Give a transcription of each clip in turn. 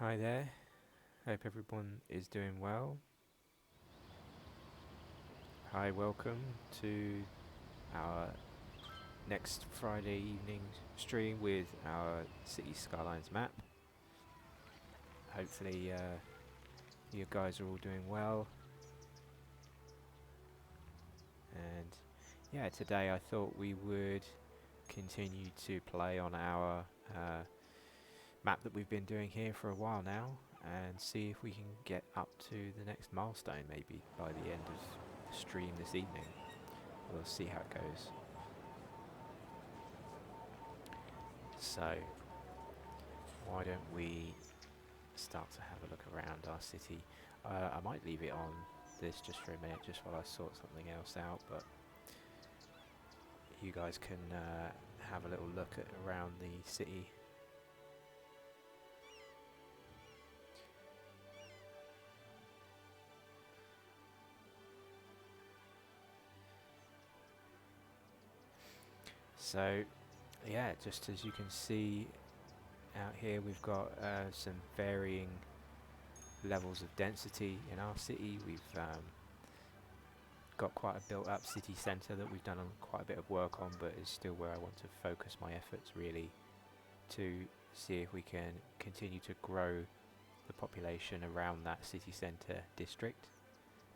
Hi there, hope everyone is doing well. Hi, welcome to our next Friday evening stream with our Cities Skylines map. Hopefully you guys are all doing well. And yeah, today I thought we would continue to play on our map that we've been doing here for a while now and see if we can get up to the next milestone maybe by the end of the stream this evening. We'll see how it goes. So why don't we start to have a look around our city. I might leave it on this just for a minute just while I sort something else out, but you guys can have a little look at around the city. So yeah, just as you can see out here, we've got some varying levels of density in our city. We've got quite a built up city centre that we've done quite a bit of work on, but is still where I want to focus my efforts really, to see if we can continue to grow the population around that city centre district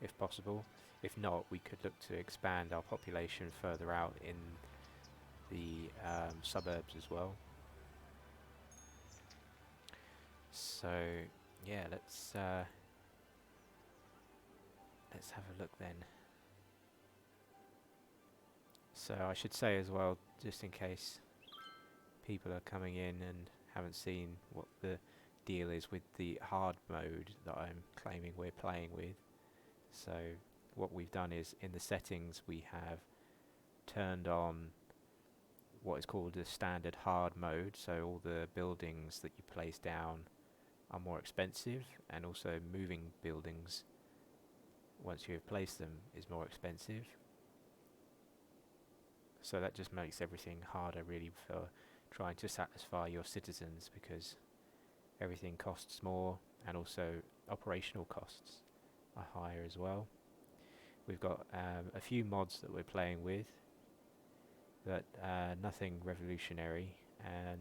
if possible. If not, we could look to expand our population further out in the suburbs as well. So yeah, let's have a look then. So I should say as well, just in case people are coming in and haven't seen what the deal is with the hard mode that I'm claiming we're playing with. So what we've done is in the settings we have turned on what is called the standard hard mode, so all the buildings that you place down are more expensive, and also moving buildings once you have placed them is more expensive. So that just makes everything harder really for trying to satisfy your citizens, because everything costs more and also operational costs are higher as well. We've got a few mods that we're playing with, but nothing revolutionary, and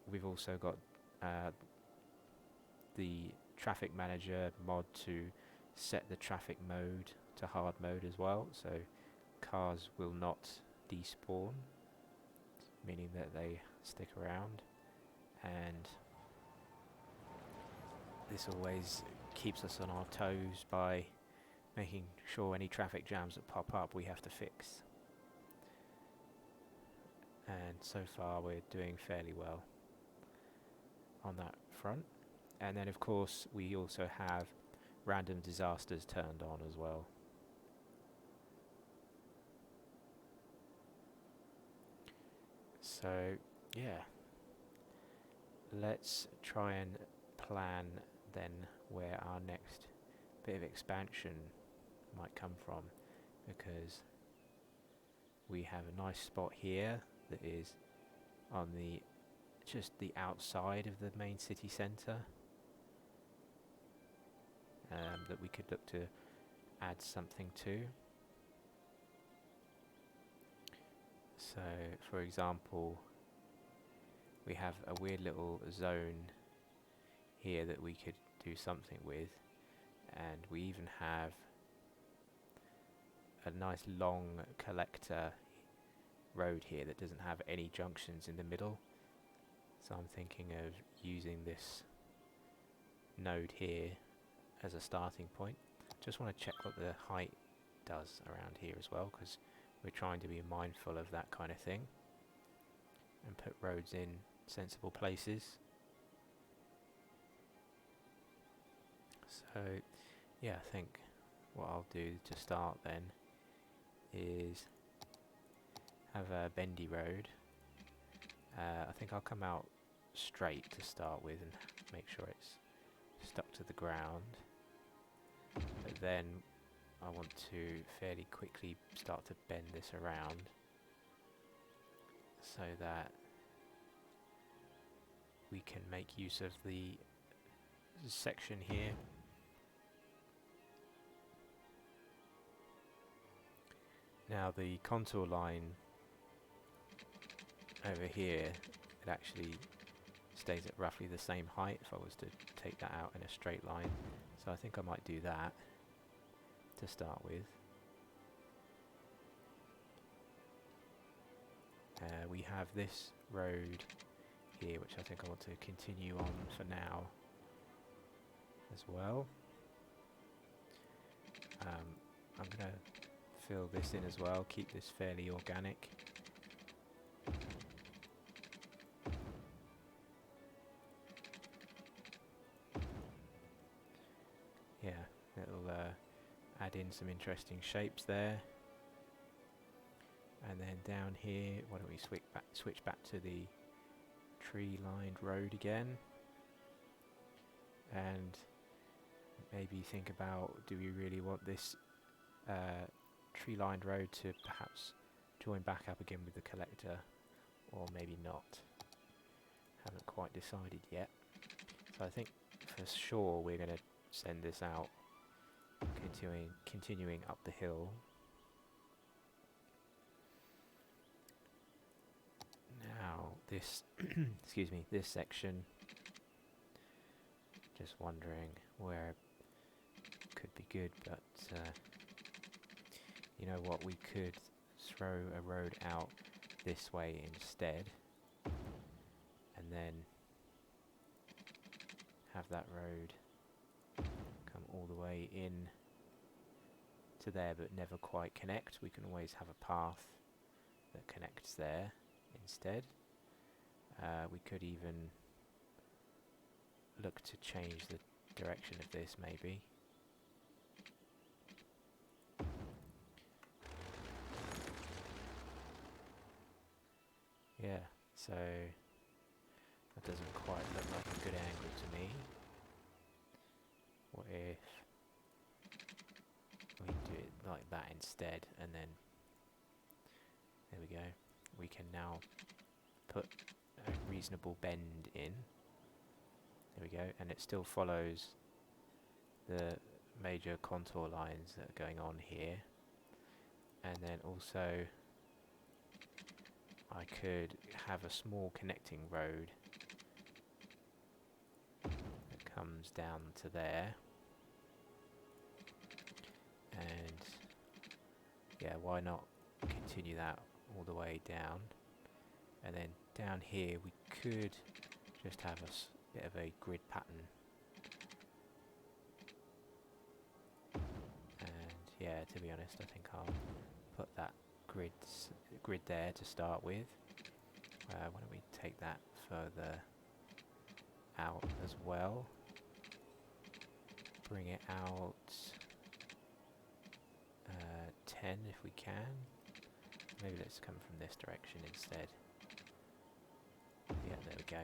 we've also got the traffic manager mod to set the traffic mode to hard mode as well, so cars will not despawn, meaning that they stick around, and this always keeps us on our toes by making sure any traffic jams that pop up we have to fix. And so far we're doing fairly well on that front. And then of course we also have random disasters turned on as well. So yeah, let's try and plan then where our next bit of expansion might come from, because we have a nice spot here that is on the just the outside of the main city centre, that we could look to add something to. So for example, we have a weird little zone here that we could do something with, and we even have a nice long collector road here that doesn't have any junctions in the middle. So I'm thinking of using this node here as a starting point. Just want to check what the height does around here as well, because we're trying to be mindful of that kind of thing and put roads in sensible places. So yeah, I think what I'll do to start then is have a bendy road. I think I'll come out straight to start with and make sure it's stuck to the ground, but then I want to fairly quickly start to bend this around so that we can make use of the section here. Now the contour line over here, it actually stays at roughly the same height if I was to take that out in a straight line. So I think I might do that to start with. We have this road here, which I think I want to continue on for now as well. I'm going to fill this in as well, keep this fairly organic. Yeah, it'll add in some interesting shapes there. And then down here, why don't we switch back to the tree-lined road again, and maybe think about, do we really want this tree-lined road to perhaps join back up again with the collector, or maybe not? Haven't quite decided yet. So I think for sure we're going to send this out, continuing up the hill. Now this, excuse me, this section, just wondering where it could be good, but you know what, we could throw a road out this way instead, and then have that road come all the way in to there but never quite connect. We can always have a path that connects there instead. We could even look to change the direction of this maybe. Yeah, so that doesn't quite look like a good angle to me. What if we do it like that instead, and then there we go. We can now put a reasonable bend in. There we go, and it still follows the major contour lines that are going on here. And then also I could have a small connecting road that comes down to there. And yeah, why not continue that all the way down? And then down here we could just have a bit of a grid pattern. And yeah, to be honest, I think I'll put that grid there to start with. Why don't we take that further out as well? Bring it out 10 if we can. Maybe let's come from this direction instead. Yeah, there we go.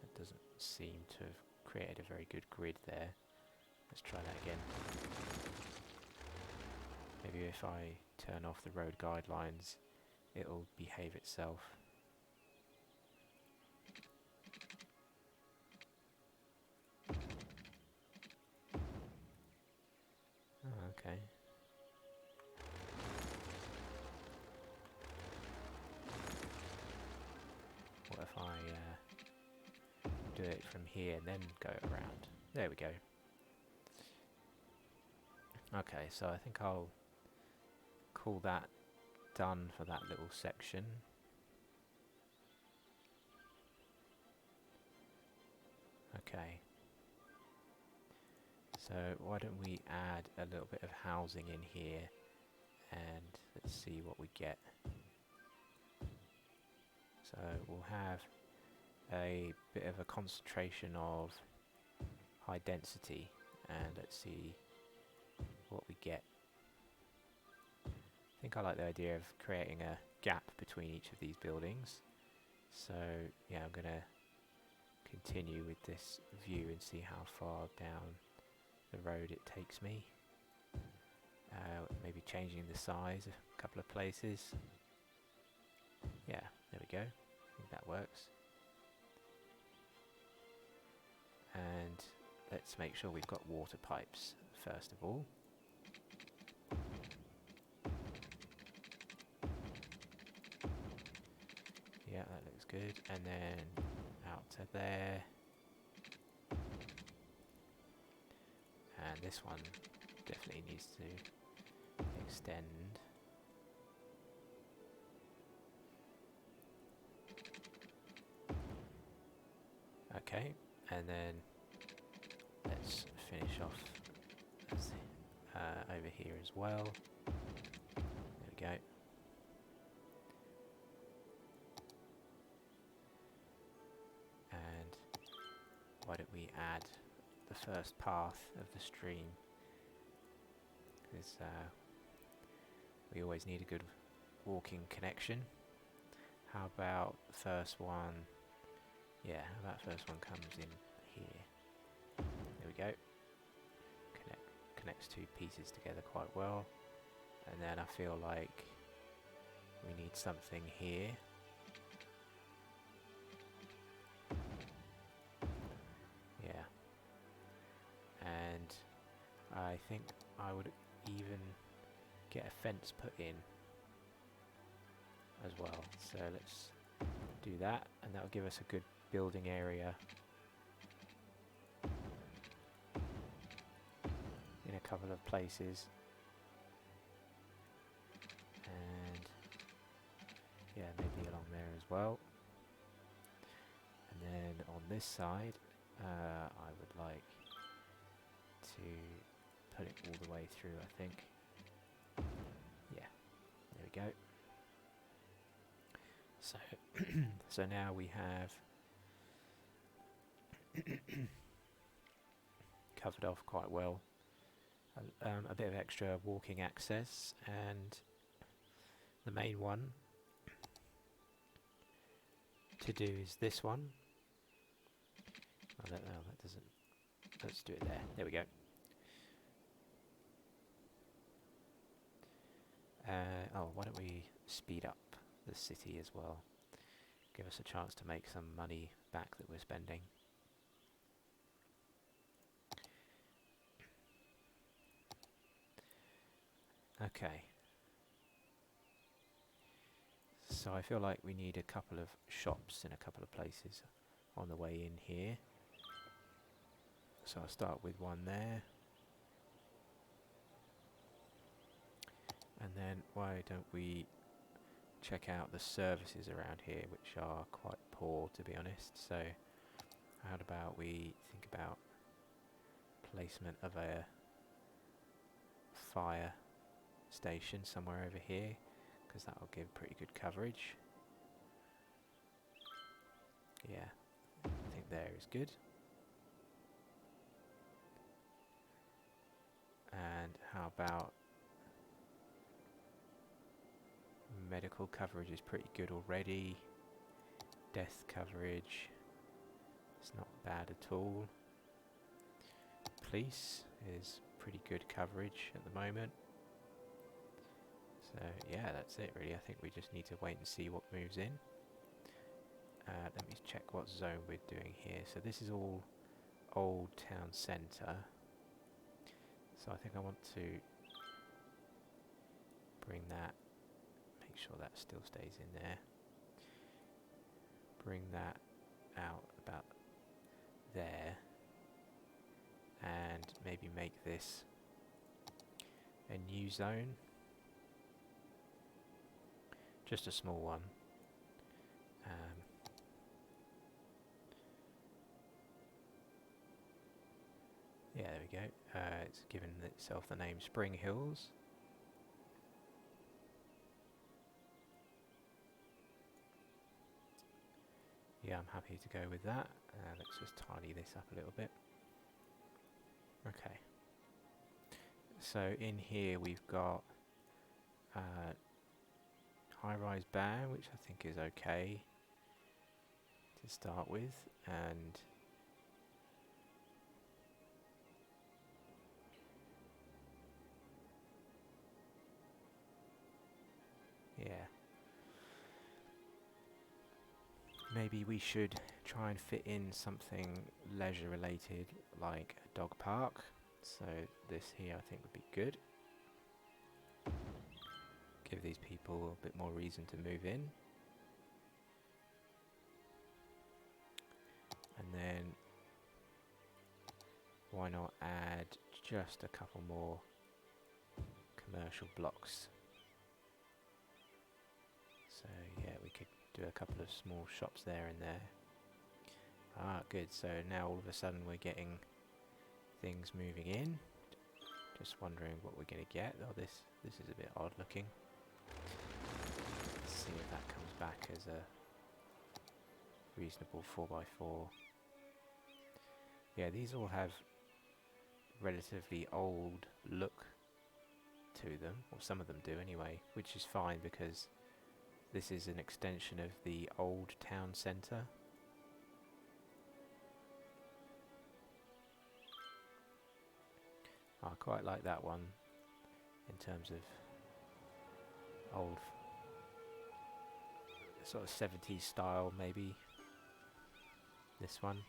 That doesn't seem to have created a very good grid there. Let's try that again. Maybe if I turn off the road guidelines, it'll behave itself. Oh, okay. What if I do it from here and then go around? There we go. Okay, so I think I'll call that done for that little section. Okay. So why don't we add a little bit of housing in here, and let's see what we get. So we'll have a bit of a concentration of high density, and let's see what we get. I think I like the idea of creating a gap between each of these buildings. So yeah, I'm going to continue with this view and see how far down the road it takes me. Maybe changing the size a couple of places. Yeah, there we go. I think that works. let's make sure we've got water pipes first of all. Yeah, that looks good. And then out to there. And this one definitely needs to extend. Okay, and then let's finish off over here as well. There we go. And why don't we add the first path of the stream? Because we always need a good walking connection. How about the first one? Yeah, how about first one comes in here? There we go. Connects two pieces together quite well. And then I feel like we need something here. Yeah. And I think I would even get a fence put in as well. So let's do that, and that'll give us a good building area in a couple of places. And yeah, maybe along there as well. And then on this side, I would like to put it all the way through, I think. Yeah, there we go. So, so now we have covered off quite well. A bit of extra walking access, and the main one to do is this one. Oh, that doesn't. Let's do it there. There we go. Oh, why don't we speed up the city as well? Give us a chance to make some money back that we're spending. Okay. So I feel like we need a couple of shops in a couple of places on the way in here. So I'll start with one there. And then why don't we check out the services around here, which are quite poor, to be honest. So how about we think about placement of a fire station somewhere over here, because that will give pretty good coverage. Yeah, I think there is good. And how about medical coverage is pretty good already. Death coverage, it's not bad at all. Police is pretty good coverage at the moment. So yeah, that's it really. I think we just need to wait and see what moves in. Let me check what zone we're doing here. So this is all Old Town Centre. So I think I want to bring that, make sure that still stays in there. Bring that out about there. And maybe make this a new zone. Just a small one. Yeah, there we go. It's given itself the name Spring Hills. Yeah, I'm happy to go with that. Let's just tidy this up a little bit. Okay. So in here we've got high-rise ban, which I think is okay to start with, and yeah, maybe we should try and fit in something leisure related like a dog park. So this here I think would be good. Give these people a bit more reason to move in. And then why not add just a couple more commercial blocks. So yeah, we could do a couple of small shops there and there. Ah, good. So now all of a sudden we're getting things moving in. Just wondering what we're going to get. Oh, this is a bit odd looking. Let's see if that comes back as a reasonable 4x4. Yeah, these all have relatively old look to them, or some of them do anyway, which is fine because this is an extension of the old town centre. I quite like that one in terms of old sort of 70s style maybe. This one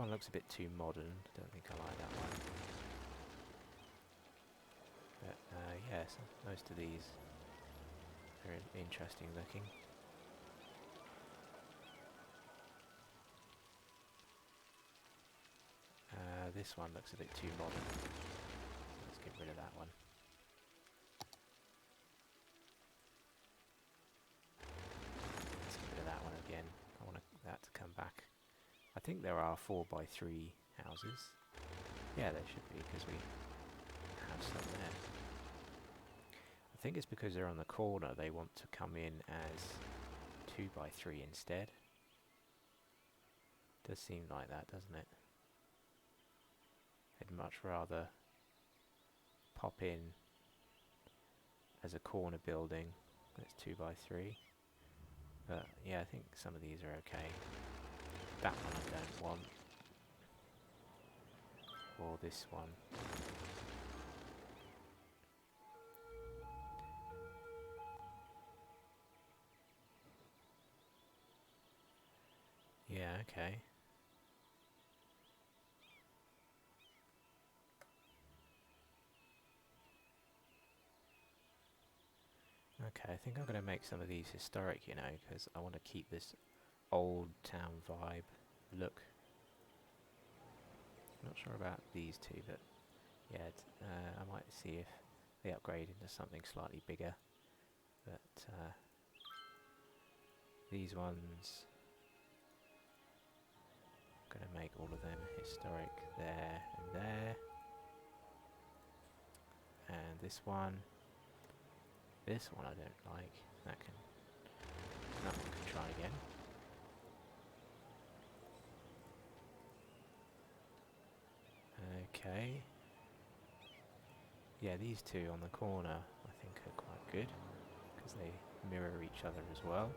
looks a bit too modern. Don't think I like that one. But yes, most of these are interesting looking. This one looks a bit too modern. Let's get rid of that one. Let's get rid of that one again. I want that to come back. I think there are 4x3 houses. Yeah, there should be because we have some there. I think it's because they're on the corner they want to come in as 2x3 instead. Does seem like that, doesn't it? I'd much rather pop in as a corner building that's 2x3. But yeah, I think some of these are okay. That one I don't want. Or this one. Yeah, okay. Okay, I think I'm going to make some of these historic, you know, because I want to keep this old town vibe look. Not sure about these two, but yeah, I might see if they upgrade into something slightly bigger. But these ones, I'm going to make all of them historic there and there. And this one I don't like. That one can try again. Okay. Yeah, these two on the corner I think are quite good because they mirror each other as well.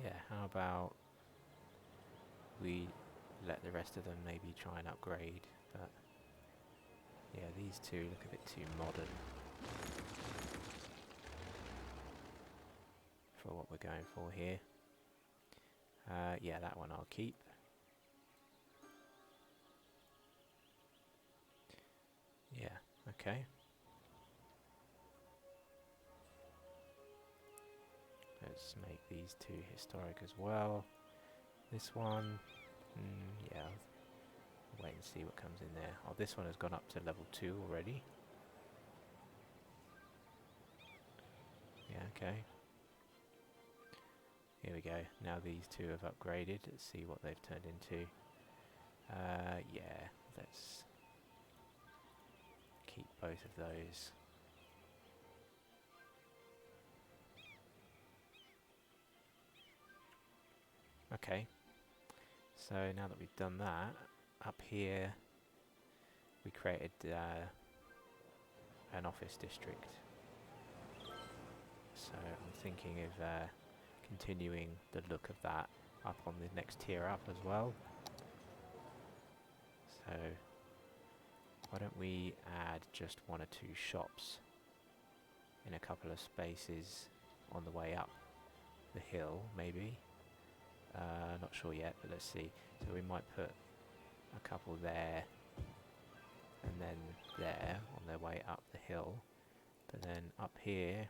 Yeah, how about we let the rest of them maybe try and upgrade, but yeah, these two look a bit too modern for what we're going for here. Yeah, that one I'll keep. Yeah, okay. Let's make these two historic as well. This one, yeah, I'll wait and see what comes in there. Oh, this one has gone up to level 2 already. Yeah, okay. Here we go. Now these two have upgraded. Let's see what they've turned into. Yeah, let's keep both of those. Okay. So now that we've done that, up here we created an office district. So I'm thinking of continuing the look of that up on the next tier up as well. So Why don't we add just 1 or 2 shops in a couple of spaces on the way up the hill, maybe? Not sure yet, but let's see. So we might put a couple there, and then there on their way up the hill. But then up here,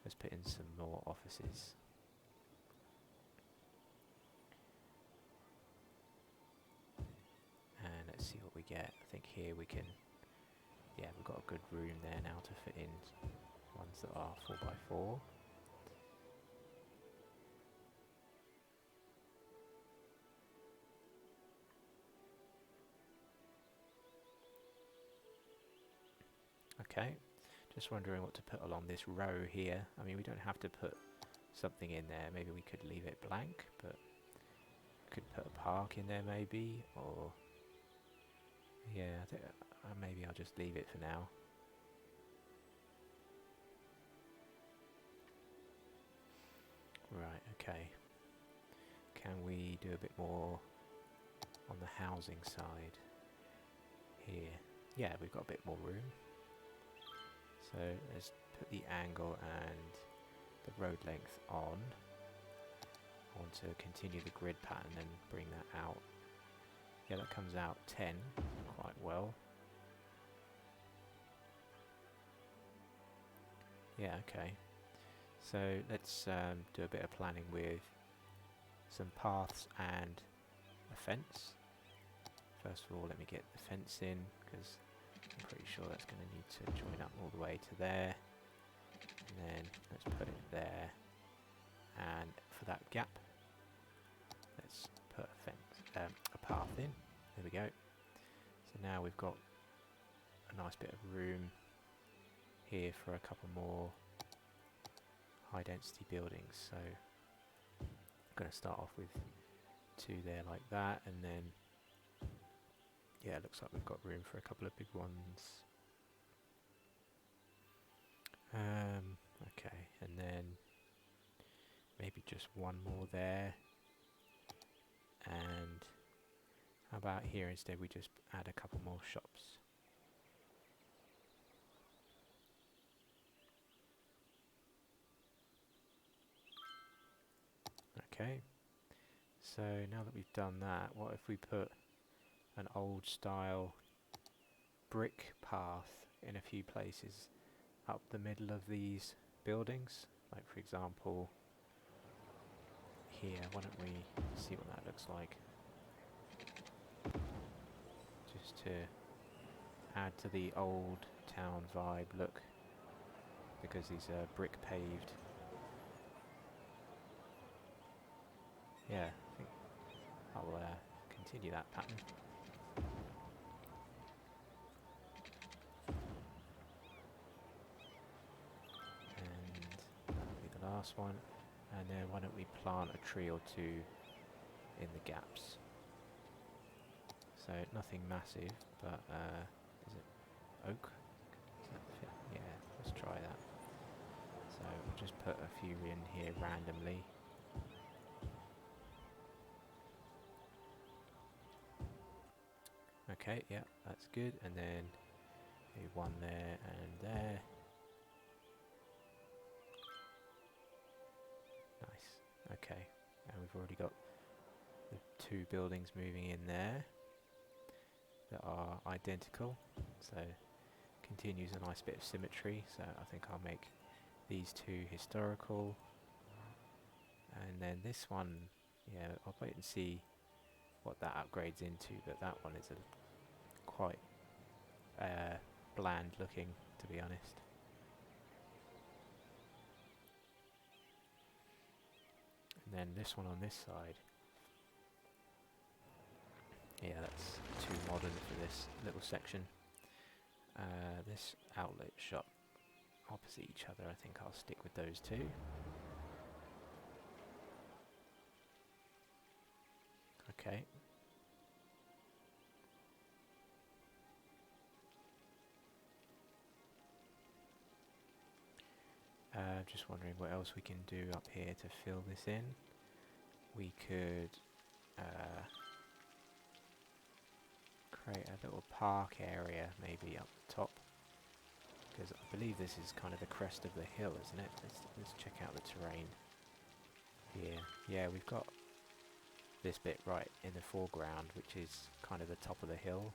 let's put in some more offices. And let's see what we get. I think here we can, yeah, we've got a good room there now to fit in ones that are 4x4. Okay, just wondering what to put along this row here. I mean, we don't have to put something in there. Maybe we could leave it blank, but could put a park in there maybe, or yeah, I think, maybe I'll just leave it for now. Right, okay. Can we do a bit more on the housing side here? Yeah, we've got a bit more room. So let's put the angle and the road length on. I want to continue the grid pattern and bring that out. Yeah, that comes out 10 quite well. Yeah, okay. So let's do a bit of planning with some paths and a fence. First of all, let me get the fence in, because I'm pretty sure that's going to need to join up all the way to there. And then let's put it there. And for that gap, let's put a fence, a path in. There we go. So now we've got a nice bit of room here for a couple more high density buildings. So I'm going to start off with 2 there like that, and then yeah, it looks like we've got room for a couple of big ones. Okay, and then maybe just 1 more there. And how about here instead we just add a couple more shops. Okay, so now that we've done that, what if we put an old style brick path in a few places up the middle of these buildings? Like for example here, why don't we see what that looks like? Just to add to the old town vibe look, because these are brick paved. Yeah, I think I'll continue that pattern. And that'll be the last one. And then why don't we plant a tree or 2 in the gaps? So nothing massive, but is it oak? Does that fit? Yeah, let's try that. So we'll just put a few in here randomly. Okay, yeah, that's good. And then maybe 1 there and there. Nice. Okay, and we've already got the 2 buildings moving in there that are identical, so continues a nice bit of symmetry. So I think I'll make these 2 historical, and then this one, yeah, I'll wait and see what that upgrades into, but that one is a quite bland looking, to be honest. And then this one on this side, yeah, that's too modern for this little section. This outlet shop opposite each other, I think I'll stick with those 2. Okay. Just wondering what else we can do up here to fill this in. We could create a little park area maybe up the top, because I believe this is kind of the crest of the hill, isn't it? Let's check out the terrain here. Yeah, we've got this bit right in the foreground, which is kind of the top of the hill.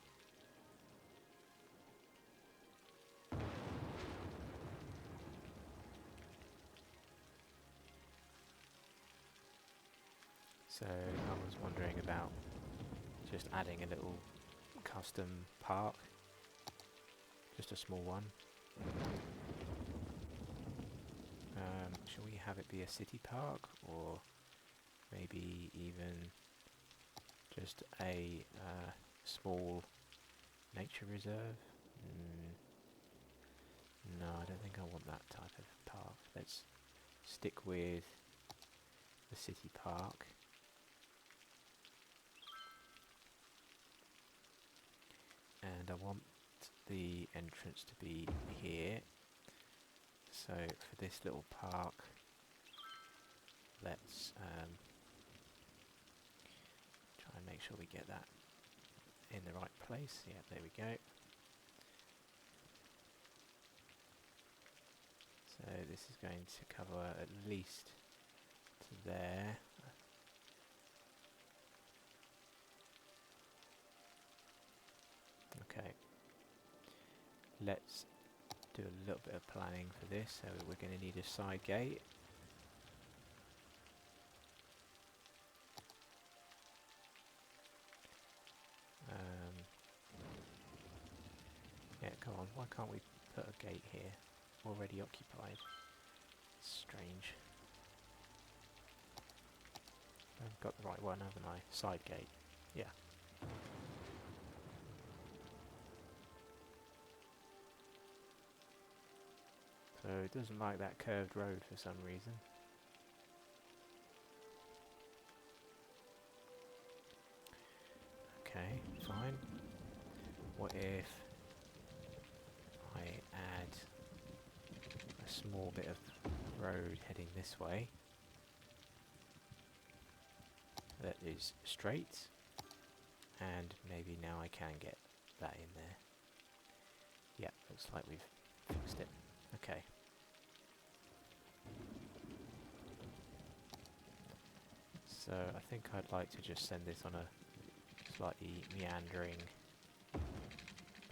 So I was wondering about just adding a little custom park, just a small one. Shall we have it be a city park, or maybe even just a small nature reserve? No, I don't think I want that type of park. Let's stick with the city park. And I want the entrance to be here. So for this little park, let's try and make sure we get that in the right place. Yeah, there we go. So this is going to cover at least to there. Okay. Let's do a little bit of planning for this. So we're going to need a side gate. Yeah, come on. Why can't we put a gate here? Already occupied. Strange. I've got the right one, haven't I? Side gate. Yeah. So it doesn't like that curved road for some reason. Okay, fine. What if I add a small bit of road heading this way that is straight, and maybe now I can get that in there. Yeah, looks like we've fixed it. Okay. So I think I'd like to just send this on a slightly meandering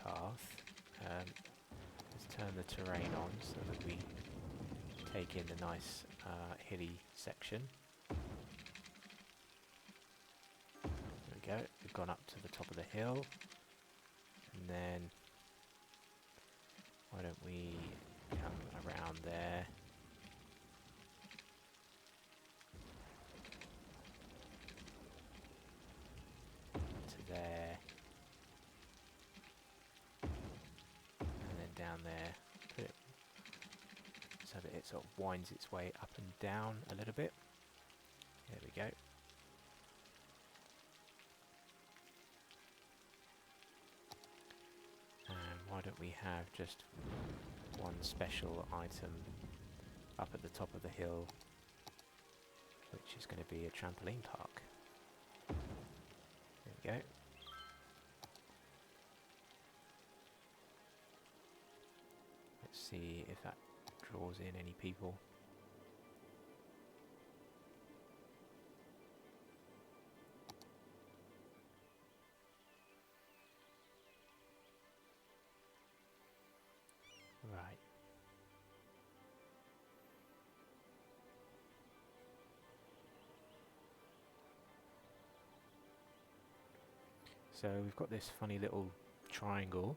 path. Let's turn the terrain on so that we take in the nice hilly section. There we go, we've gone up to the top of the hill, and then why don't we come around there. To there. And then down there. Put it so that it sort of winds its way up and down a little bit. There we go. And why don't we have just one special item up at the top of the hill, which is going to be a trampoline park. There we go. Let's see if that draws in any people. Right. So we've got this funny little triangle.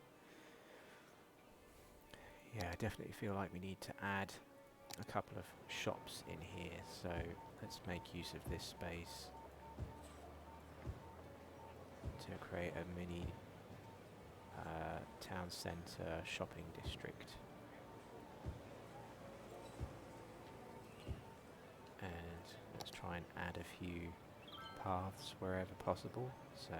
Yeah, I definitely feel like we need to add a couple of shops in here. So let's make use of this space to create a mini town centre shopping district. And let's try and add a few paths wherever possible. So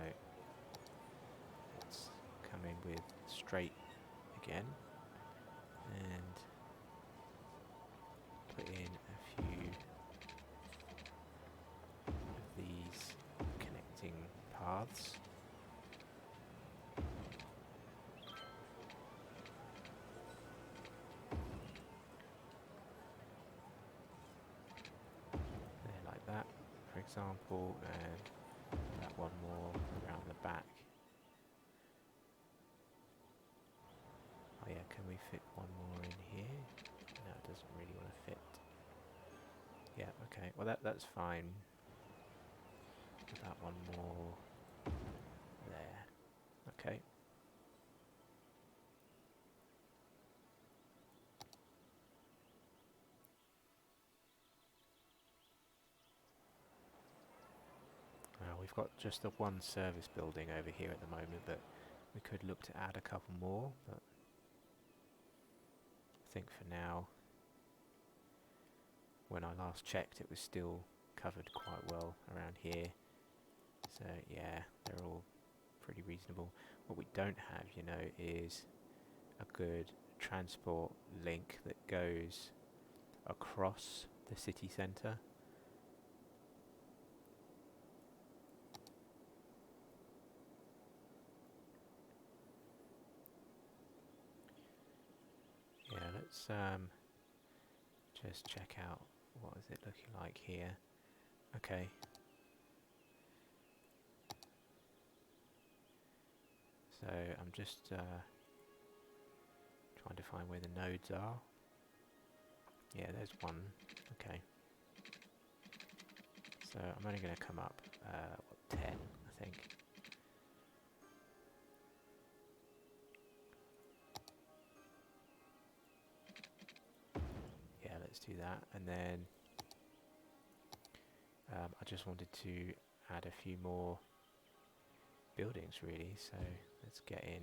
let's come in with straight again and put in a few of these connecting paths. example, and that one more around the back. Oh yeah, can we fit one more in here? No, it doesn't really want to fit. Yeah, okay, well that's fine. That one more there. Okay. We've got just the one service building over here at the moment, but we could look to add a couple more, but I think for now, when I last checked, it was still covered quite well around here. So yeah, they're all pretty reasonable. What we don't have, you know, is a good transport link that goes across the city centre. Yeah, let's just check out what is it looking like here. Okay. So I'm just trying to find where the nodes are. Yeah, there's one. Okay. So I'm only going to come up, what, 10, I think. Yeah, let's do that. And then I just wanted to add a few more buildings, really. So let's get in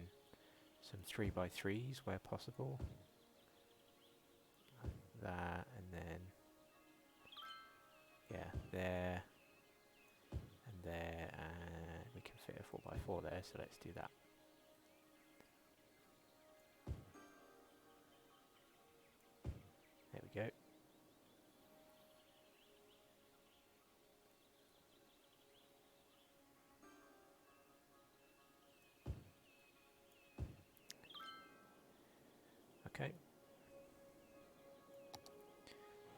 some 3x3s where possible. That, and then, yeah, there, and there, and we can fit a 4x4 there, so let's do that. There we go. Okay.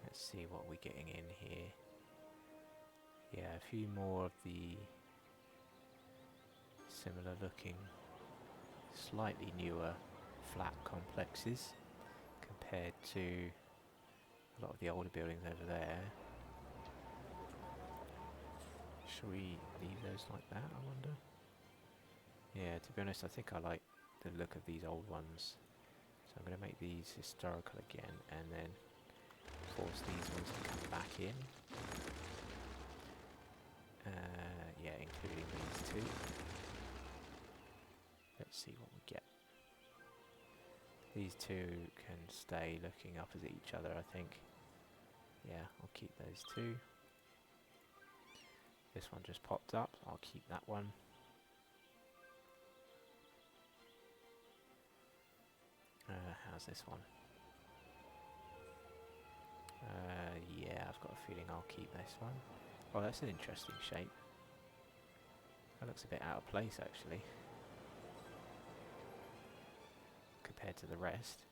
Let's see what we're getting in here. Yeah, a few more of the similar looking, slightly newer flat complexes compared to a lot of the older buildings over there. Shall we leave those like that, I wonder? Yeah, to be honest, I think I like the look of these old ones. So I'm going to make these historical again and then force these ones to come back in. Yeah, including these two. Let's see what we get. These two can stay looking opposite each other, I think. Yeah, I'll keep those two. This one just popped up, I'll keep that one. How's this one? Yeah, I've got a feeling I'll keep this one. Oh, that's an interesting shape. That looks a bit out of place, actually, compared to the rest.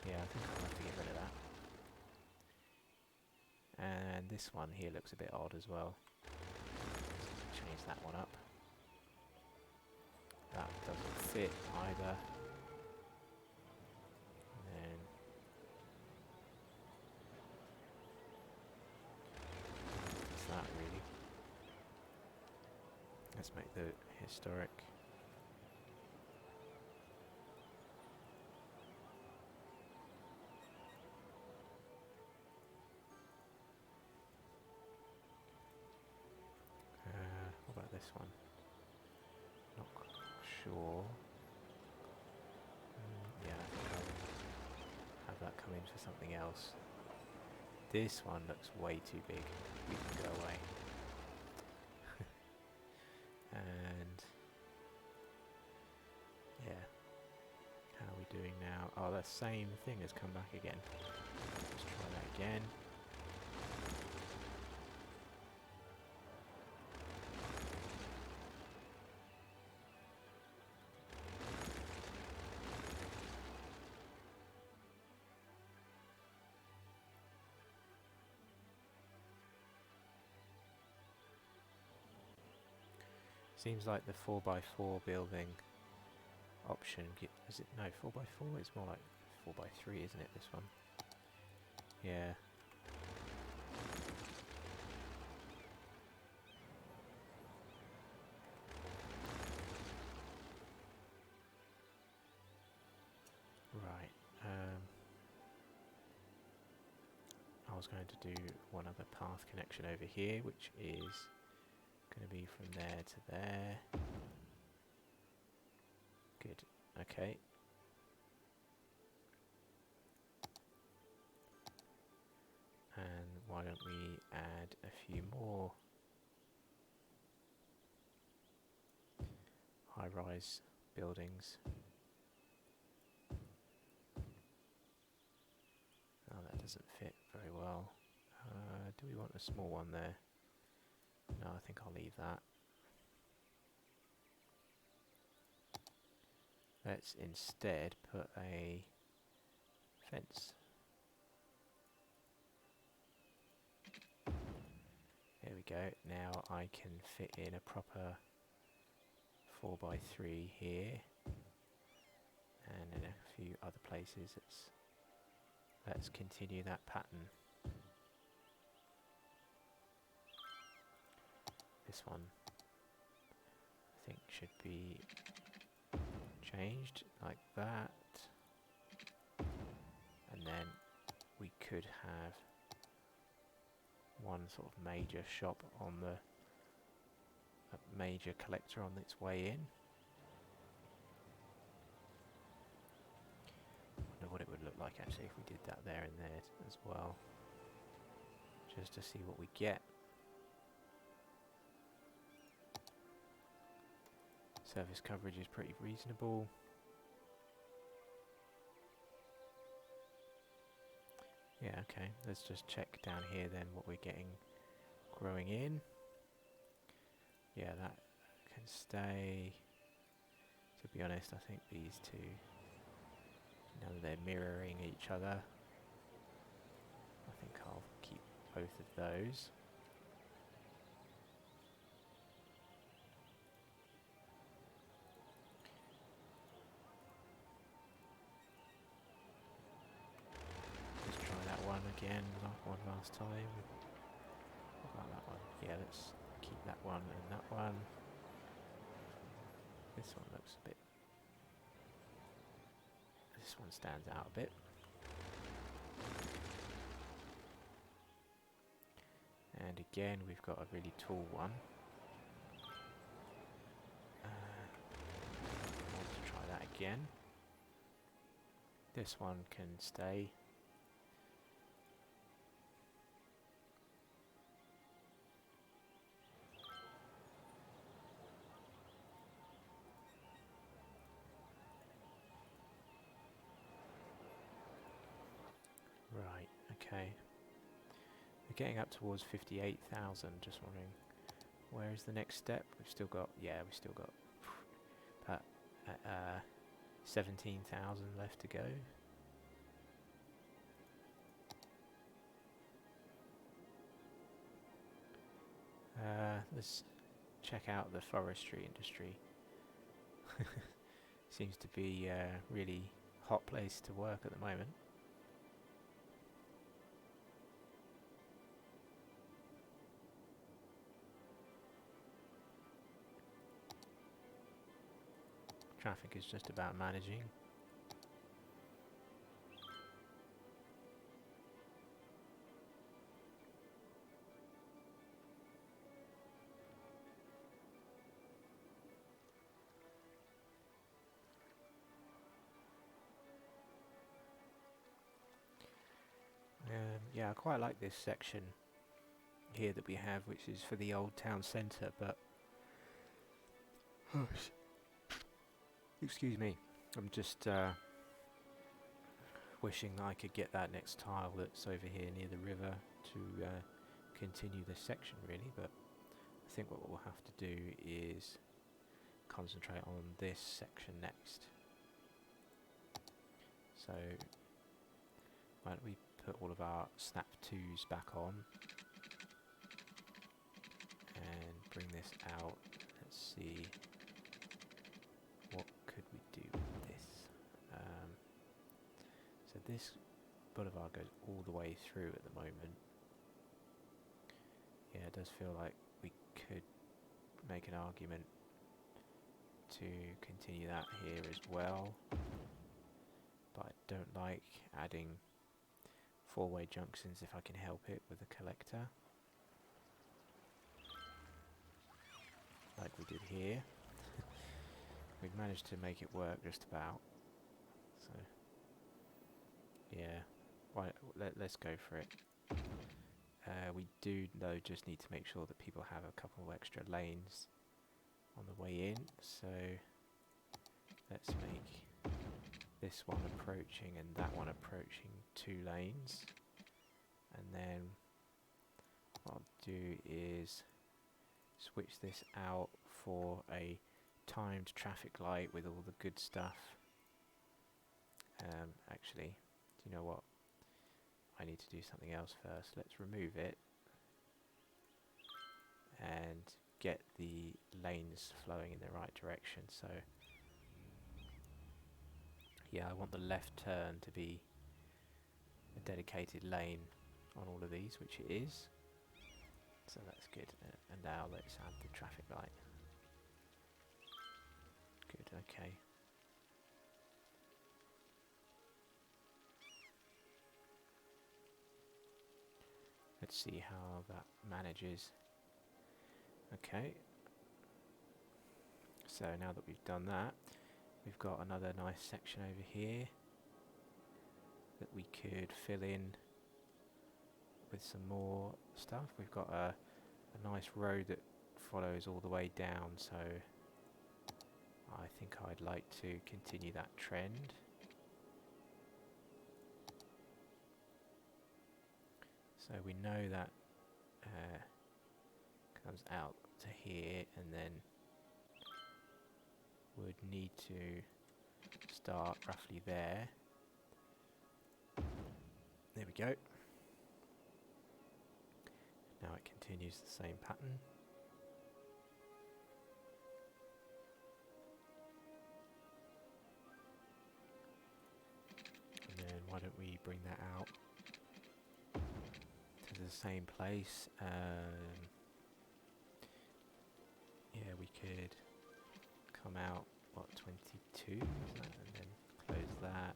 Yeah, I think I'll have to get rid of that. And this one here looks a bit odd as well. Let's change that one up. That doesn't fit either. And then what's that really? Let's make the historic. What about this one? Not sure. Yeah, I think I'll have that come in for something else. This one looks way too big. We can go away. And yeah, how are we doing now? Oh, that same thing has come back again. Let's try that again. Seems like the 4x4 building option. Is it? No, 4x4? It's more like 4x3, isn't it? This one. Yeah. Right. I was going to do one other path connection over here, which is going to be from there to there. Good. Okay. And why don't we add a few more high-rise buildings. Oh, that doesn't fit very well. Do we want a small one there? No, I think I'll leave that. Let's instead put a fence. There we go. Now I can fit in a proper 4x3 here, and in a few other places. Let's continue that pattern. This one, I think, should be changed like that, and then we could have one sort of major shop on a major collector on its way in. Wonder what it would look like actually if we did that there and there as well, just to see what we get. Surface coverage is pretty reasonable. Yeah, okay, let's just check down here then what we're getting growing in. Yeah, that can stay. To be honest, I think these two, now that they're mirroring each other, I think I'll keep both of those. Let's try that one again, one last time. What about that one? Yeah, let's keep that one and that one. This one looks a bit... This one stands out a bit. And again, we've got a really tall one. I want to try that again. This one can stay. Right, okay. We're getting up towards 58,000, just wondering, where is the next step? We've still got, yeah, we've still got about 17,000 left to go. Let's check out the forestry industry. Seems to be a really hot place to work at the moment. Traffic is just about managing. Yeah, I quite like this section here that we have, which is for the old town centre, but excuse me, I'm just wishing that I could get that next tile that's over here near the river to continue this section really, but I think what we'll have to do is concentrate on this section next. So why don't we put all of our snap 2s back on and bring this out. Let's let's see. What could we do with this? So this boulevard goes all the way through at the moment. Yeah, it does feel like we could make an argument to continue that here as well. But I don't like adding four-way junctions if I can help it with a collector. Like we did here. We've managed to make it work just about. So, yeah, let's go for it. We do though just need to make sure that people have a couple of extra lanes on the way in. So let's make this one approaching and that one approaching 2 lanes. And then what I'll do is switch this out for a timed traffic light with all the good stuff. Actually, do you know what? I need to do something else first. Let's remove it and get the lanes flowing in the right direction. So yeah, I want the left turn to be a dedicated lane on all of these, which it is. So that's good. And now let's add the traffic light. Good, okay. Let's see how that manages. Okay. So now that we've done that, we've got another nice section over here that we could fill in with some more stuff. We've got a nice road that follows all the way down, so I think I'd like to continue that trend. So we know that comes out to here and then would need to start roughly there. There we go. Now it continues the same pattern. And then why don't we bring that out to the same place. Yeah, we could come out, what, 22, is that? And then close that.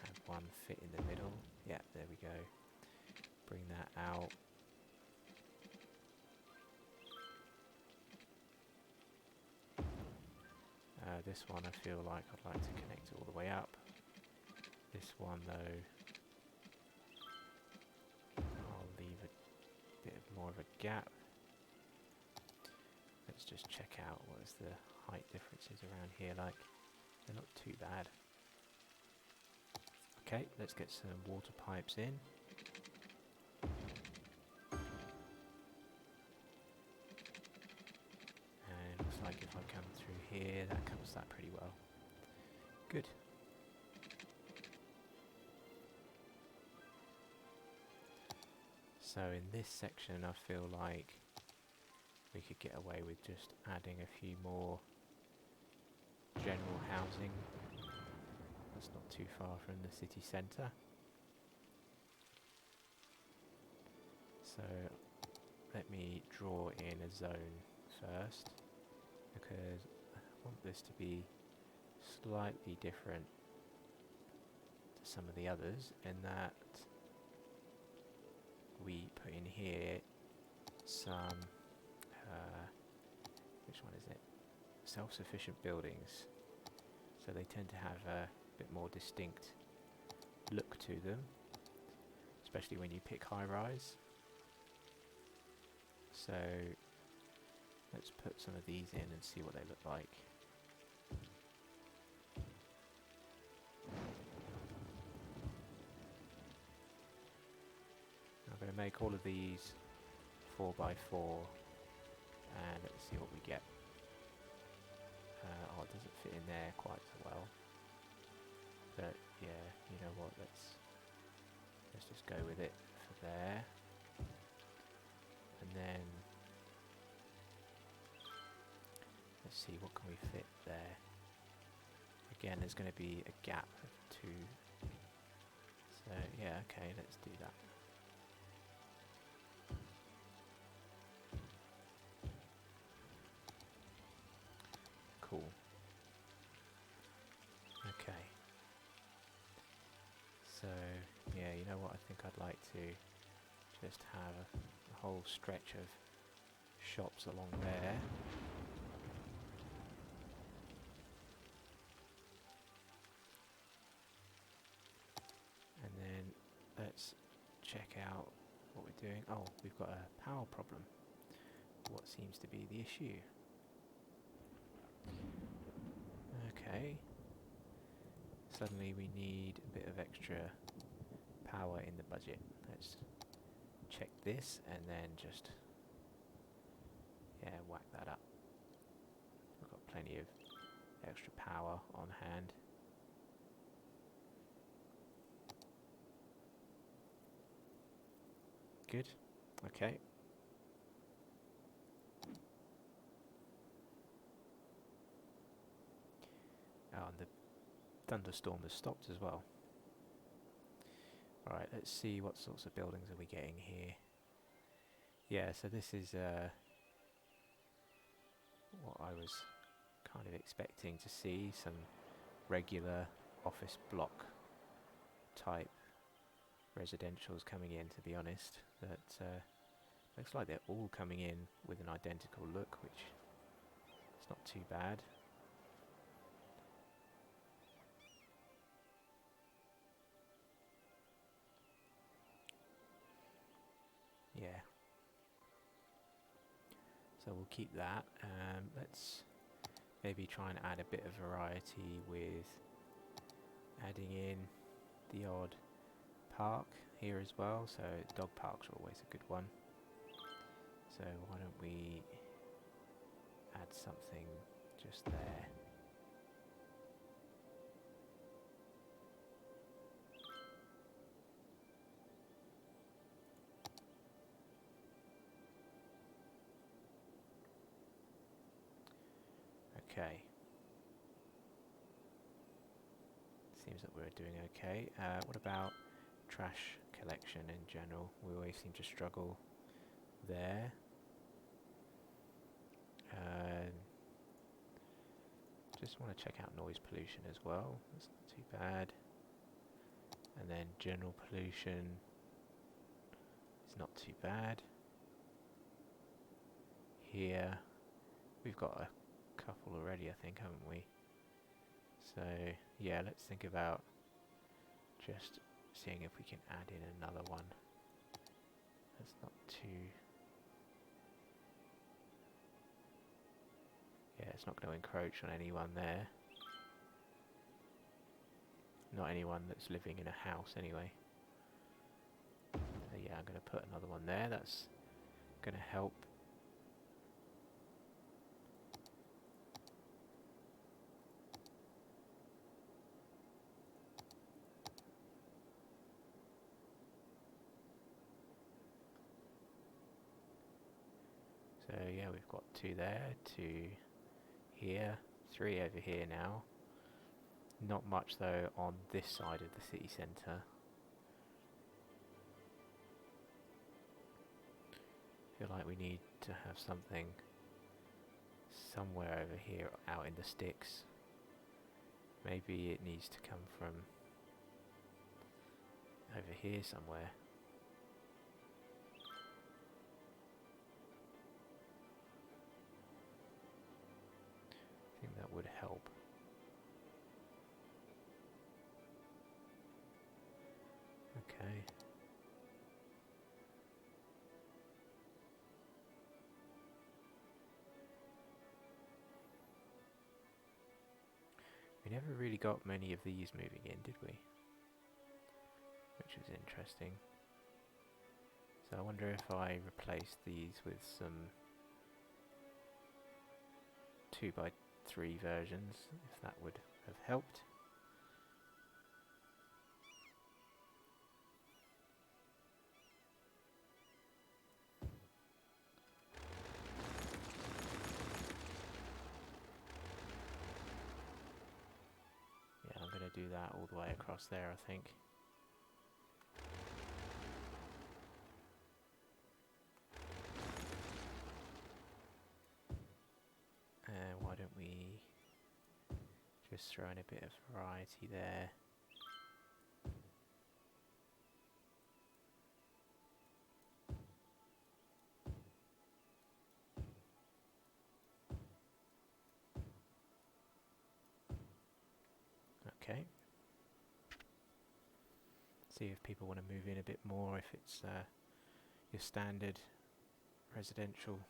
Have one fit in the middle. Yeah, there we go. Bring that out. This one I feel like I'd like to connect it all the way up. This one though, I'll leave a bit more of a gap. Let's just check out what is the height differences around here like. They're not too bad. Okay, let's get some water pipes in. And looks like if I come through here, that covers that pretty well. Good. So in this section I feel like we could get away with just adding a few more general housing. That's not too far from the city centre. So let me draw in a zone first, because I want this to be slightly different to some of the others in that we put in here some which one is it? Self-sufficient buildings. So they tend to have a bit more distinct look to them, especially when you pick high-rise. So let's put some of these in and see what they look like. I'm going to make all of these 4x4 and let's see what we get. Oh, it doesn't fit in there quite so well. But yeah, you know what, let's just go with it for there. And then Let's see, what can we fit there? Again, there's going to be a gap of 2. So, yeah, okay, let's do that. Cool. Okay. So, yeah, you know what? I think I'd like to just have a whole stretch of shops along there. And then let's check out what we're doing. Oh, we've got a power problem. What seems to be the issue? Okay. Suddenly we need a bit of extra power in the budget. Let's check this and then just, yeah, whack that up. We've got plenty of extra power on hand. Good. Okay. Oh, and the thunderstorm has stopped as well. Alright, let's see what sorts of buildings are we getting here. Yeah, so this is what I was kind of expecting to see, some regular office block type residentials coming in, to be honest. But looks like they're all coming in with an identical look, which is not too bad. Yeah. So we'll keep that. Let's maybe try and add a bit of variety with adding in the odd park here as well. So dog parks are always a good one. So why don't we add something just there. Okay. Seems that we're doing okay. What about trash collection in general? We always seem to struggle there. Just want to check out noise pollution as well. That's not too bad. And then general pollution is not too bad. Here we've got a couple already, I think, haven't we? So yeah, let's think about just seeing if we can add in another one. That's not too... Yeah, it's not going to encroach on anyone there. Not anyone that's living in a house anyway. So yeah, I'm going to put another one there. That's going to help. So yeah, we've got 2 there, 2 here, 3 over here now. Not much though on this side of the city centre. Feel like we need to have something somewhere over here out in the sticks. Maybe it needs to come from over here somewhere. I think that would help. Okay. We never really got many of these moving in, did we? Which was interesting. So I wonder if I replace these with some 2x3 versions, if that would have helped. the way across there, I think. Why don't we just throw in a bit of variety there? Okay. See if people want to move in a bit more, if it's your standard residential.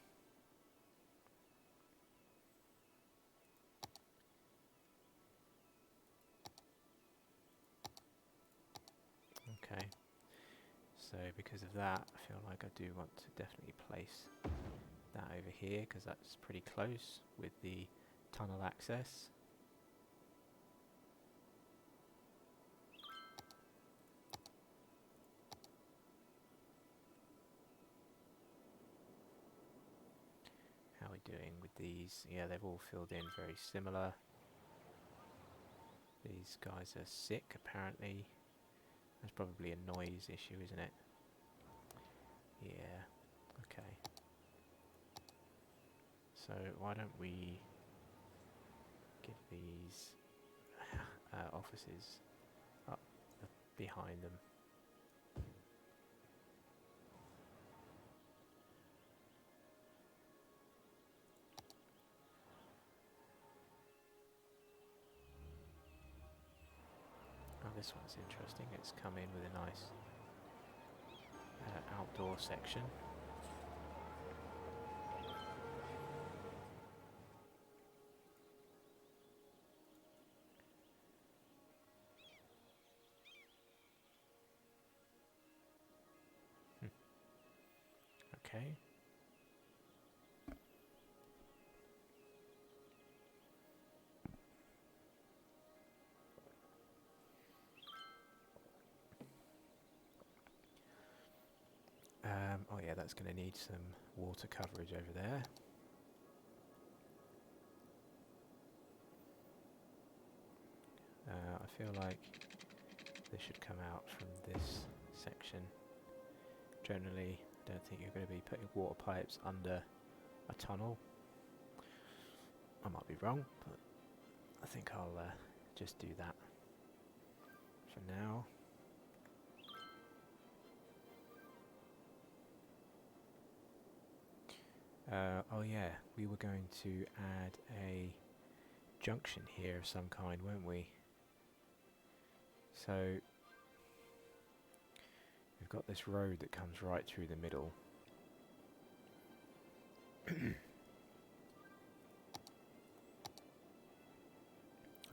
Okay, so because of that, I feel like I do want to definitely place that over here, because that's pretty close with the tunnel access. How are we doing with these? Yeah, they've all filled in very similar. These guys are sick, apparently. That's probably a noise issue, isn't it? Yeah, okay. So why don't we give these offices up behind them. Oh, this one's interesting. It's come in with a nice outdoor section. Okay. Oh yeah, that's going to need some water coverage over there. I feel like this should come out from this section. Generally, I don't think you're going to be putting water pipes under a tunnel. I might be wrong, but I think I'll just do that for now. Oh yeah, we were going to add a junction here of some kind, weren't we? So we've got this road that comes right through the middle. I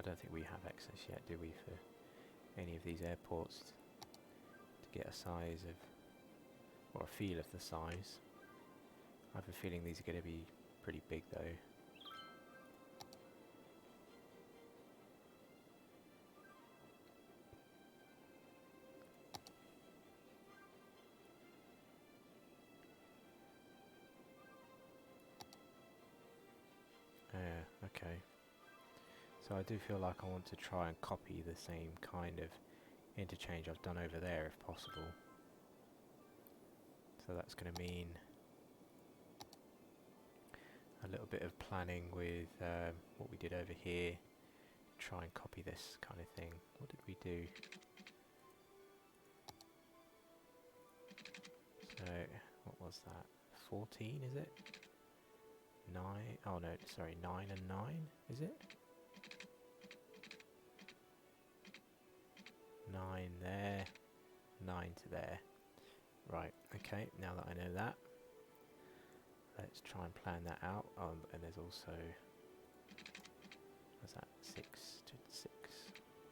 don't think we have access yet, do we, for any of these airports to get a size of, or a feel of the size. I have a feeling these are going to be pretty big though. Okay. So I do feel like I want to try and copy the same kind of interchange I've done over there if possible. So that's going to mean a little bit of planning with what we did over here. Try and copy this kind of thing. What did we do? So, what was that? 14, is it? 9, oh no, sorry, 9 and 9, is it? 9 there, 9 to there. Right, okay, now that I know that, let's try and plan that out. And there's also, what's that, 6 to 6,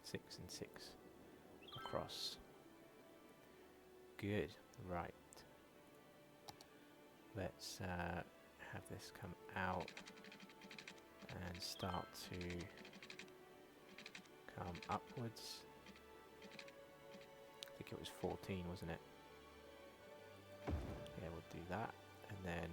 6 and 6 across. Good, right. Let's have this come out and start to come upwards. I think it was 14, wasn't it? Yeah, we'll do that, and then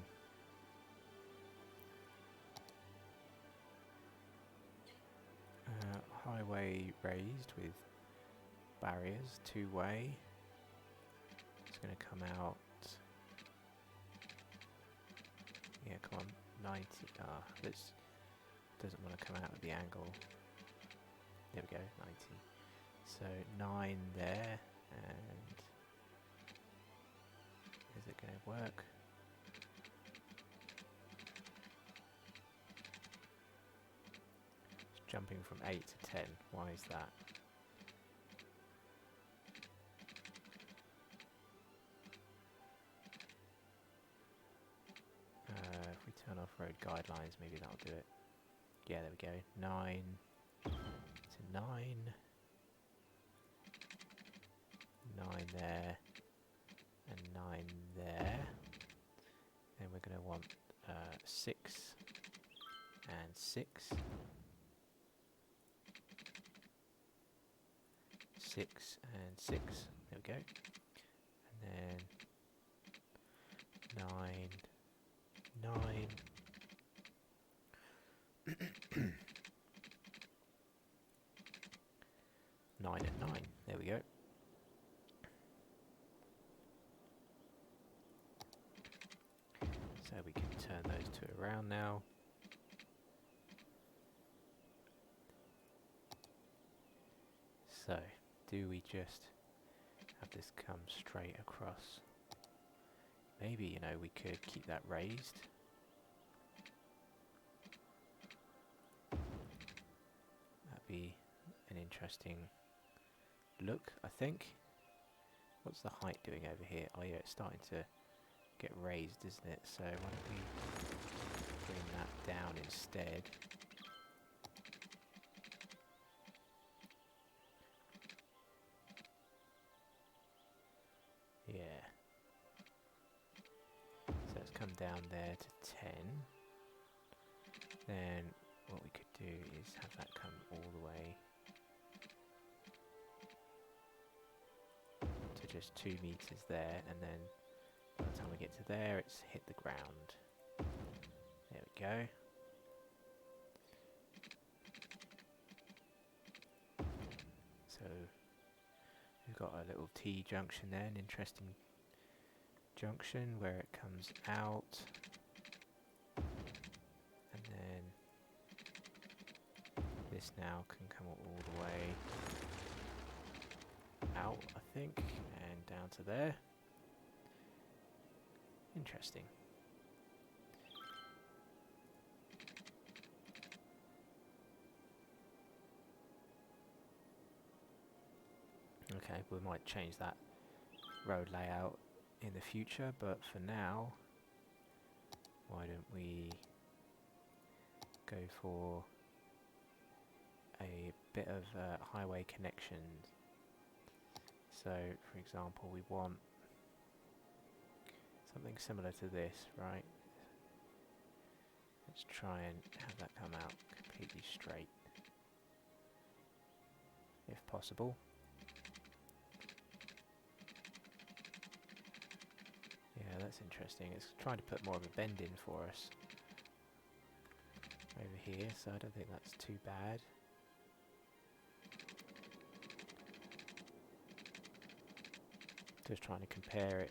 highway raised with barriers, two-way. It's going to come out. Yeah, come on, 90. This doesn't want to come out at the angle. There we go, 90. So 9 there, and is it going to work? It's jumping from 8 to 10. Why is that? If we turn off road guidelines, maybe that'll do it. Yeah, there we go. 9 to 9. 9 there. And 9 there. Then we're going to want 6 and 6. 6 and 6. There we go. And then 9. 9 and 9. There we go. So we can turn those two around now. So, do we just have this come straight across? Maybe, you know, we could keep that raised. That'd be an interesting look, I think. What's the height doing over here? Oh yeah, it's starting to get raised, isn't it? So why don't we bring that down instead? Yeah. So it's come down there to 10. Then what we could do is have that come all the way to just 2 meters there, and then by the time we get to there, it's hit the ground. There we go. So we've got a little T junction there, an interesting junction where it comes out, and then this now can come all the way out, I think, and down to there. Interesting. Okay, we might change that road layout in the future, but for now, why don't we go for a bit of highway connections. So, for example, we want something similar to this, right? Let's try and have that come out completely straight, if possible. Yeah, that's interesting. It's trying to put more of a bend in for us over here, so I don't think that's too bad. Just trying to compare it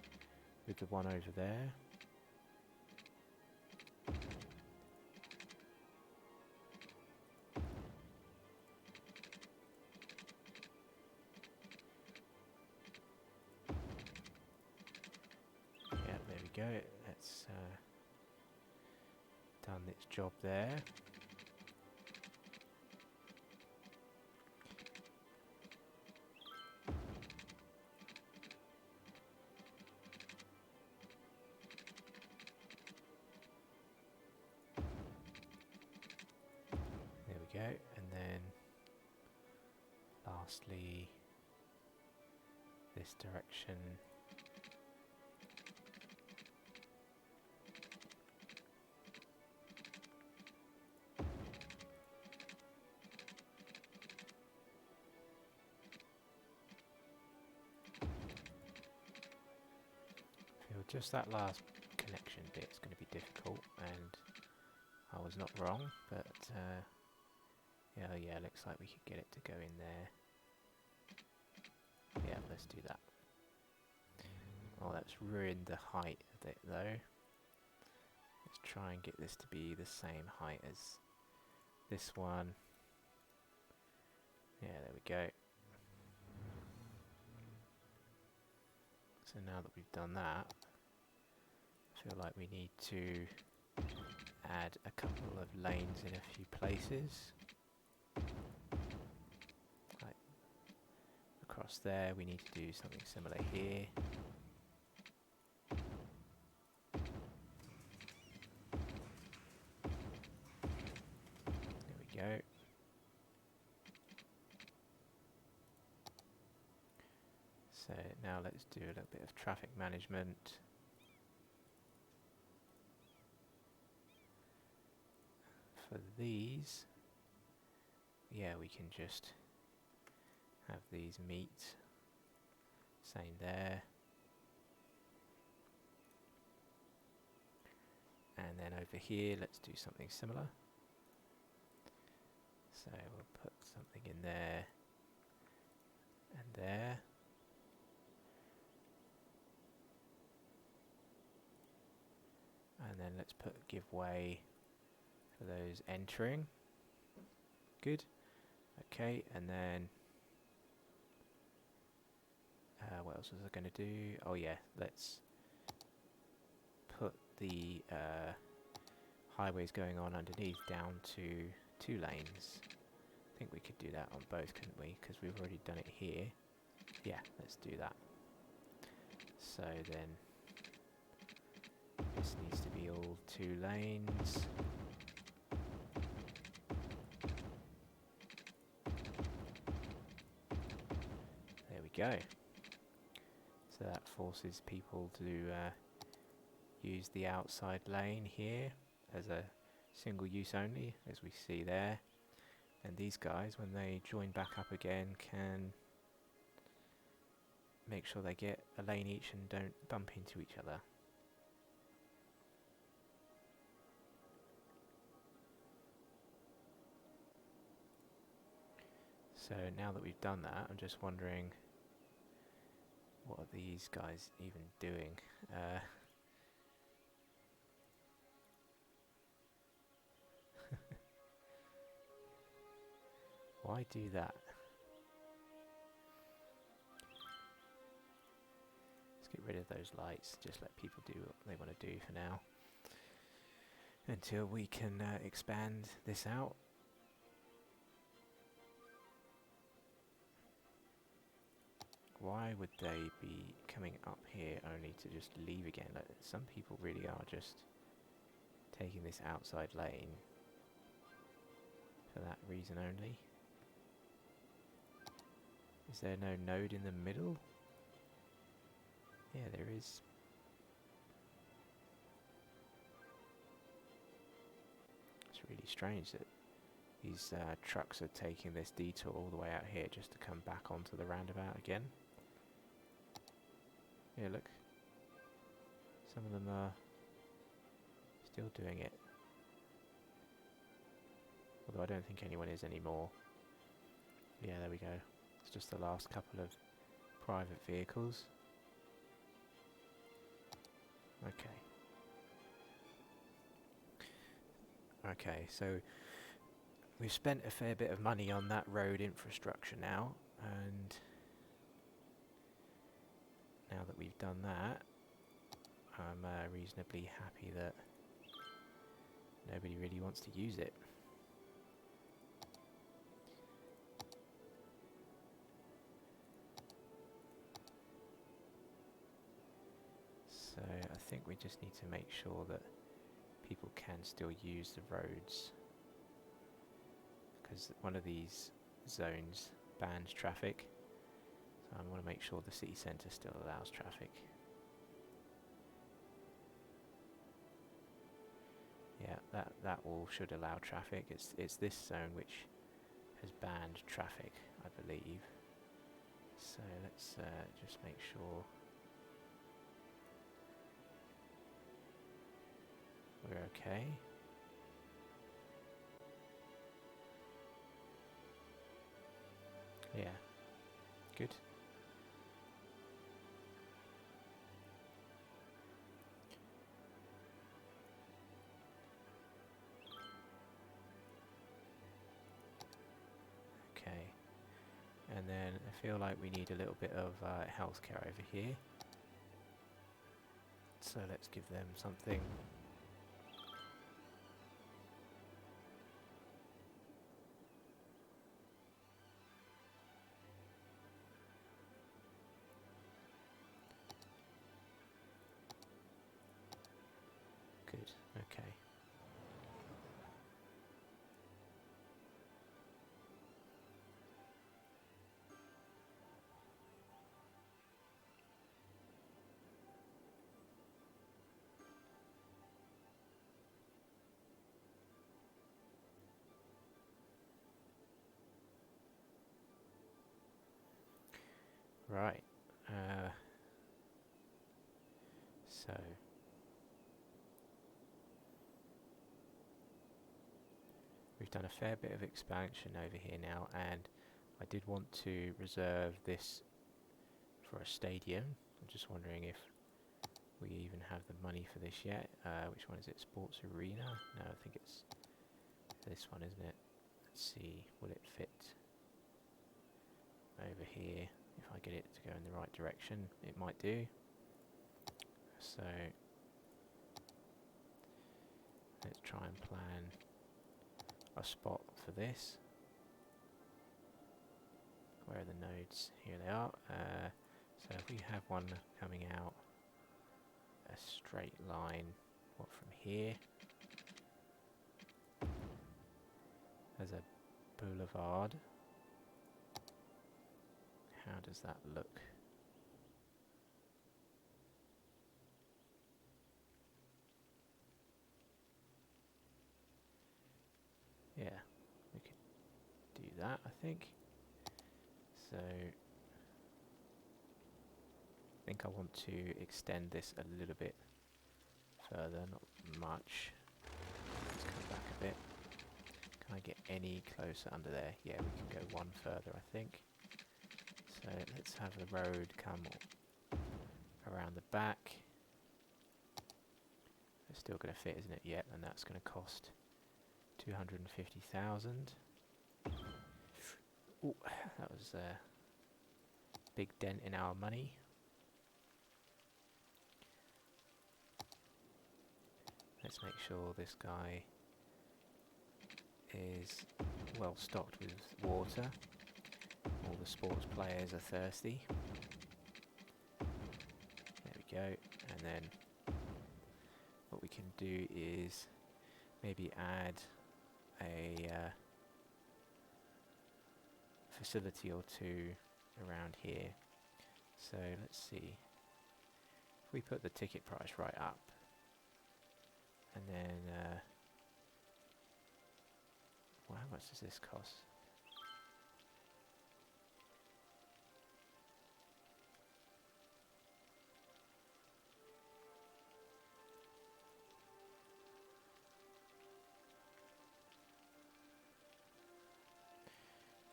with the one over there. Yeah, there we go. That's done its job there. Go, and then lastly this direction. I feel just that last connection bit is going to be difficult, and I was not wrong, but yeah, looks like we could get it to go in there. let's do that. Oh, that's ruined the height of it though. Let's try and get this to be the same height as this one. Yeah, there we go. So now that we've done that, I feel like we need to add a couple of lanes in a few places. Like across there, we need to do something similar here. There we go. So now let's do a little bit of traffic management. For these, yeah, we can just have these meet. Same there. And then over here, let's do something similar. So we'll put something in there and there. And then let's put give way for those entering. Good. Okay, and then what else was I going to do? Oh yeah, let's put the highways going on underneath down to 2 lanes. I think we could do that on both, couldn't we? Because we've already done it here. Yeah, let's do that. So then this needs to be all 2 lanes. There we go. So that forces people to use the outside lane here as a single use only, as we see there. And these guys, when they join back up again, can make sure they get a lane each and don't bump into each other. So now that we've done that, I'm just wondering, what are these guys even doing? Why do that? Let's get rid of those lights, just let people do what they want to do for now. Until we can expand this out. Why would they be coming up here only to just leave again? Like, some people really are just taking this outside lane for that reason only. Is there no node in the middle? Yeah, there is. It's really strange that these trucks are taking this detour all the way out here just to come back onto the roundabout again. Yeah, look. Some of them are still doing it. Although I don't think anyone is anymore. Yeah, there we go. It's just the last couple of private vehicles. Okay. Okay, so we've spent a fair bit of money on that road infrastructure now, and now that we've done that, I'm reasonably happy that nobody really wants to use it. So I think we just need to make sure that people can still use the roads, because one of these zones bans traffic, so I want to make sure the city centre still allows traffic. Yeah, that all should allow traffic. It's this zone which has banned traffic, I believe. So let's just make sure we're okay. Yeah, good. feel like we need a little bit of healthcare over here. So let's give them something. Good, okay. Right. So we've done a fair bit of expansion over here now, and I did want to reserve this for a stadium. I'm just wondering if we even have the money for this yet. Which one is it? Sports Arena? No, I think it's this one, isn't it? Let's see, will it fit over here? If I get it to go in the right direction, it might do. So let's try and plan a spot for this. Where are the nodes? Here they are. So if we have one coming out a straight line, what, from here as a boulevard, how does that look? Yeah, we could do that, I think. So I think I want to extend this a little bit further, not much. Let's come back a bit. Can I get any closer under there? Yeah, we can go one further, I think. So let's have the road come around the back. It's still going to fit, isn't it? Yet, and that's going to cost 250,000. Oh, that was a big dent in our money. Let's make sure this guy is well stocked with water. All the sports players are thirsty. There we go. And then what we can do is maybe add a facility or two around here. So let's see. If we put the ticket price right up, and then well, how much does this cost?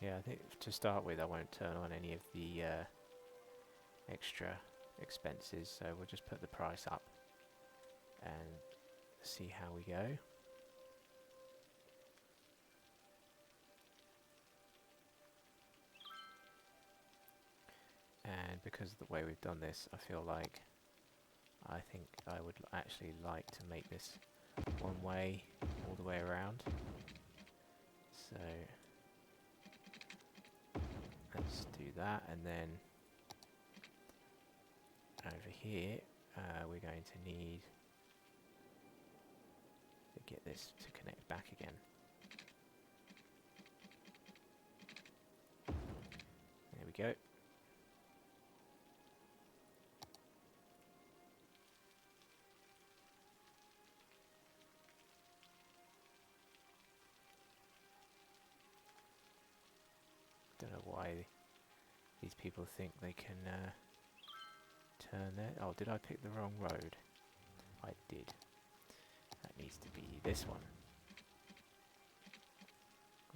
Yeah, I think to start with I won't turn on any of the extra expenses, so we'll just put the price up and see how we go. And because of the way we've done this, I feel like I think I would actually like to make this one way all the way around. So let's do that, and then over here we're going to need to get this to connect back again. There we go. Don't know why these people think they can turn there. Oh, did I pick the wrong road? I did. That needs to be this one.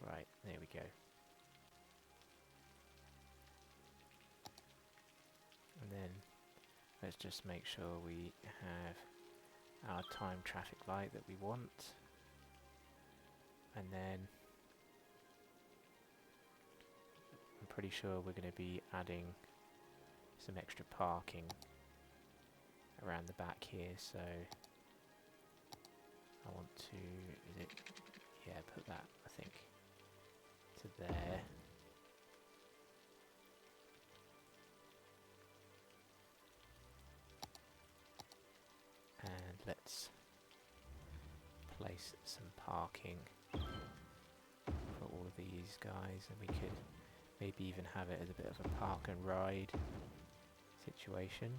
Right, there we go. And then let's just make sure we have our time traffic light that we want. And then pretty sure we're going to be adding some extra parking around the back here, so I want to, put that, I think, to there. And let's place some parking for all of these guys, and we could maybe even have it as a bit of a park and ride situation.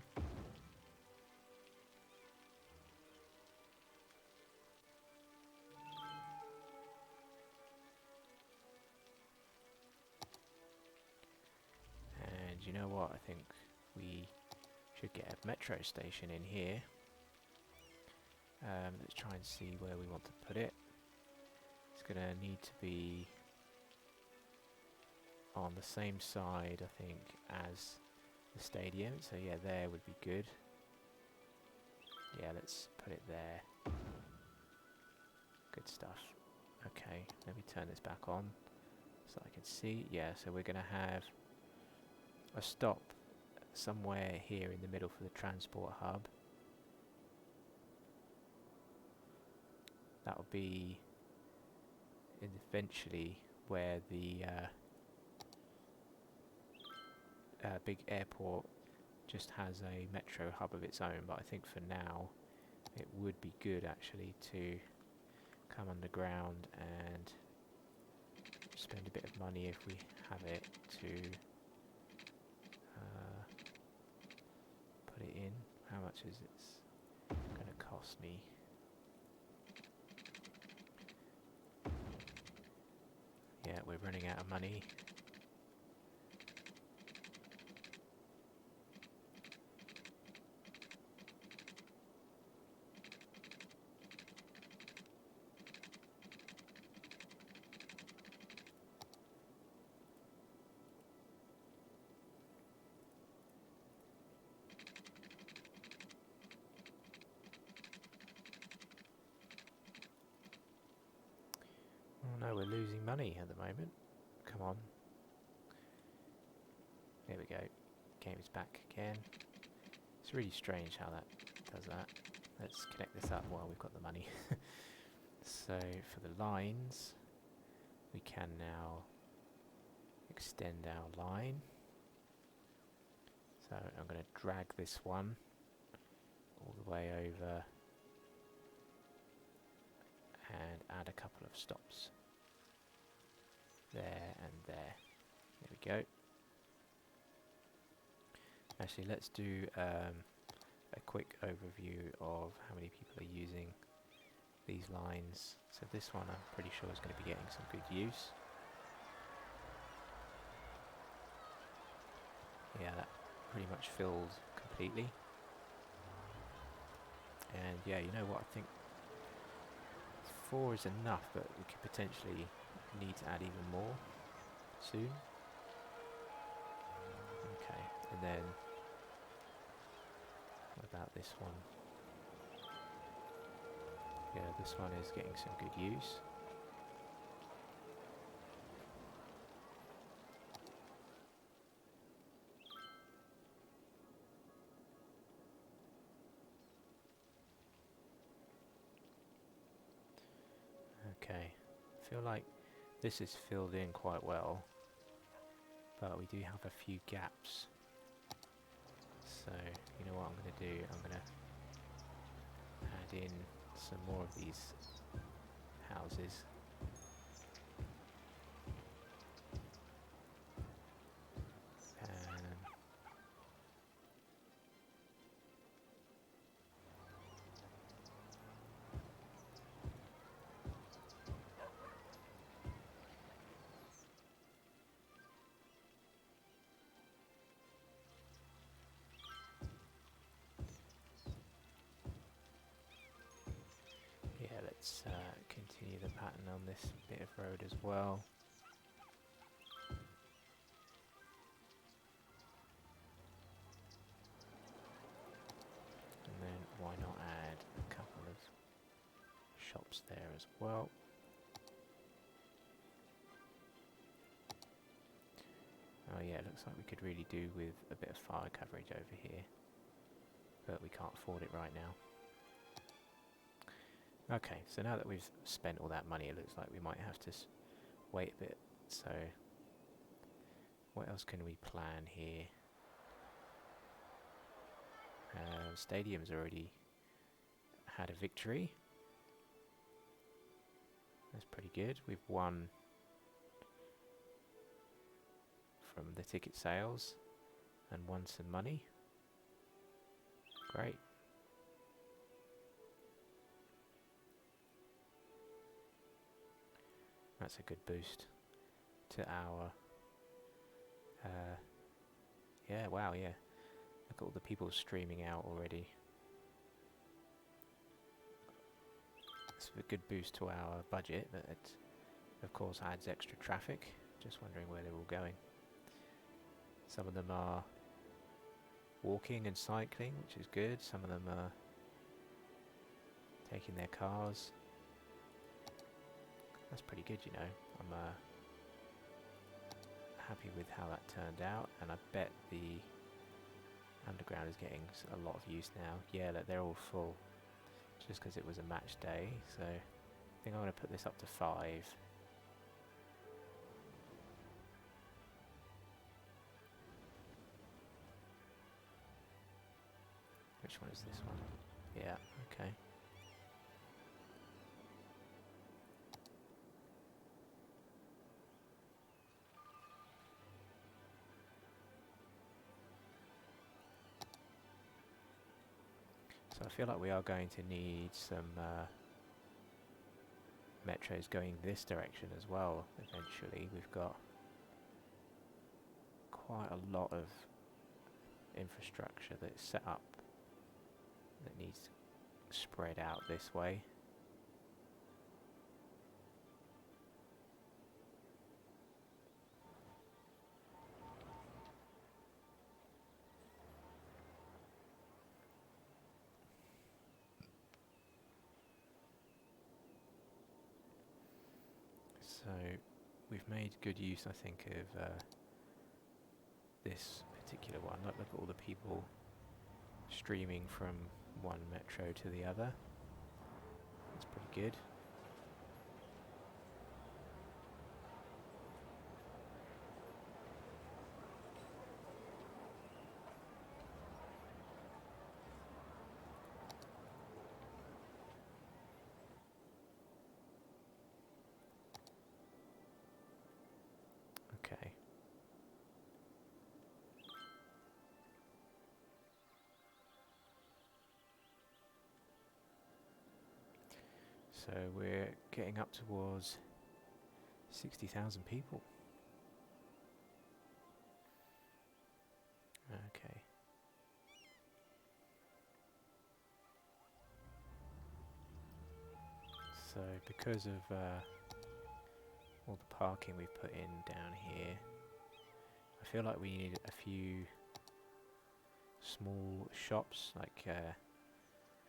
And you know what, I think we should get a metro station in here. Let's try and see where we want to put it. It's going to need to be on the same side, I think, as the stadium. So yeah, there would be good. Yeah, let's put it there. Good stuff. Okay, let me turn this back on so I can see. Yeah, so we're going to have a stop somewhere here in the middle for the transport hub. That'll be eventually where the big airport just has a metro hub of its own, but I think for now it would be good actually to come underground and spend a bit of money if we have it to put it in. How much is it going to cost me? Yeah, we're running out of money. Oh no, we're losing money at the moment. Come on. There we go. Game is back again. It's really strange how that does that. Let's connect this up while we've got the money. So for the lines, we can now extend our line. So I'm going to drag this one all the way over and add a couple of stops. There and there. There we go. Actually, let's do a quick overview of how many people are using these lines. So this one I'm pretty sure is going to be getting some good use. Yeah, that pretty much filled completely. And yeah, you know what, I think 4 is enough, but we could potentially need to add even more soon. Okay, and then what about this one? Yeah, this one is getting some good use. Okay, I feel like this is filled in quite well, but we do have a few gaps. So, you know what I'm going to do? I'm going to add in some more of these houses. Let's continue the pattern on this bit of road as well. And then why not add a couple of shops there as well. Oh yeah, it looks like we could really do with a bit of fire coverage over here. But we can't afford it right now. Okay, so now that we've spent all that money, it looks like we might have to wait a bit. So, what else can we plan here? Stadium's already had a victory. That's pretty good. We've won from the ticket sales and won some money. Great. That's a good boost to our... yeah, wow, yeah. Look at all the people streaming out already. It's a good boost to our budget, but it, of course, adds extra traffic. Just wondering where they're all going. Some of them are walking and cycling, which is good. Some of them are taking their cars. That's pretty good, you know. I'm happy with how that turned out, and I bet the underground is getting a lot of use now. Yeah, look, they're all full, just because it was a match day. So I think I'm going to put this up to 5. Which one is this one? Yeah, okay. So I feel like we are going to need some metros going this direction as well eventually. We've got quite a lot of infrastructure that's set up that needs to spread out this way. So we've made good use, I think, of this particular one. Look at all the people streaming from one metro to the other. That's pretty good. Okay. So we're getting up towards 60,000 people. Okay. So because of all the parking we've put in down here, I feel like we need a few small shops, like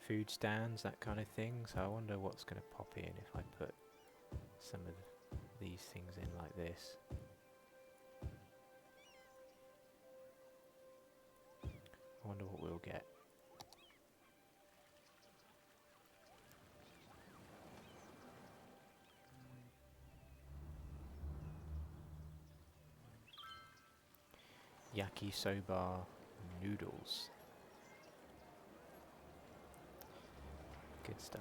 food stands, that kind of thing. So I wonder what's going to pop in if I put some of these things in like this. I wonder what we'll get. Yakisoba noodles. Good stuff.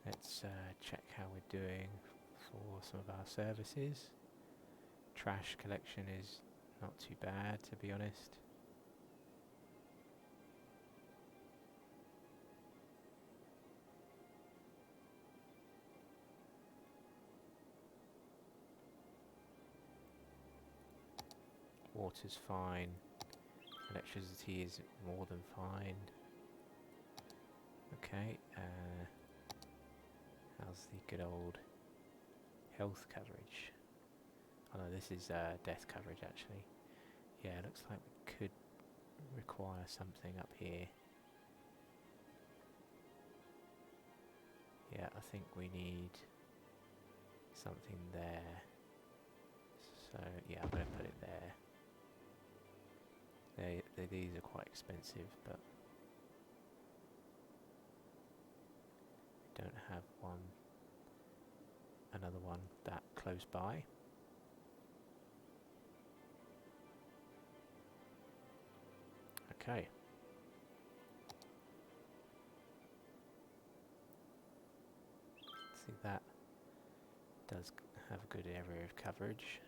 Let's check how we're doing for some of our services. Trash collection is not too bad, to be honest. Water's fine. Electricity is more than fine. Okay, how's the good old health coverage? Oh no, this is death coverage actually. Yeah, it looks like we could require something up here. Yeah, I think we need something there. So yeah, I'm going to put it there. These are quite expensive, but don't have another one that close by. Okay. See, that does have a good area of coverage.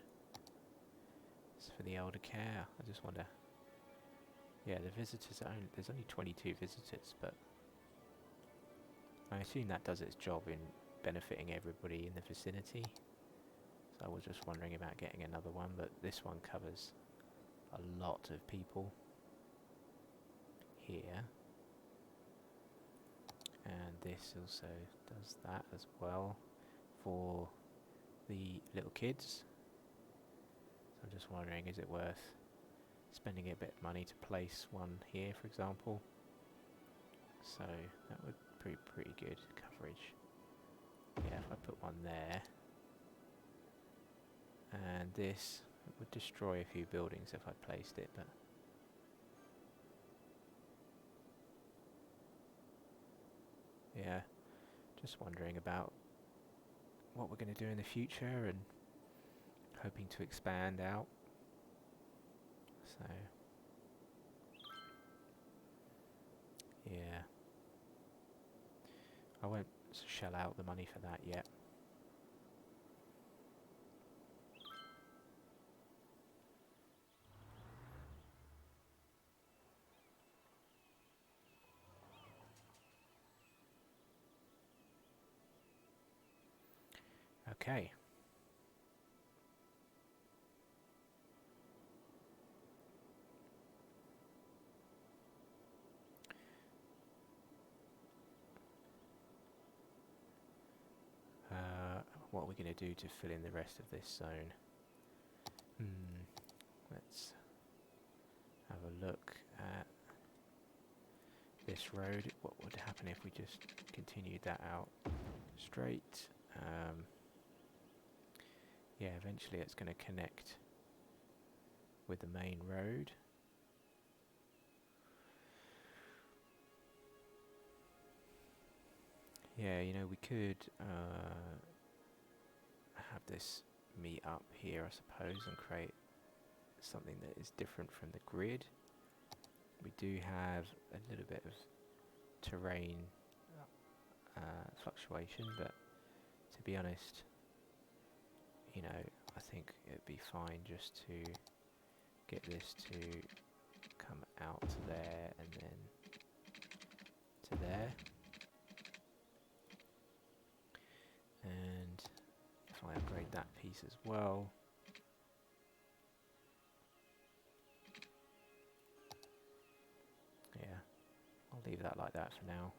As for the elder care, I just wonder. Yeah, the visitors are there's only 22 visitors, but I assume that does its job in benefiting everybody in the vicinity. So I was just wondering about getting another one, but this one covers a lot of people here. And this also does that as well for the little kids. So I'm just wondering, is it worth spending a bit of money to place one here, for example? So that would be pretty good coverage. Yeah, if I put one there. And this would destroy a few buildings if I placed it, but yeah, just wondering about what we're going to do in the future and hoping to expand out. So yeah, I won't shell out the money for that yet. Okay. What are we going to do to fill in the rest of this zone? Let's have a look at this road. What would happen if we just continued that out straight? Yeah, eventually it's going to connect with the main road. Yeah, you know, we could have this meet up here, I suppose, and create something that is different from the grid. We do have a little bit of terrain fluctuation, but to be honest, you know, I think it'd be fine just to get this to come out to there and then to there. And if I upgrade that piece as well, yeah, I'll leave that like that for now.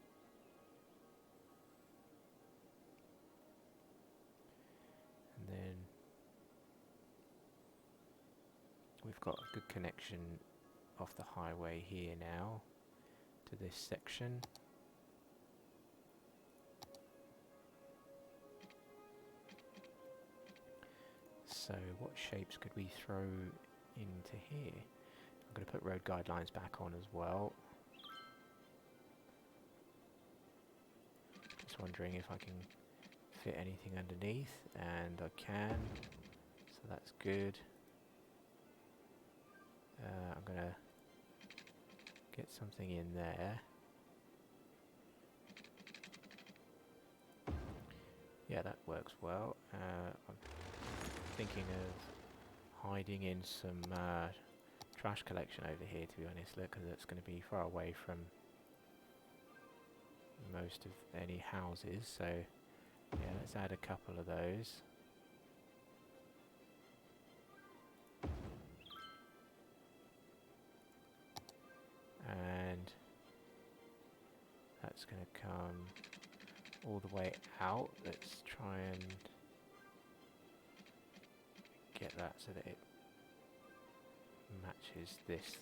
And then we've got a good connection off the highway here now to this section. So what shapes could we throw into here? I'm going to put road guidelines back on as well. Just wondering if I can fit anything underneath, and I can, so that's good. I'm going to get something in there. Yeah, that works well. I'm thinking of hiding in some trash collection over here, to be honest, look, because it's going to be far away from most of any houses, so yeah, let's add a couple of those. And that's going to come all the way out. Let's try and get that so that it matches this.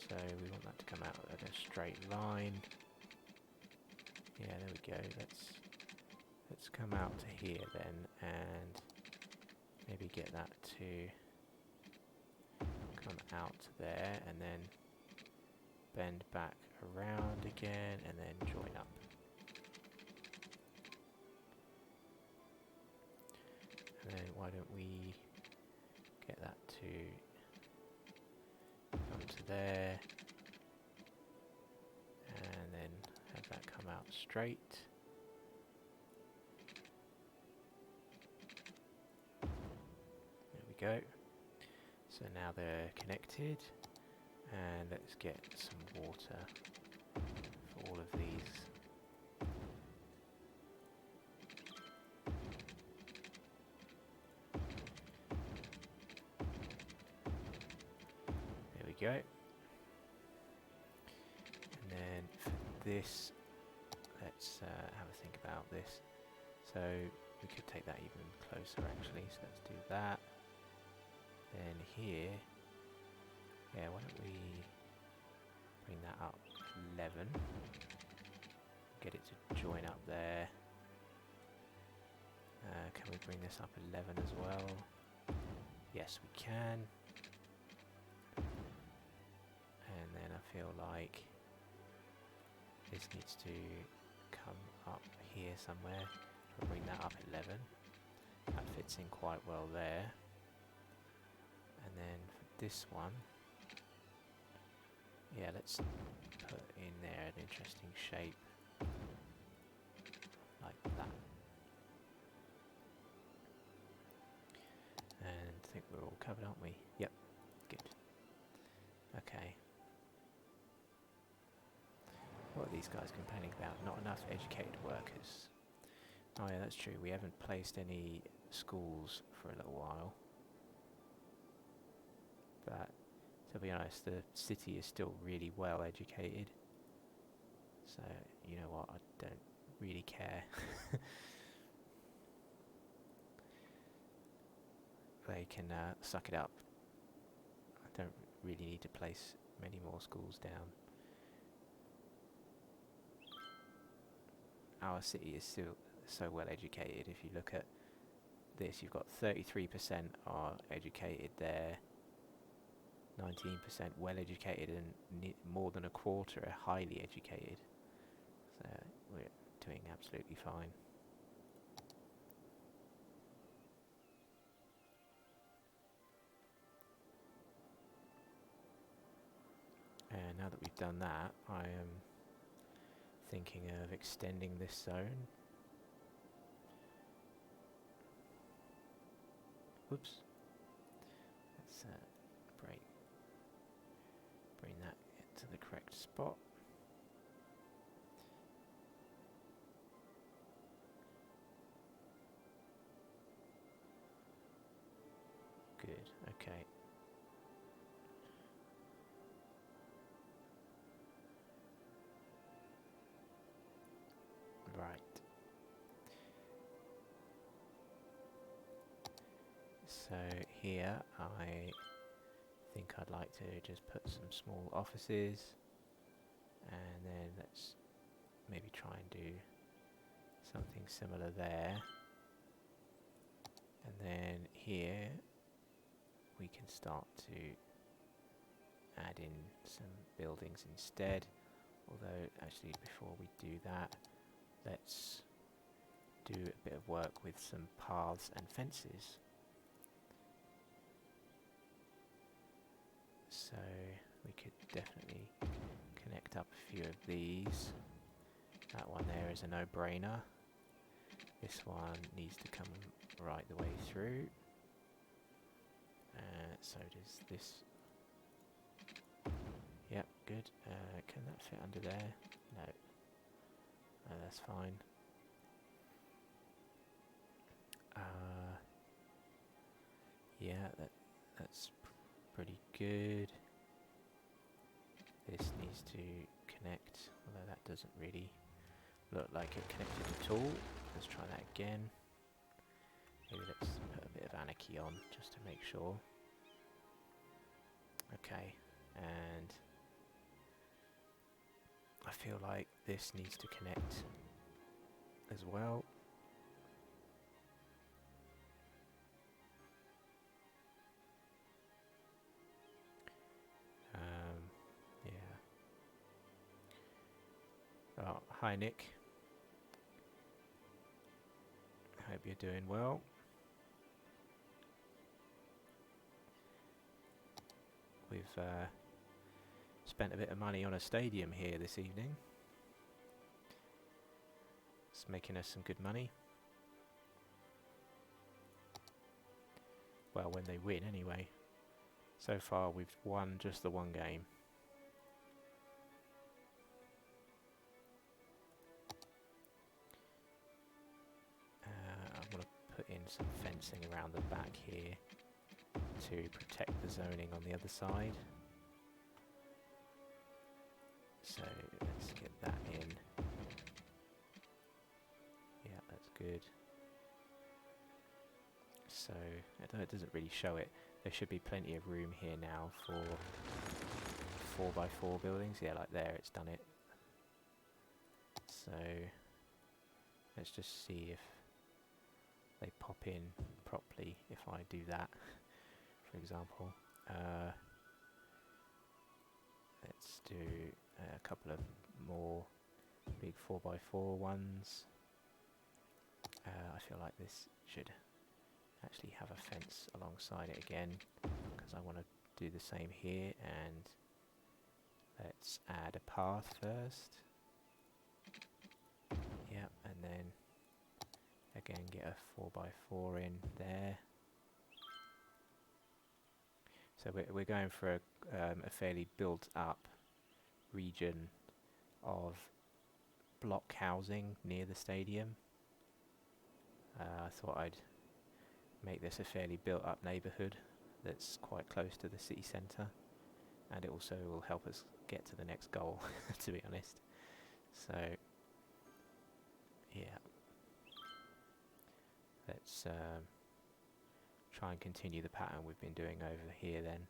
So we want that to come out at a straight line. Yeah, there we go. Let's come out to here then, and maybe get that to come out to there, and then bend back around again, and then join up. And then why don't we get that to come to there, and then have that come out straight. There we go. So now they're connected, and let's get some water for all of these. There we go. And then for this, let's have a think about this. So we could take that even closer actually, so let's do that. Then here, yeah, why don't we bring that up 11, get it to join up there. Can we bring this up 11 as well? Yes, we can. And then I feel like this needs to come up here somewhere. We'll bring that up 11. That fits in quite well there. And then for this one, yeah, let's put in there an interesting shape like that. And I think we're all covered, aren't we? Yep, good. Okay. What are these guys complaining about? Not enough educated workers. Oh yeah, that's true. We haven't placed any schools for a little while. But to be honest, the city is still really well educated. So, you know what, I don't really care. They can suck it up. I don't really need to place many more schools down. Our city is still so well educated. If you look at this, you've got 33% are educated there, 19% well educated, and more than a quarter are highly educated. So we're doing absolutely fine. And now that we've done that, I am thinking of extending this zone. Whoops. Let's bring that to the correct spot. Good, okay. Right. So here I think I'd like to just put some small offices, and then let's maybe try and do something similar there. And then here we can start to add in some buildings instead. Although actually before we do that, let's do a bit of work with some paths and fences. So we could definitely connect up a few of these. That one there is a no-brainer. This one needs to come right the way through. So does this. Yep, good. Can that fit under there? No. No, that's fine. Yeah, that's pretty good. This needs to connect, although that doesn't really look like it connected at all. Let's try that again. Maybe let's put a bit of Anarchy on just to make sure. Okay, and I feel like this needs to connect as well. Yeah. Oh, hi Nick. Hope you're doing well. We've spent a bit of money on a stadium here this evening. It's making us some good money. Well, when they win anyway. So far we've won just the one game. I'm going to put in some fencing around the back here to protect the zoning on the other side. So let's get that in. Yeah, that's good. So, although it doesn't really show it, there should be plenty of room here now for 4x4 buildings. Yeah, like there, it's done it. So, let's just see if they pop in properly if I do that, for example. Let's do a couple of more big 4x4 ones. I feel like this should actually have a fence alongside it again, because I want to do the same here, and let's add a path first. Yep, and then again get a 4x4 in there. So we're going for a fairly built up region of block housing near the stadium. I thought I'd make this a fairly built up neighbourhood that's quite close to the city centre, and it also will help us get to the next goal, to be honest. So yeah, let's try and continue the pattern we've been doing over here then.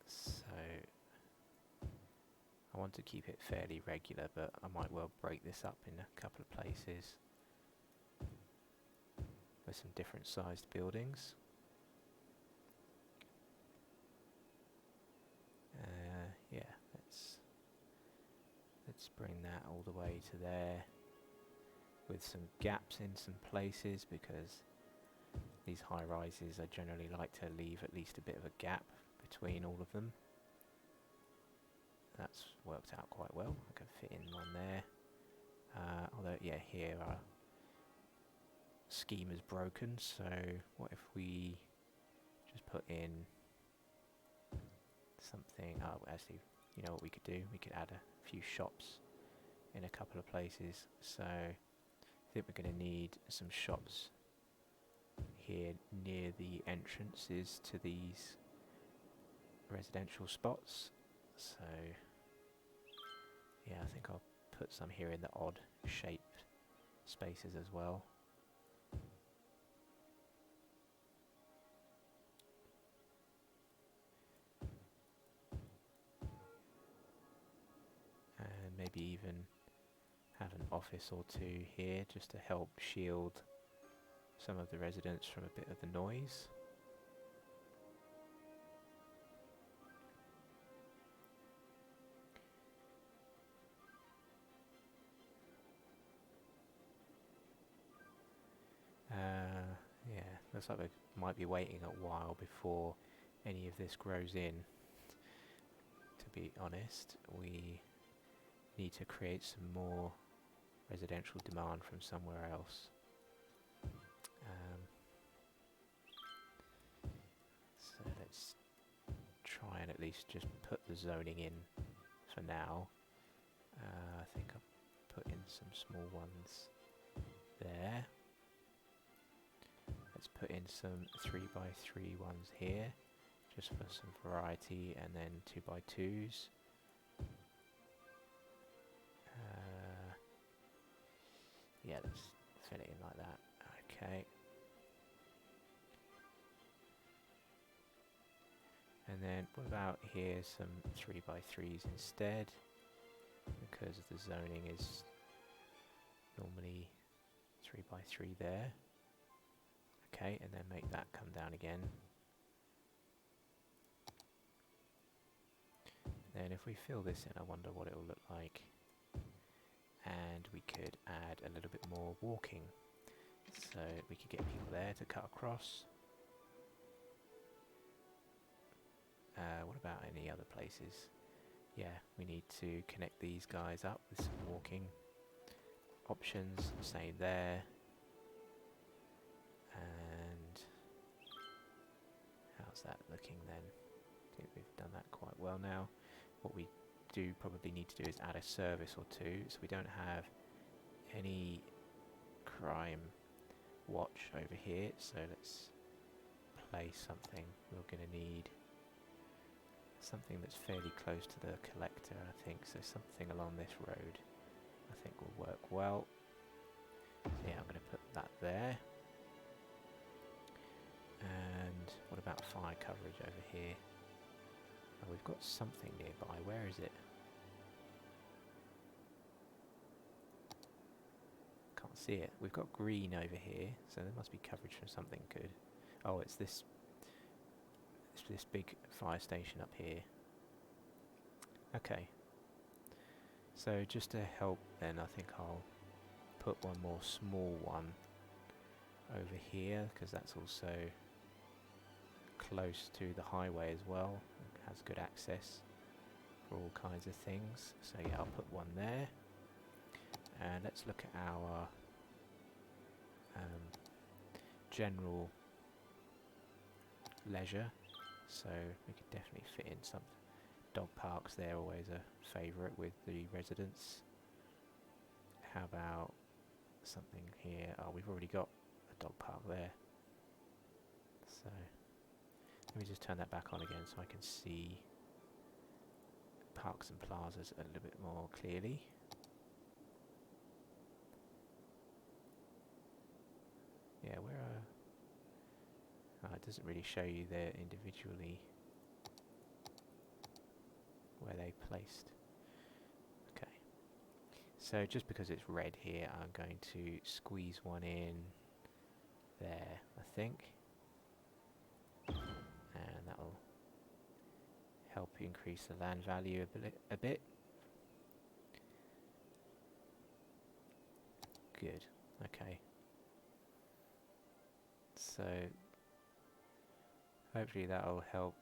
So I want to keep it fairly regular, but I might well break this up in a couple of places with some different sized buildings. Yeah, let's bring that all the way to there with some gaps in some places, because these high rises I generally like to leave at least a bit of a gap between all of them. That's worked out quite well. I can fit in one there. Although, yeah, here our scheme is broken, so what if we just put in something... Oh, actually, you know what we could do? We could add a few shops in a couple of places. So I think we're going to need some shops here near the entrances to these residential spots. So yeah, I think I'll put some here in the odd shaped spaces as well. And maybe even have an office or two here just to help shield some of the residents from a bit of the noise. Yeah, looks like we might be waiting a while before any of this grows in. To be honest, we need to create some more residential demand from somewhere else. So let's try and at least just put the zoning in for now. I think I'll put in some small ones there. let's put in some 3x3 ones here, just for some variety, and then 2x2s. Yeah, let's fill it in like that. Okay. And then what about here, some 3x3s instead, because the zoning is normally 3x3 there. Okay, and then make that come down again. Then if we fill this in, I wonder what it will look like. And we could add a little bit more walking. So we could get people there to cut across. What about any other places? Yeah, we need to connect these guys up with some walking options. Same there. And how's that looking then? I think we've done that quite well now. What we do probably need to do is add a service or two, so we don't have any crime watch over here. So let's place something. We're going to need something that's fairly close to the collector, I think. So something along this road I think will work well. So yeah, I'm going to put that there. And what about fire coverage over here? Oh, we've got something nearby. Where is it? Can't see it. We've got green over here, so there must be coverage from something good. Oh, it's this big fire station up here. Okay. So just to help then, I think I'll put one more small one over here, because that's also close to the highway as well. It has good access for all kinds of things. So yeah, I'll put one there. And let's look at our general leisure. So we could definitely fit in some dog parks there, always a favourite with the residents. How about something here? Oh, we've already got a dog park there. So let me just turn that back on again so I can see parks and plazas a little bit more clearly. Yeah, where are... Oh, it doesn't really show you there individually where they placed. Okay. So just because it's red here, I'm going to squeeze one in there, I think. And that'll help increase the land value a bit. Good. Okay. So hopefully that'll help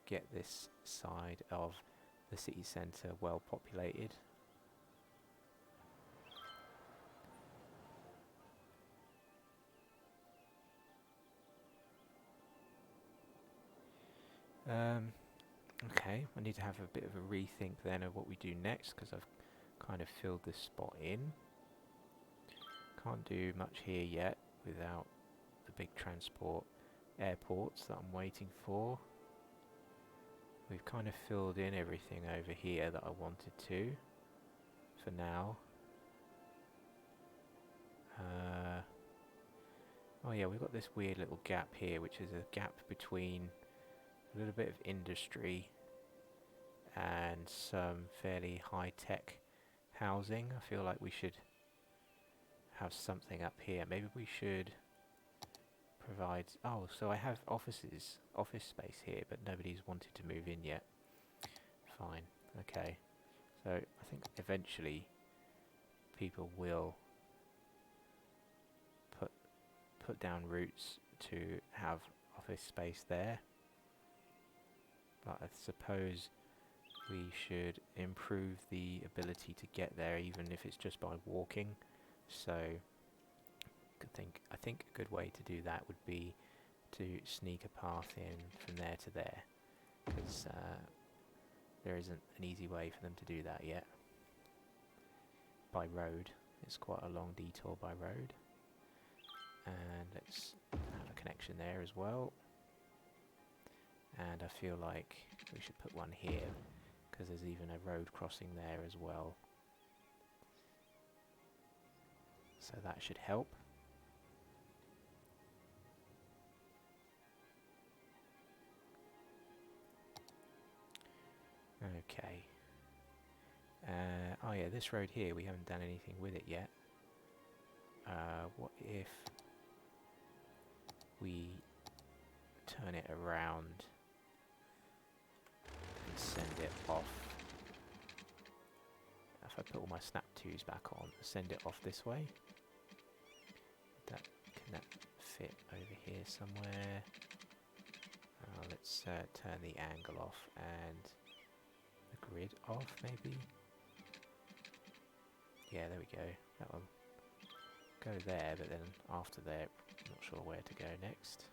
get this side of the city centre well populated. Okay, I need to have a bit of a rethink then of what we do next, because I've kind of filled this spot in. Can't do much here yet without the big transport airports that I'm waiting for. We've kind of filled in everything over here that I wanted to for now. Oh yeah, we've got this weird little gap here, which is a gap between a little bit of industry and some fairly high-tech housing. I feel like we should have something up here. Maybe we should provide... Oh, so I have office space here, but nobody's wanted to move in yet. Fine, okay. So I think eventually people will put down roots to have office space there. But I suppose we should improve the ability to get there, even if it's just by walking. So I think a good way to do that would be to sneak a path in from there to there, because there isn't an easy way for them to do that yet. By road, it's quite a long detour by road. And let's have a connection there as well. And I feel like we should put one here, because there's even a road crossing there as well. So that should help. Okay. Oh yeah, this road here, we haven't done anything with it yet. What if we turn it around and send it off? If I put all my snap 2s back on, send it off this way. Can that fit over here somewhere? Let's turn the angle off and the grid off, maybe. Yeah, there we go. That will go there, but then after there, I'm not sure where to go next.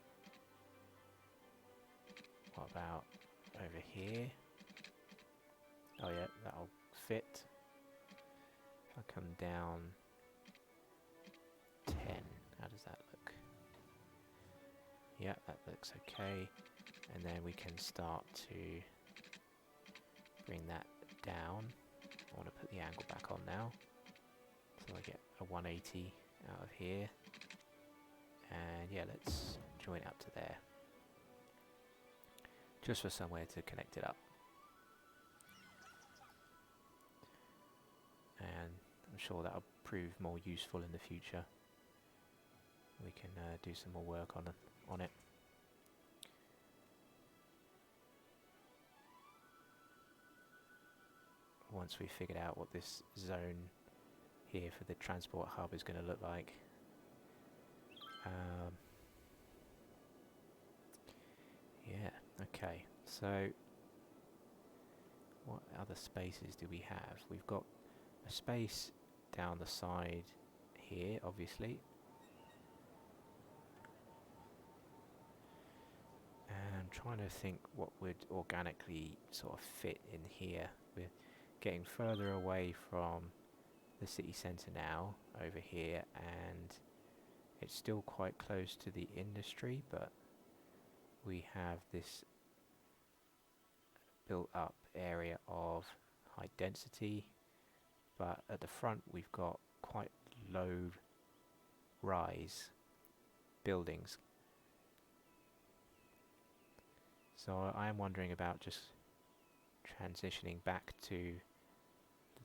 What about over here? Oh yeah, that'll fit. If I come down 10, how does that look? Yeah, that looks okay. And then we can start to bring that down. I want to put the angle back on now, so I get a 180 out of here. And yeah, let's join up to there, just for somewhere to connect it up. And I'm sure that'll prove more useful in the future. We can do some more work on it. Once we figured out what this zone here for the transport hub is going to look like. Yeah, okay. So, what other spaces do we have? We've got a space down the side here, obviously. And I'm trying to think what would organically sort of fit in here. We're getting further away from the city centre now, over here, and it's still quite close to the industry, but we have this built up area of high density, but at the front we've got quite low rise buildings. So I am wondering about just transitioning back to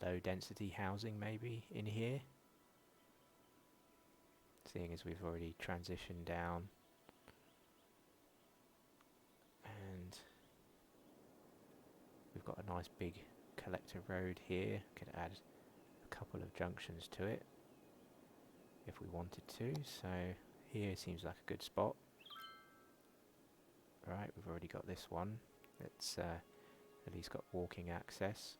low density housing maybe in here, seeing as we've already transitioned down. And we've got a nice big collector road here. Could add a couple of junctions to it if we wanted to. So here seems like a good spot. Right, we've already got this one. It's at least got walking access.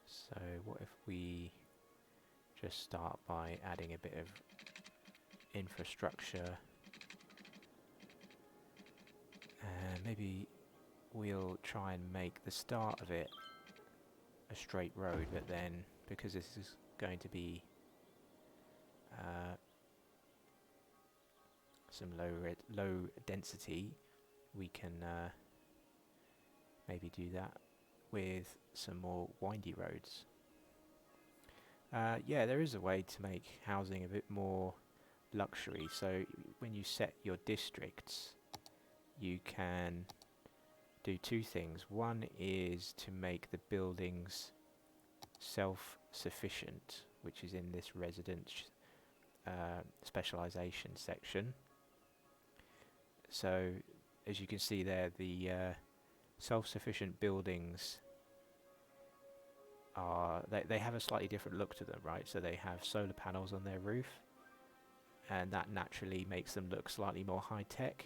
So what if we just start by adding a bit of infrastructure, and maybe we'll try and make the start of it a straight road, but then because this is going to be some low density, we can maybe do that with some more windy roads. Yeah, there is a way to make housing a bit more luxury. So when you set your districts, you can do two things. One is to make the buildings self-sufficient, which is in this residence specialization section. So as you can see there, the self-sufficient buildings are, they have a slightly different look to them, right? So they have solar panels on their roof, and that naturally makes them look slightly more high-tech.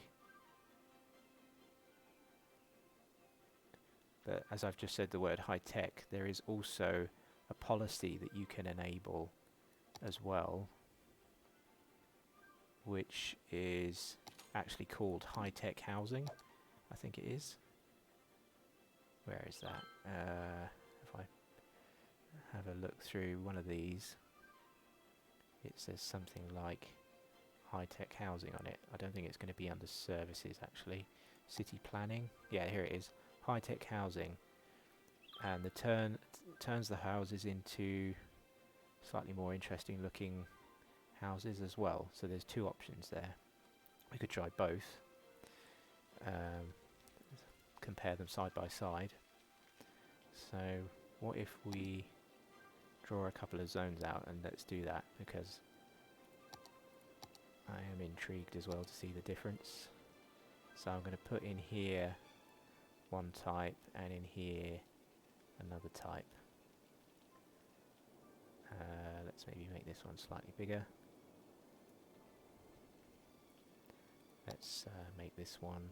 But as I've just said the word high-tech, there is also a policy that you can enable as well, which is actually called high-tech housing, I think it is. Where is that? If I have a look through one of these, it says something like high-tech housing on it. I don't think it's going to be under services actually. City planning. Yeah, here it is. High-tech housing. And the turns the houses into slightly more interesting looking houses as well. So there's two options there. We could try both. Compare them side by side. So what if we draw a couple of zones out, and let's do that because I am intrigued as well to see the difference. So I'm going to put in here one type and in here another type. Let's maybe make this one slightly bigger. Let's make this one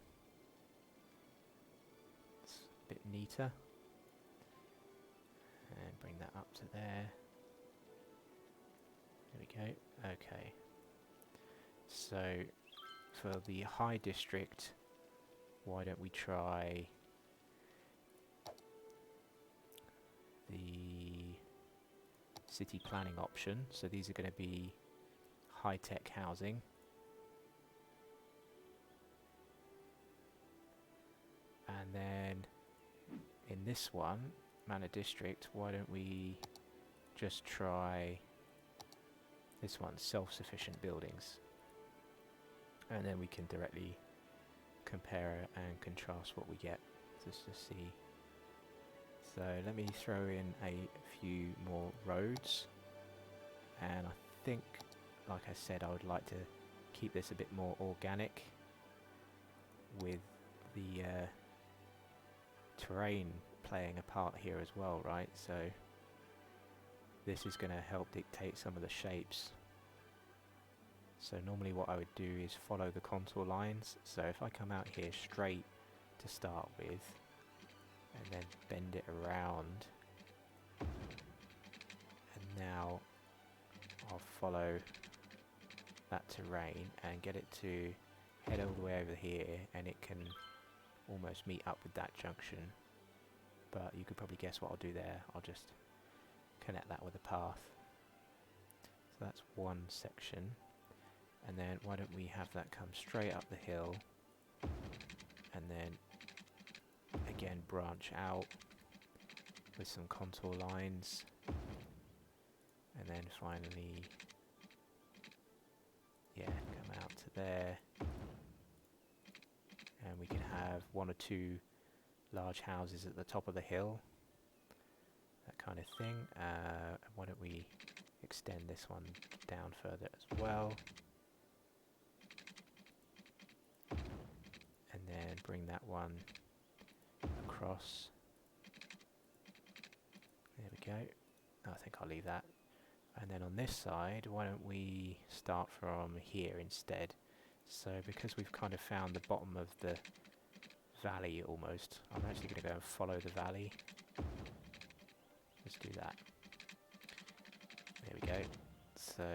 a bit neater and bring that up to there. There we go. Okay. So for the high district, why don't we try the city planning option? So these are going to be high-tech housing. And then in this one, Manor District, why don't we just try this one, self-sufficient buildings. And then we can directly compare and contrast what we get, just to see. So let me throw in a few more roads. And I think, like I said, I would like to keep this a bit more organic with the terrain playing a part here as well, right? So this is going to help dictate some of the shapes. So normally what I would do is follow the contour lines. So if I come out here straight to start with and then bend it around, and now I'll follow that terrain and get it to head all the way over here, and it can almost meet up with that junction. But you could probably guess what I'll do there. I'll just connect that with a path. So that's one section. And then why don't we have that come straight up the hill and then again branch out with some contour lines, and then finally come out to there, and we can have one or two large houses at the top of the hill, that kind of thing. Why don't we extend this one down further as well, and then bring that one across. There we go. I think I'll leave that. And then on this side, why don't we start from here instead? So because we've kind of found the bottom of the valley almost, I'm actually going to go and follow the valley. Let's do that. There we go. So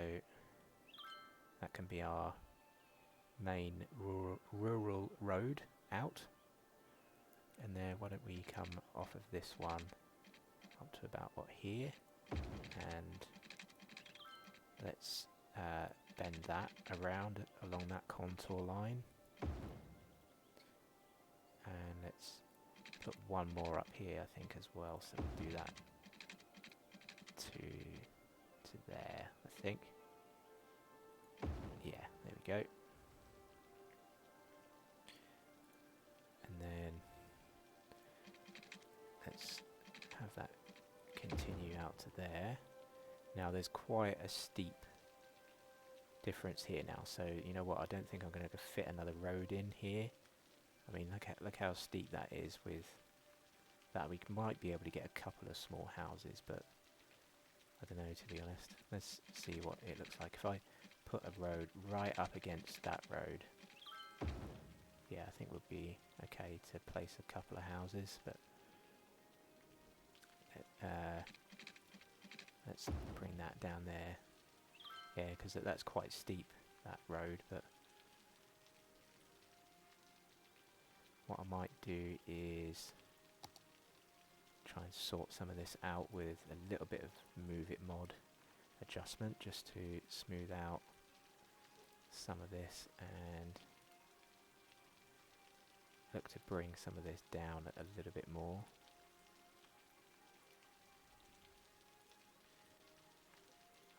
that can be our main rural road out. And then why don't we come off of this one up to about here, and let's bend that around along that contour line, and let's put one more up here I think as well, so we'll do that to there I think. Yeah, there we go. And then let's have that continue out to there. Now there's quite a steep difference here now, so you know what, I don't think I'm going to fit another road in here. I mean, look how steep that is. With that we might be able to get a couple of small houses, but I don't know, to be honest. Let's see what it looks like if I put a road right up against that road. Yeah, I think we'll be okay to place a couple of houses, but let's bring that down there. Yeah, because that's quite steep, that road, but what I might do is try and sort some of this out with a little bit of Move It mod adjustment just to smooth out some of this and look to bring some of this down a little bit more.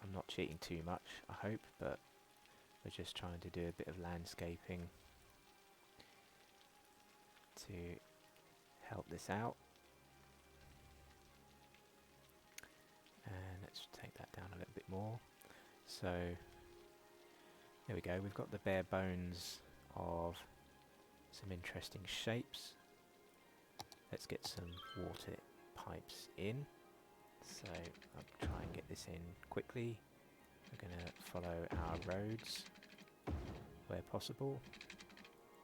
I'm not cheating too much, I hope, but we're just trying to do a bit of landscaping to help this out. And let's take that down a little bit more. So there we go, we've got the bare bones of some interesting shapes. Let's get some water pipes in. So I'll try and get this in quickly. We're going to follow our roads where possible.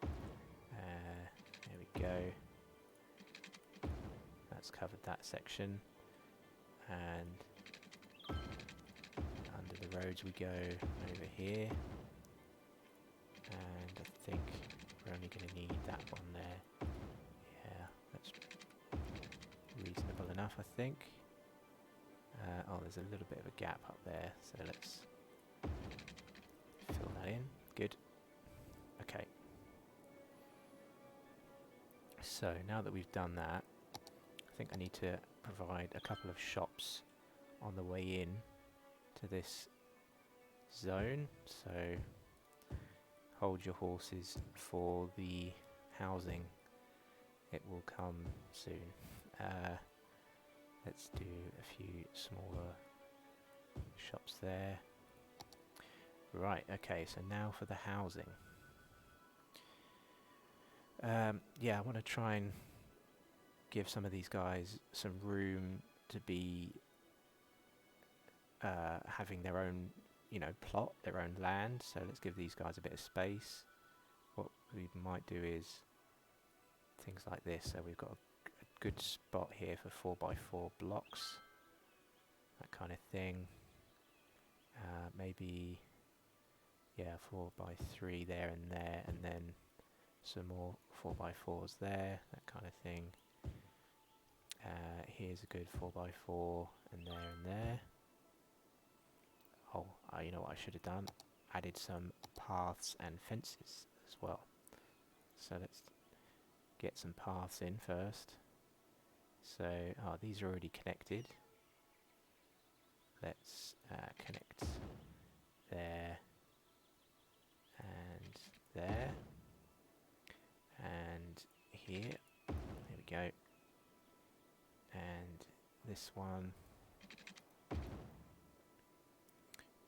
There we go. That's covered that section. And under the roads we go over here. And I think we're only going to need that one there. Yeah, that's reasonable enough, I think. Oh, there's a little bit of a gap up there, so let's fill that in. Good. Okay. So now that we've done that, I think I need to provide a couple of shops on the way in to this zone. So hold your horses for the housing. It will come soon. Let's do a few smaller shops there. Right, okay, so now for the housing. Yeah, I want to try and give some of these guys some room to be having their own, plot, their own land. So let's give these guys a bit of space. What we might do is things like this. So we've got a good spot here for 4x4 blocks, that kind of thing. Maybe, yeah, 4x3 there, and then some more 4x4s there, that kind of thing. Here's a good 4x4, and there. Oh, you know what I should have done? Added some paths and fences as well. So let's get some paths in first. So, these are already connected. Let's connect there and there and here. There we go. And this one.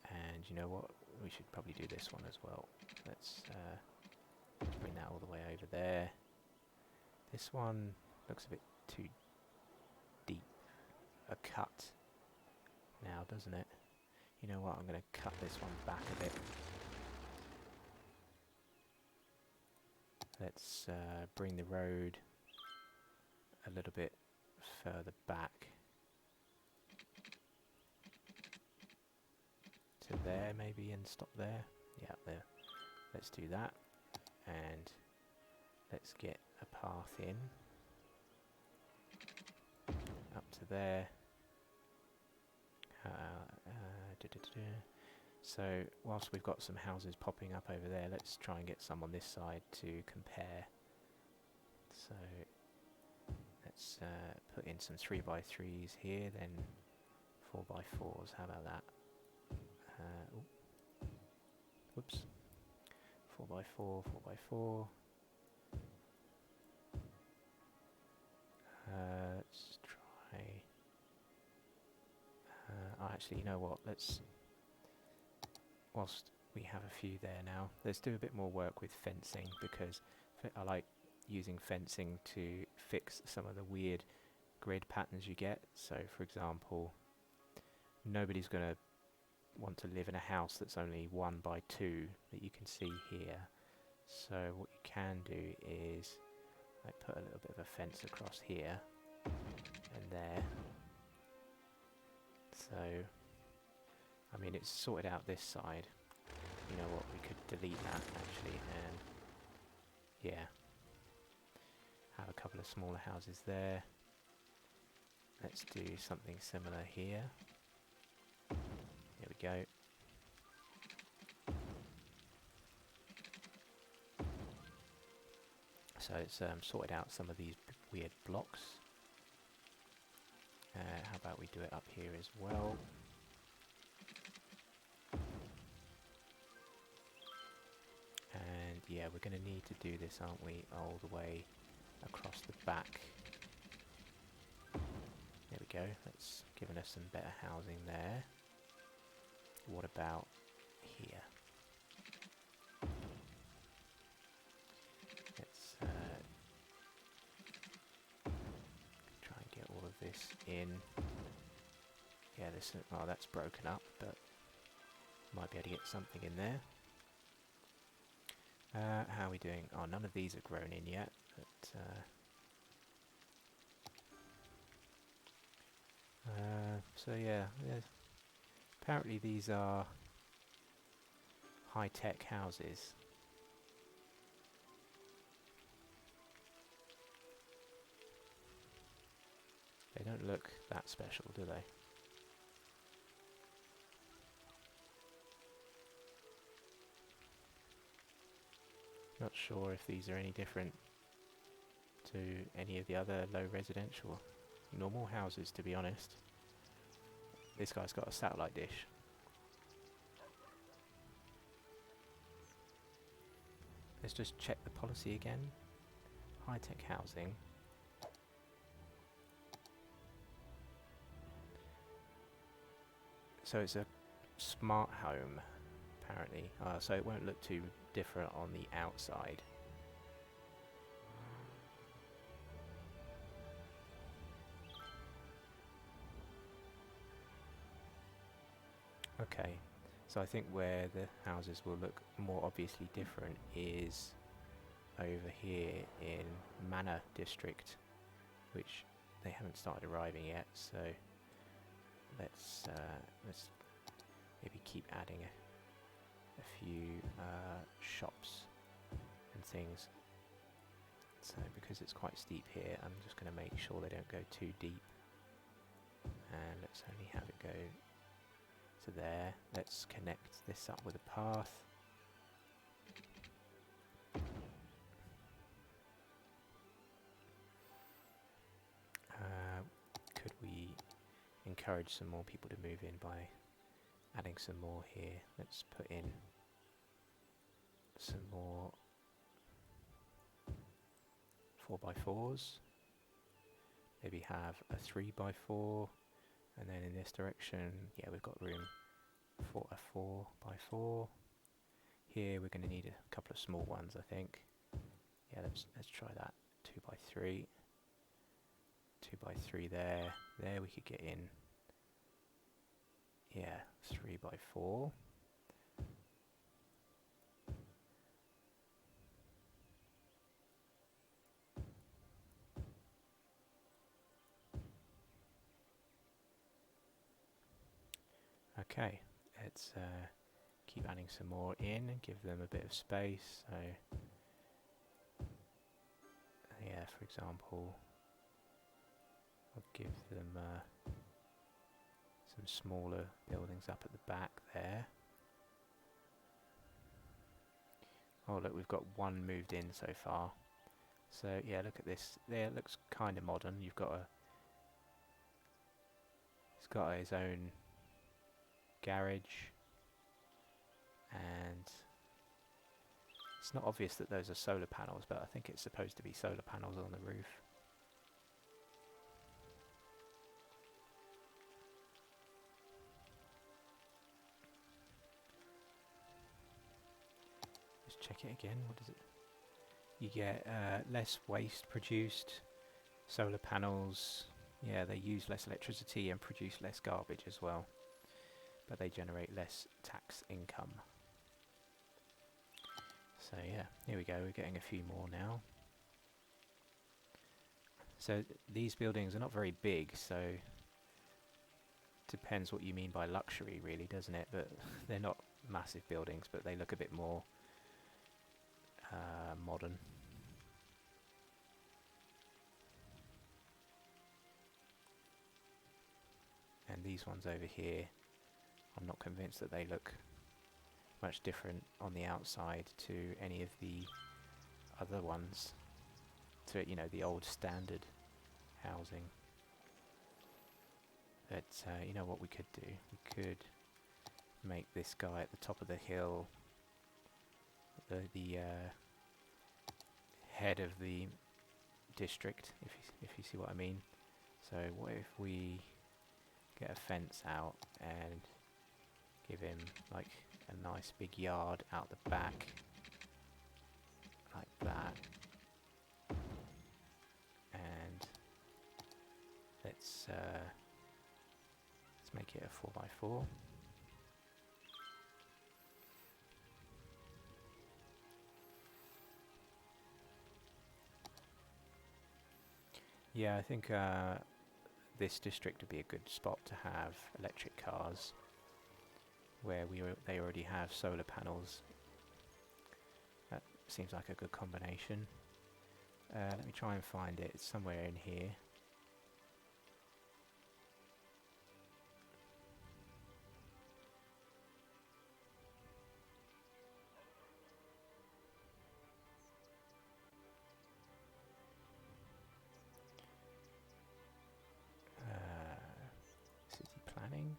And you know what? We should probably do this one as well. Let's bring that all the way over there. This one looks a bit too deep a cut now, doesn't it? You know what? I'm going to cut this one back a bit. Let's bring the road a little bit further back to there maybe, and stop there. Yeah, there. Let's do that, and let's get a path in up to there. So whilst we've got some houses popping up over there, let's try and get some on this side to compare. So let's put in some 3x3s here, then 4x4s. How about that? Whoops. 4x4, 4x4. Let's try. Actually, you know what? Whilst we have a few there now, let's do a bit more work with fencing, because I like using fencing to fix some of the weird grid patterns you get. So, for example, nobody's going to want to live in a house that's only 1x2 that you can see here. So what you can do is put a little bit of a fence across here and there. So, I mean, it's sorted out this side. You know what, we could delete that actually, and yeah, have a couple of smaller houses there. Let's do something similar here. There go. So it's sorted out some of these weird blocks. How about we do it up here as well? And yeah, we're going to need to do this, aren't we, all the way across the back. There we go, that's given us some better housing there. What about here? Let's try and get all of this in. Yeah, this, well, that's broken up, but might be able to get something in there. How are we doing? Oh, none of these are grown in yet, but so yeah, apparently these are high-tech houses. They don't look that special, do they? Not sure if these are any different to any of the other low residential normal houses, to be honest. This guy's got a satellite dish. Let's just check the policy again. High-tech housing. So it's a smart home, apparently. So it won't look too different on the outside. Okay, so I think where the houses will look more obviously different is over here in Manor District, which they haven't started arriving yet, so let's maybe keep adding a few shops and things. So because it's quite steep here, I'm just going to make sure they don't go too deep, and let's only have it go to there. Let's connect this up with a path. Could we encourage some more people to move in by adding some more here? Let's put in some more 4x4s. Maybe have a 3x4, and then in this direction, yeah, we've got room for a 4x4. Here we're going to need a couple of small ones, I think. Yeah, let's try that. 2x3. 2x3 there. There we could get in. Yeah, 3x4. Okay, let's keep adding some more in and give them a bit of space. So, yeah, for example, I'll give them some smaller buildings up at the back there. Oh look, we've got one moved in so far. So yeah, look at this. There, it looks kind of modern. You've got he's got his own garage, and it's not obvious that those are solar panels, but I think it's supposed to be solar panels on the roof. Let's check it again. What is it? You get less waste produced, solar panels. Yeah, they use less electricity and produce less garbage as well, but they generate less tax income. So yeah, here we go, we're getting a few more now. So these buildings are not very big, so depends what you mean by luxury really, doesn't it? But they're not massive buildings, but they look a bit more modern. And these ones over here I'm not convinced that they look much different on the outside to any of the other ones, to, you know, the old standard housing. But you know what we could do? We could make this guy at the top of the hill the head of the district, if you see what I mean. So what if we get a fence out and give him like a nice big yard out the back, like that, and let's make it a 4x4. Yeah, I think this district would be a good spot to have electric cars, where they already have solar panels. That seems like a good combination. Let me try and find it. It's somewhere in here. City planning.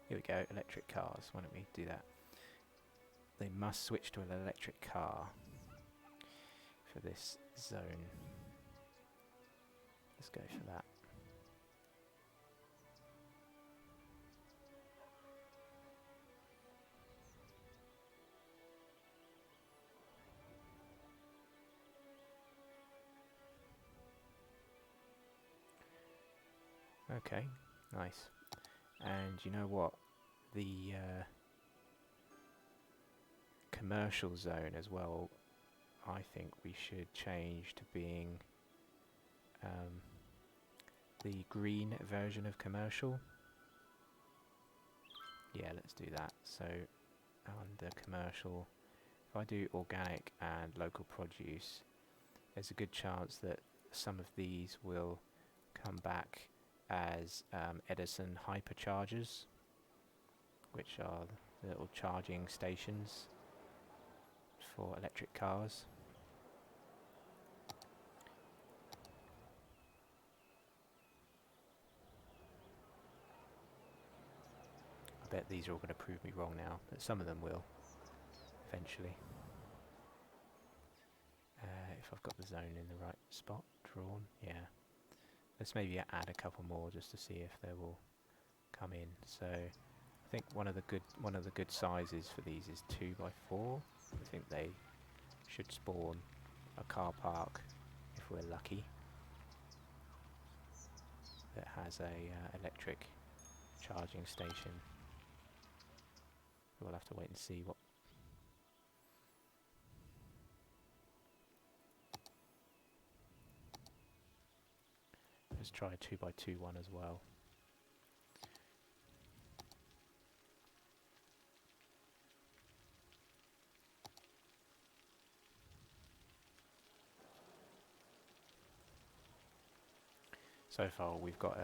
Here we go, electric cars. Why don't we do that? They must switch to an electric car for this zone. Let's go for that. Okay, nice. And you know what? The commercial zone as well, I think we should change to being the green version of commercial. Yeah, let's do that. So under commercial, if I do organic and local produce, there's a good chance that some of these will come back as Edison hyperchargers, which are the little charging stations for electric cars. I bet these are all going to prove me wrong now, but some of them will eventually. If I've got the zone in the right spot drawn, yeah. Let's maybe add a couple more just to see if they will come in. So I think one of the good sizes for these is 2x4. I think they should spawn a car park if we're lucky that has a electric charging station. We'll have to wait and see what. Let's try a 2x2 one as well. So far we've got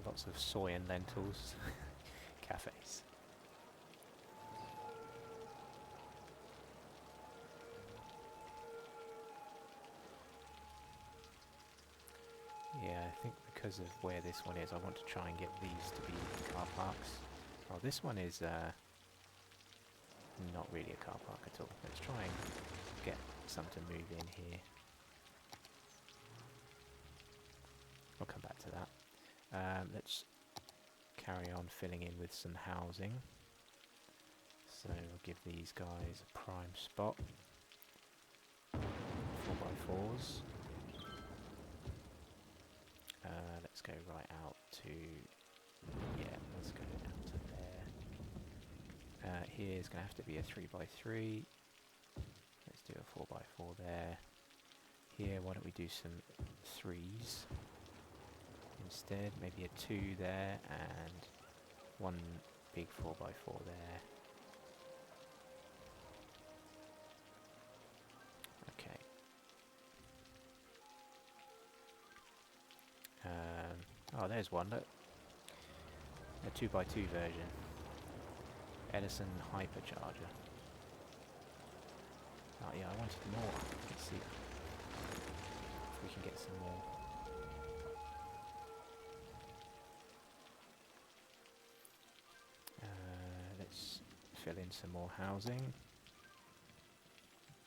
lots of soy and lentils cafes. Yeah, I think because of where this one is, I want to try and get these to be car parks. Oh, this one is not really a car park at all. Let's try and get some to move in here. I'll come back to that. Let's carry on filling in with some housing. So I'll give these guys a prime spot. 4x4s. Let's go right out to, yeah, let's go out to there. Here's going to have to be a 3x3. Let's do a 4x4 there. Here, why don't we do some 3s instead? Maybe a 2 there and one big 4x4 there. Okay. Oh, there's one, look. A 2x2 version. Edison hypercharger. Oh yeah, I wanted more. Let's see if we can get some more. Let's fill in some more housing.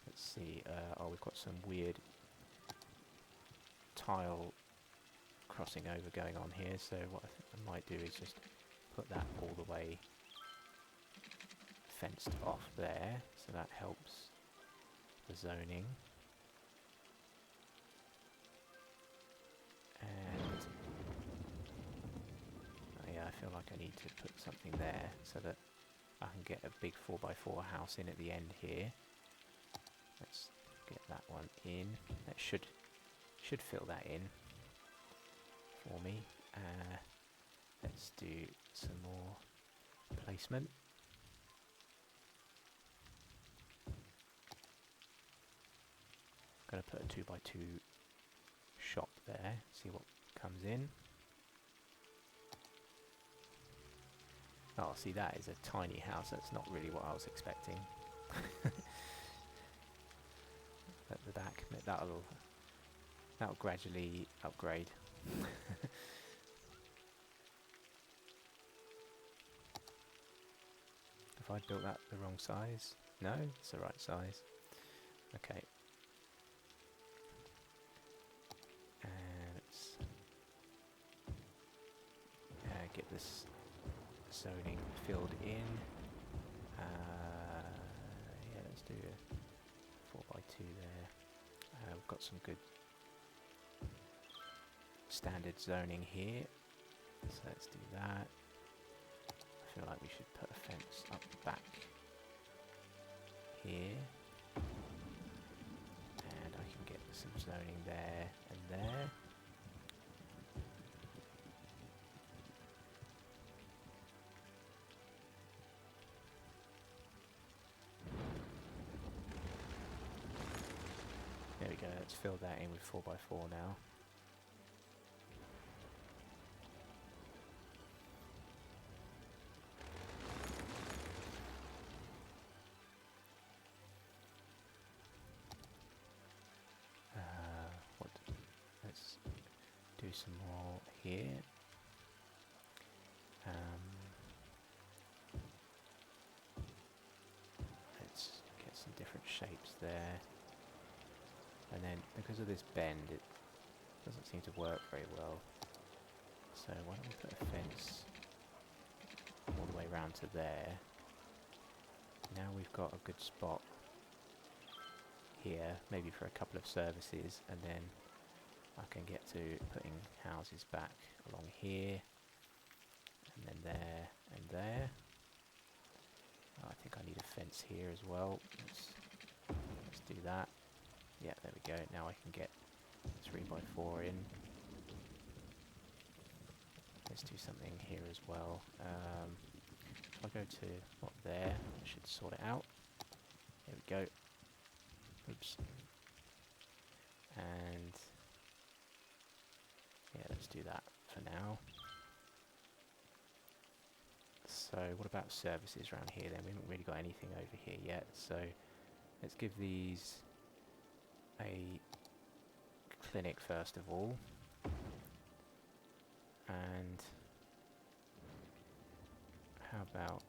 Let's see, oh, we've got some weird tile crossing over going on here, so what I think I might do is just put that all the way fenced off there, so that helps the zoning. And oh yeah, I feel like I need to put something there so that I can get a big 4x4 house in at the end here. Let's get that one in. That should fill that in for me. Let's do some more placement. Gonna put a 2x2 shop there, see what comes in. Oh, see, that is a tiny house. That's not really what I was expecting. At the back, that'll gradually upgrade. Have I built that the wrong size? No, it's the right size. Okay. And let's get this zoning filled in. Yeah, let's do a 4x2 there. We've got some good standard zoning here, so let's do that. I feel like we should put a fence up the back here, and I can get some zoning there and there. There we go, let's fill that in with 4x4 now. Let's do some more here. Let's get some different shapes there. And then, because of this bend, it doesn't seem to work very well. So why don't we put a fence all the way around to there. Now we've got a good spot here, maybe for a couple of services, and then I can get to putting houses back along here, and then there, and there. Oh, I think I need a fence here as well. Let's do that. Yeah, there we go. Now I can get 3x4 in. Let's do something here as well. If I go to, what, there, I should sort it out. There we go. Oops. And yeah, let's do that for now. So what about services around here then? We haven't really got anything over here yet, so let's give these a clinic first of all. And how about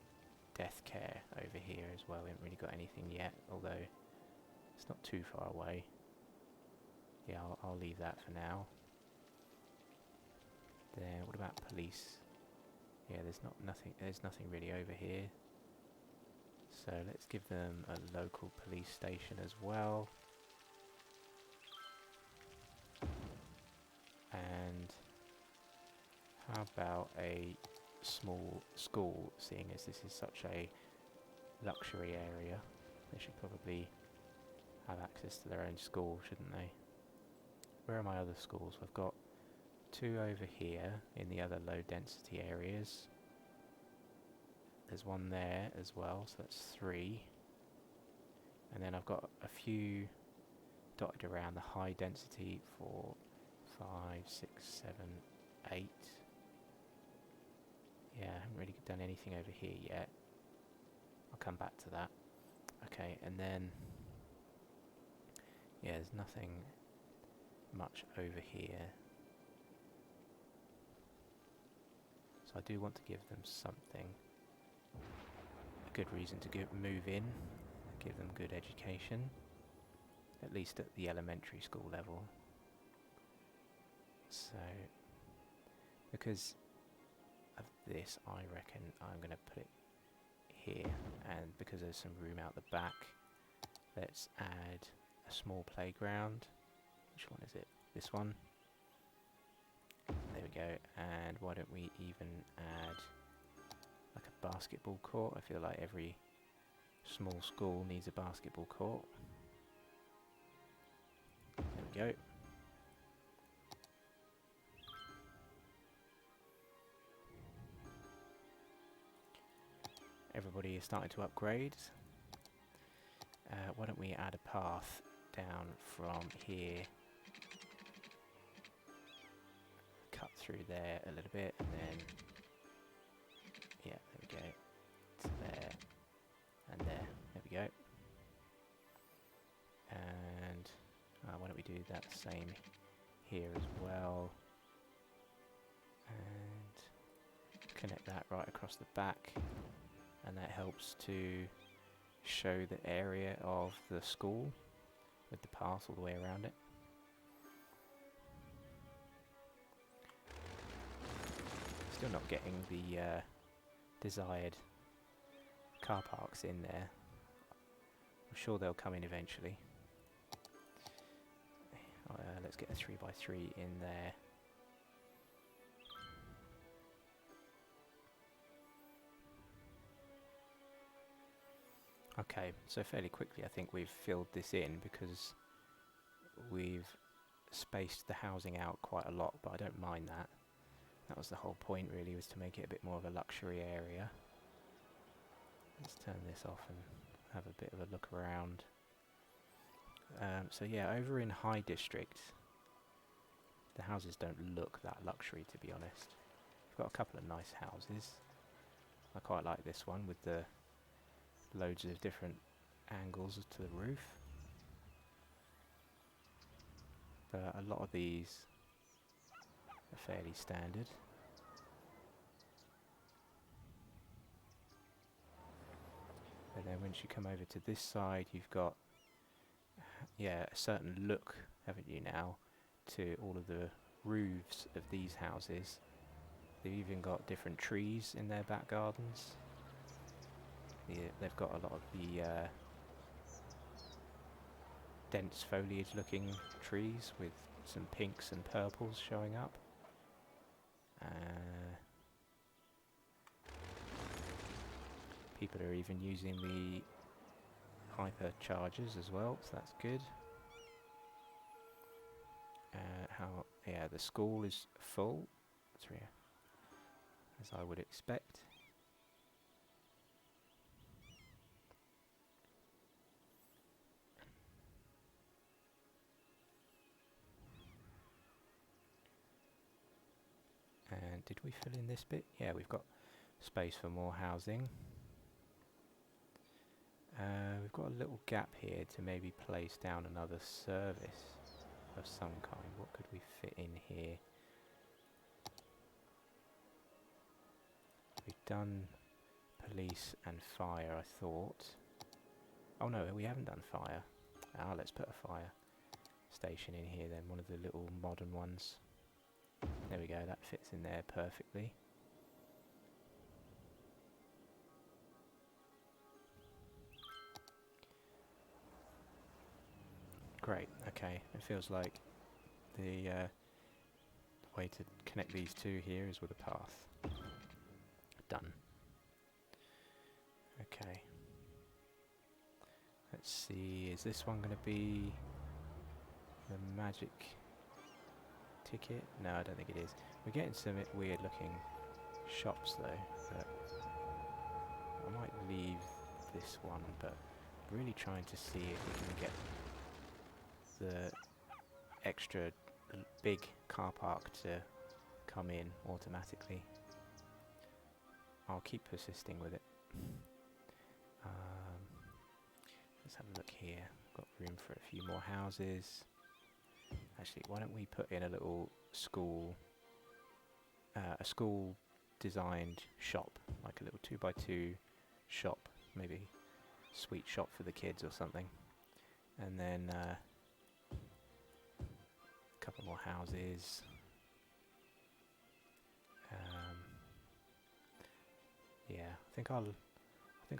death care over here as well? We haven't really got anything yet, although it's not too far away. Yeah, I'll leave that for now. There, what about police? Yeah, there's nothing really over here. So let's give them a local police station as well. And how about a small school, seeing as this is such a luxury area? They should probably have access to their own school, shouldn't they? Where are my other schools? I've got 2 over here in the other low density areas. There's one there as well, so that's 3. And then I've got a few dotted around the high density for 5, 6, 7, 8. Yeah, I haven't really done anything over here yet. I'll come back to that. Okay, and then yeah, there's nothing much over here. So I do want to give them something. A good reason to move in, give them good education, at least at the elementary school level. So, because of this, I reckon I'm going to put it here, and because there's some room out the back, let's add a small playground. Which one is it? This one. There we go. And why don't we even add like a basketball court? I feel like every small school needs a basketball court. There we go. Everybody is starting to upgrade. Why don't we add a path down from here, cut through there a little bit, and then yeah, there we go, to there and there. There we go. And why don't we do that same here as well, and connect that right across the back, and that helps to show the area of the school with the path all the way around it. Still not getting the desired car parks in there. I'm sure they'll come in eventually. Let's get a 3x3 in there. Okay, so fairly quickly I think we've filled this in because we've spaced the housing out quite a lot, but I don't mind that. That was the whole point really, was to make it a bit more of a luxury area. Let's turn this off and have a bit of a look around. So yeah, over in High District, the houses don't look that luxury, to be honest. We've got a couple of nice houses. I quite like this one with the loads of different angles to the roof. But a lot of these are fairly standard. And then once you come over to this side, you've got yeah, a certain look, haven't you now, to all of the roofs of these houses. They've even got different trees in their back gardens. They've got a lot of the dense foliage looking trees with some pinks and purples showing up. People are even using the hyperchargers as well, so that's good. Yeah, the school is full, as I would expect. And did we fill in this bit? Yeah, we've got space for more housing. We've got a little gap here to maybe place down another service of some kind. What could we fit in here? We've done police and fire, I thought. Oh no, we haven't done fire. Let's put a fire station in here then, one of the little modern ones. There we go, that fits in there perfectly. Great, okay, it feels like the way to connect these two here is with a path. Done. Okay. Let's see, is this one going to be the magic ticket? No, I don't think it is. We're getting some weird looking shops though, but I might leave this one, but really trying to see if we can get the extra big car park to come in automatically. I'll keep persisting with it. Let's have a look here. Got room for a few more houses. Actually, why don't we put in a little school, a school designed shop, like a little 2x2 shop, maybe sweet shop for the kids or something. And then a couple more houses. Yeah, I think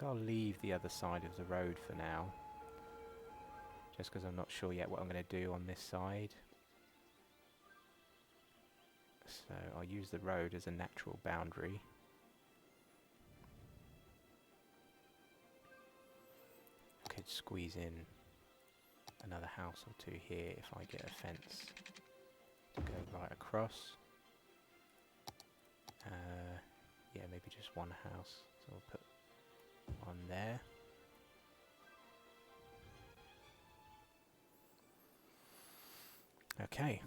I'll leave the other side of the road for now, just because I'm not sure yet what I'm going to do on this side. So I'll use the road as a natural boundary. I could squeeze in another house or two here if I get a fence to go right across. Yeah, maybe just one house. So we'll put one there. Okay.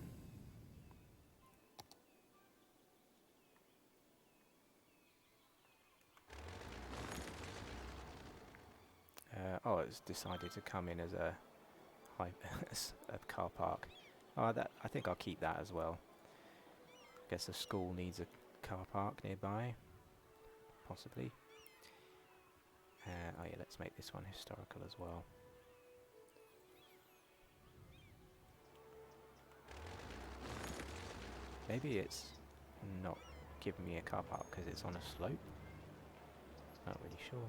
Oh, it's decided to come in as a a car park. Oh, that I think I'll keep that as well. Guess the school needs a car park nearby, possibly. Oh yeah, let's make this one historical as well. Maybe it's not giving me a car park because it's on a slope. Not really sure.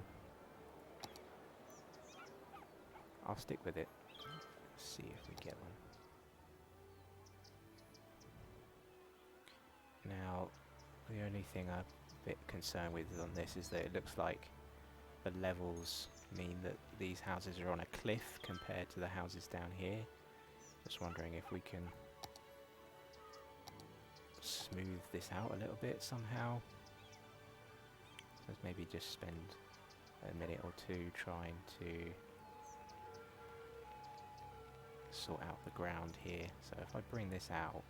I'll stick with it. Let's see if we get one. Now, the only thing I'm a bit concerned with on this is that it looks like the levels mean that these houses are on a cliff compared to the houses down here. Just wondering if we can smooth this out a little bit somehow. Let's maybe just spend a minute or two trying to sort out the ground here. So if I bring this out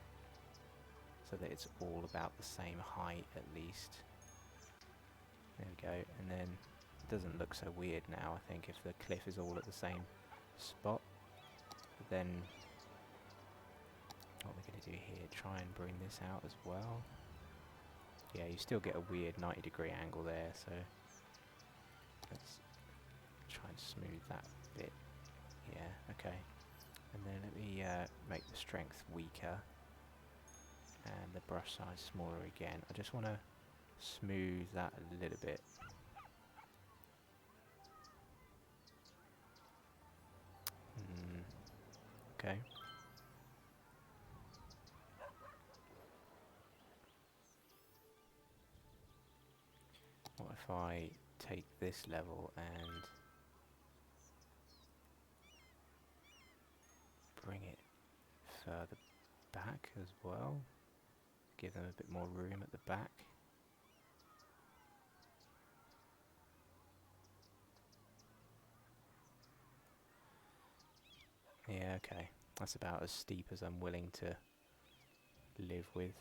so that it's all about the same height at least. There we go. And then it doesn't look so weird now, I think, if the cliff is all at the same spot. But then what we're going to do here, try and bring this out as well. Yeah, you still get a weird 90-degree angle there, so let's try and smooth that bit. Yeah, okay. And then let me make the strength weaker and the brush size smaller again. I just want to smooth that a little bit. Okay. What if I take this level and bring it further back as well? Give them a bit more room at the back. Yeah, okay. That's about as steep as I'm willing to live with.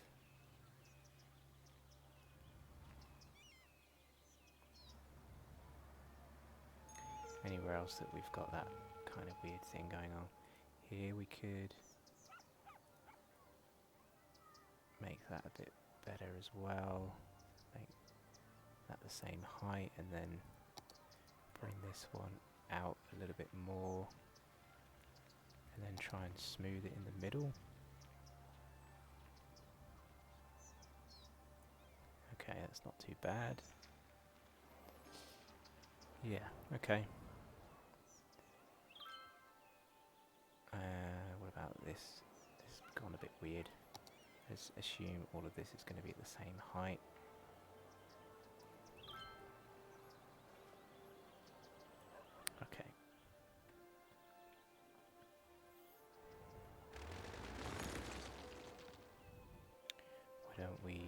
Anywhere else that we've got that kind of weird thing going on? Here we could make that a bit better as well. Make that the same height and then bring this one out a little bit more. And then try and smooth it in the middle. Okay, that's not too bad. Yeah, okay. What about this? This has gone a bit weird. Let's assume all of this is going to be at the same height. Okay. Why don't we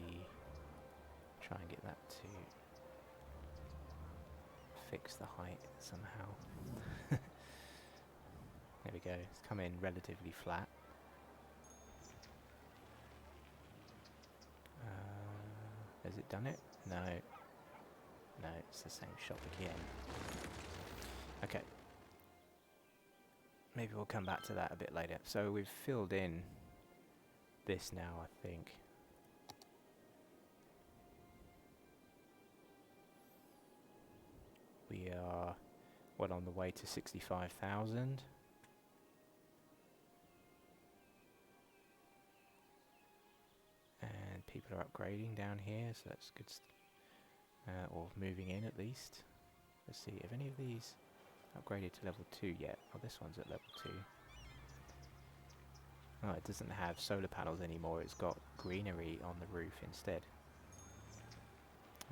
try and get that to fix the height somehow? There we go. It's come in relatively flat. Has it done it? No. No, it's the same shop again. Okay. Maybe we'll come back to that a bit later. So we've filled in this now, I think. We are well on the way to 65,000. And people are upgrading down here, so that's good. Or moving in at least. Let's see, have any of these upgraded to level 2 yet? Oh, this one's at level 2. Oh, it doesn't have solar panels anymore, it's got greenery on the roof instead.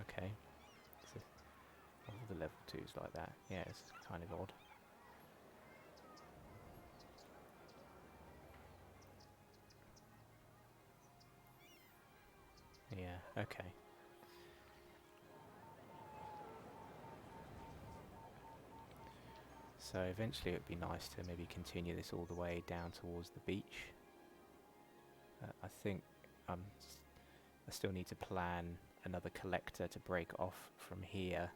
Okay. So all the level 2's like that. Yeah, it's kind of odd. Yeah, okay. So eventually it would be nice to maybe continue this all the way down towards the beach. I think I still need to plan another collector to break off from here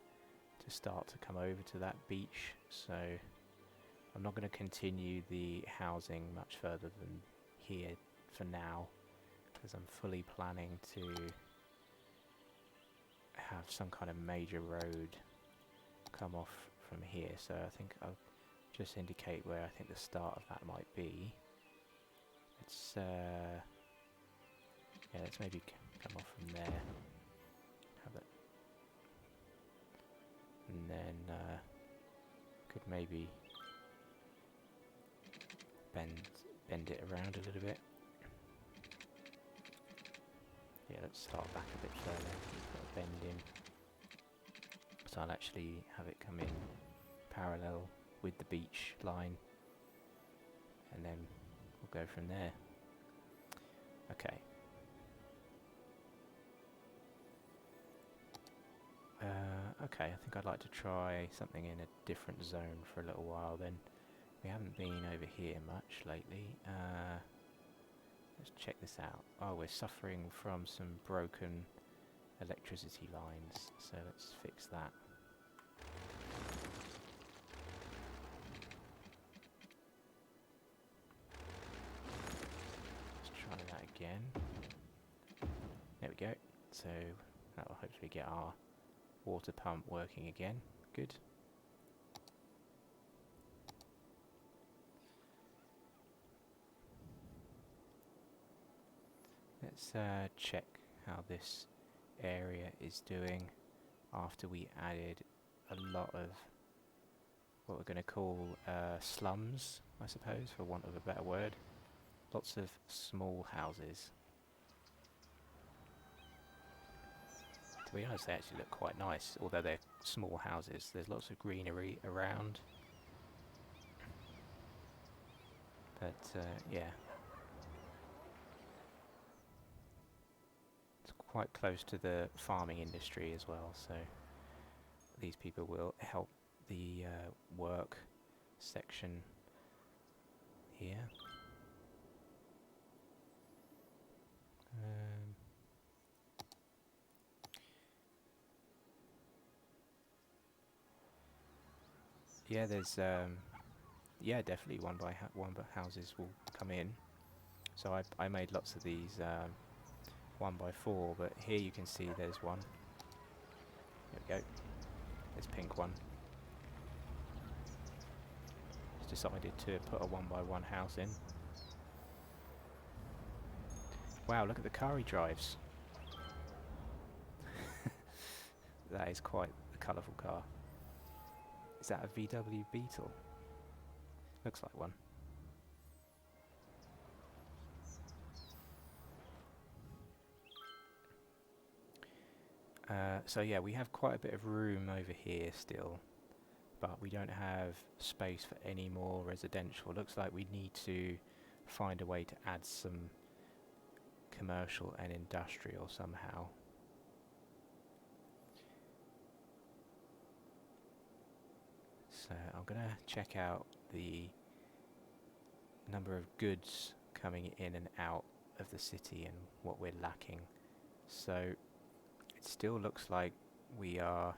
to start to come over to that beach. So I'm not going to continue the housing much further than here for now, because I'm fully planning to have some kind of major road come off from here. So I think I'll just indicate where I think the start of that might be. Let's yeah, let's maybe come off from there. Have it, and then could maybe bend it around a little bit. Yeah, let's start back a bit further. Put a bend in. So I'll actually have it come in parallel with the beach line, and then we'll go from there. Okay. Okay, I think I'd like to try something in a different zone for a little while then. We haven't been over here much lately. Let's check this out. Oh, we're suffering from some broken electricity lines, so let's fix that. Let's try that again. There we go. So that will hopefully get our water pump working again. Good. Let's check how this area is doing after we added a lot of what we're going to call slums, I suppose, for want of a better word. Lots of small houses. To be honest, they actually look quite nice, although they're small houses. There's lots of greenery around. But yeah. It's quite close to the farming industry as well, so these people will help the work section here. Yeah, there's yeah, definitely one by houses will come in. So I made lots of these 1x4, but here you can see there's one. There we go. This pink one. Just decided to put a 1x1 house in. Wow, look at the car he drives. That is quite a colourful car. Is that a VW Beetle? Looks like one. So yeah, we have quite a bit of room over here still, but we don't have space for any more residential. Looks like we need to find a way to add some commercial and industrial somehow. So I'm going to check out the number of goods coming in and out of the city and what we're lacking. So it still looks like we are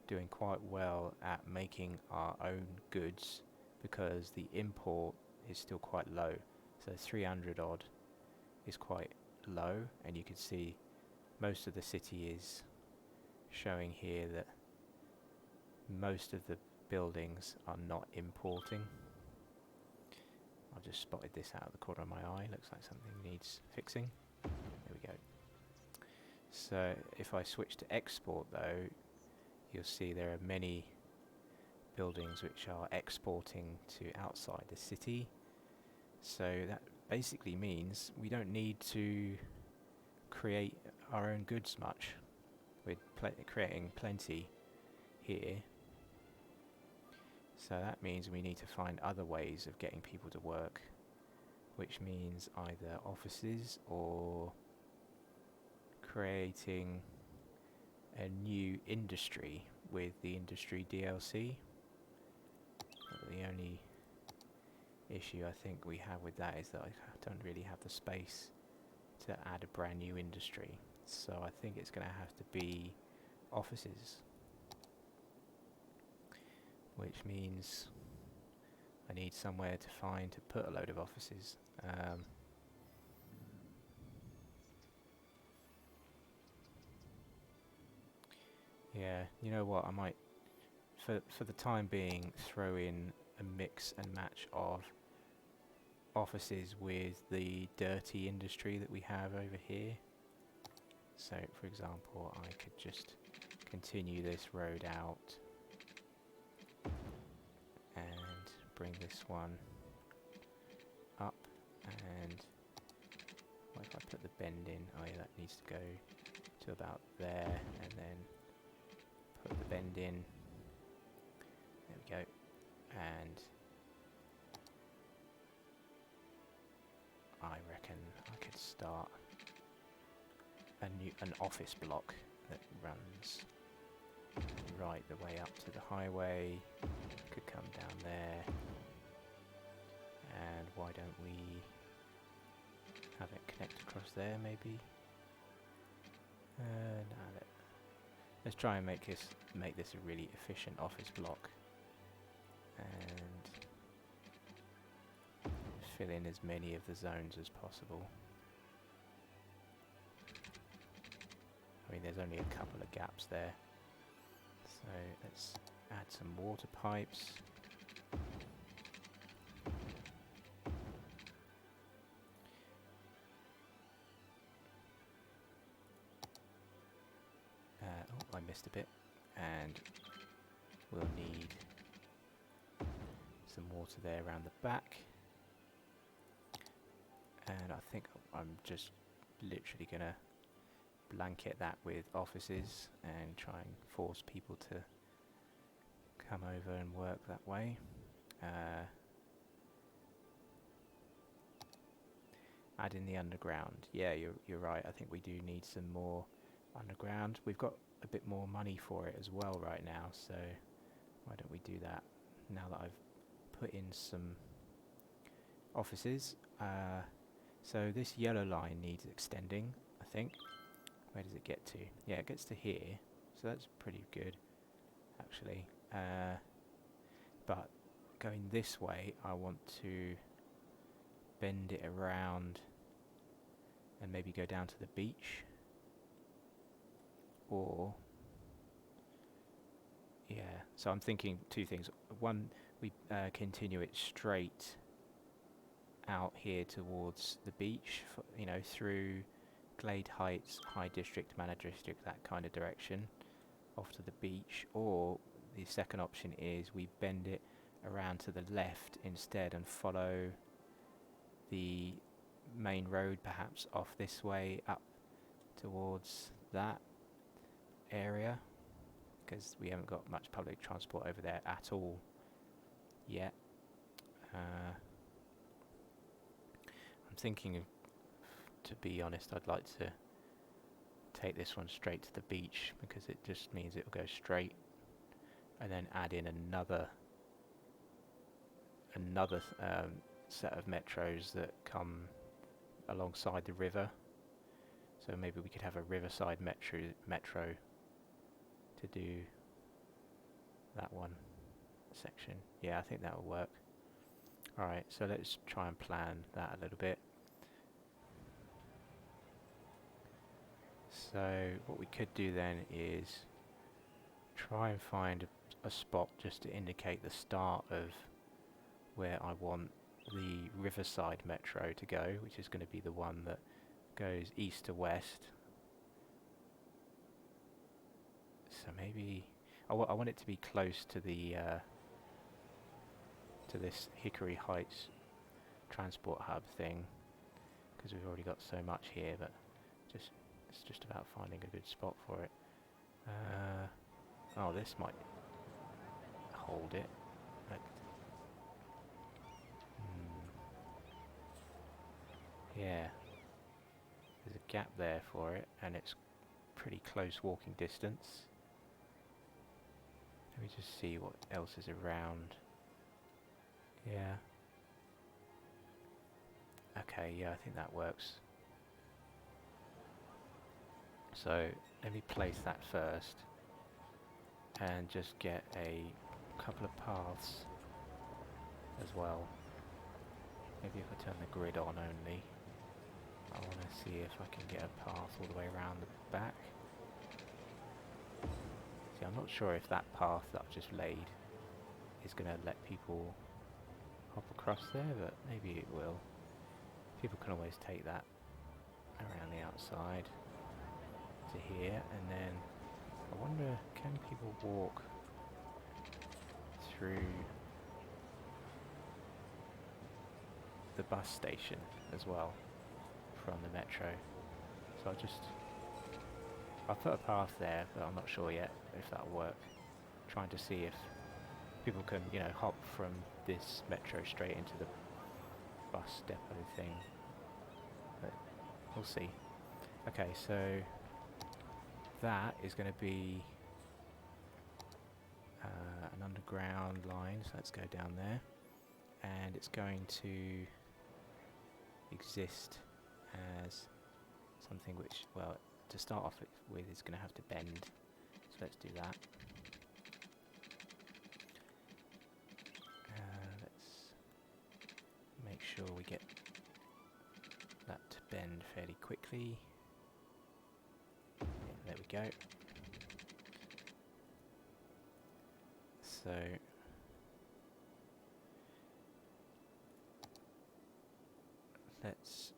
doing quite well at making our own goods because the import is still quite low. So 300 odd is quite low, and you can see most of the city is showing here that most of the buildings are not importing. I've just spotted this out of the corner of my eye. Looks like something needs fixing. There we go. So if I switch to export though, you'll see there are many buildings which are exporting to outside the city. So that basically means we don't need to create our own goods much. We're creating plenty here. So that means we need to find other ways of getting people to work, which means either offices or creating a new industry with the industry DLC. But the only issue I think we have with that is that I don't really have the space to add a brand new industry. So I think it's going to have to be offices, which means I need somewhere to put a load of offices. Yeah, you know what, I might, for the time being, throw in a mix and match of offices with the dirty industry that we have over here. So, for example, I could just continue this road out and bring this one up, and what if I put the bend in? Oh yeah, that needs to go to about there, and then put the bend in. There we go. And I reckon I could start an office block that runs right the way up to the highway. Could come down there, and why don't we have it connect across there maybe? No, let's try and make this a really efficient office block and fill in as many of the zones as possible. I mean, there's only a couple of gaps there, so let's add some water pipes. Oh, I missed a bit, and we'll need some water there around the back. And I think I'm just literally gonna blanket that with offices and try and force people to come over and work that way. Add in the underground. Yeah, you're right. I think we do need some more underground. We've got a bit more money for it as well right now, so why don't we do that now that I've put in some offices. So this yellow line needs extending, I think. Where does it get to? Yeah, it gets to here, so that's pretty good actually. But going this way, I want to bend it around and maybe go down to the beach, or yeah, so I'm thinking two things. One, we continue it straight out here towards the beach, you know, through Glade Heights, High District, Manor District, that kind of direction, off to the beach. Or the second option is we bend it around to the left instead and follow the main road perhaps off this way up towards that area, because we haven't got much public transport over there at all yet. I'm thinking, to be honest, I'd like to take this one straight to the beach, because it just means it'll go straight, and then add in another set of metros that come alongside the river. So maybe we could have a riverside metro to do that one section. Yeah, I think that will work. Alright, so let's try and plan that a little bit. So what we could do then is try and find a spot just to indicate the start of where I want the Riverside Metro to go, which is going to be the one that goes east to west. So maybe I want it to be close to the to this Hickory Heights transport hub thing, because we've already got so much here. But it's just about finding a good spot for it. Oh, this might hold it. Yeah, there's a gap there for it, and it's pretty close walking distance. Let me just see what else is around. Yeah. Okay, yeah, I think that works. So let me place that first and just get a couple of paths as well. Maybe if I turn the grid on only. I want to see if I can get a path all the way around the back. See, I'm not sure if that path that I've just laid is going to let people hop across there, but maybe it will. People can always take that around the outside to here, and then I wonder, can people walk through the bus station as well from the metro? So I'll put a path there, but I'm not sure yet if that'll work. Trying to see if people can, you know, hop from this metro straight into the bus depot thing. But we'll see. Okay, so that is going to be an underground line, so let's go down there. And it's going to exist as something which, well, to start off with, is going to have to bend. So let's do that. Let's make sure we get that to bend fairly quickly. Yeah, there we go. So let's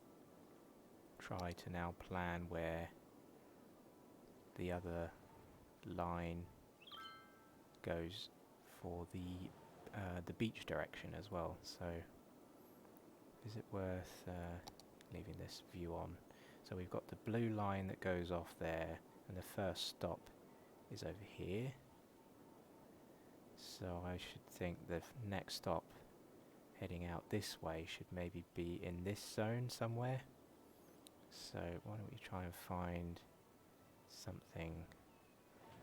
try to now plan where the other line goes for the beach direction as well. So is it worth leaving this view on? So we've got the blue line that goes off there, and the first stop is over here. So I should think the next stop heading out this way should maybe be in this zone somewhere. So why don't we try and find something,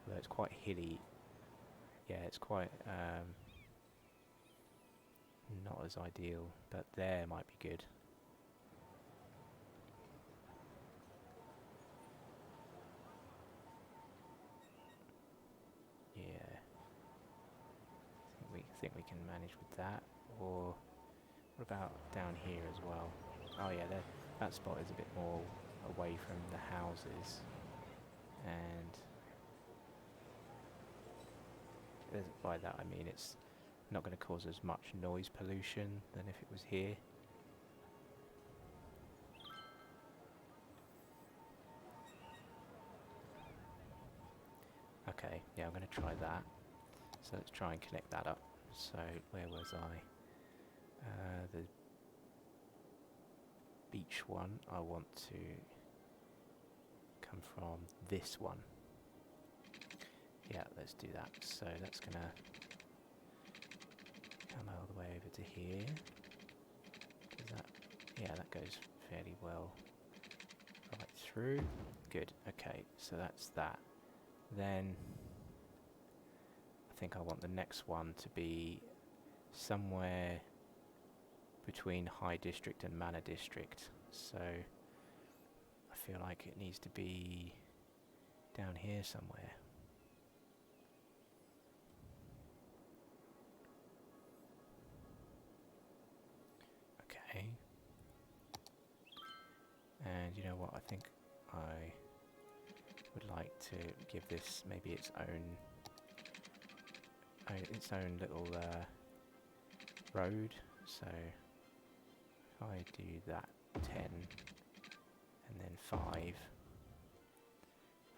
although it's quite hilly. Yeah, it's quite not as ideal, but there might be good. Yeah, I think we can manage with that. Or what about down here as well? Oh yeah, that spot is a bit more away from the houses, and by that I mean it's not going to cause as much noise pollution than if it was here. Okay, yeah, I'm going to try that. So let's try and connect that up. So where was I? The beach one, I want to come from this one. Yeah, let's do that. So that's going to come all the way over to here. Does that? Yeah, that goes fairly well right through. Good. Okay, so that's that. Then I think I want the next one to be somewhere between High District and Manor District. So I feel like it needs to be down here somewhere. And you know what, I think I would like to give this maybe its own little road. So if I do that 10 and then 5,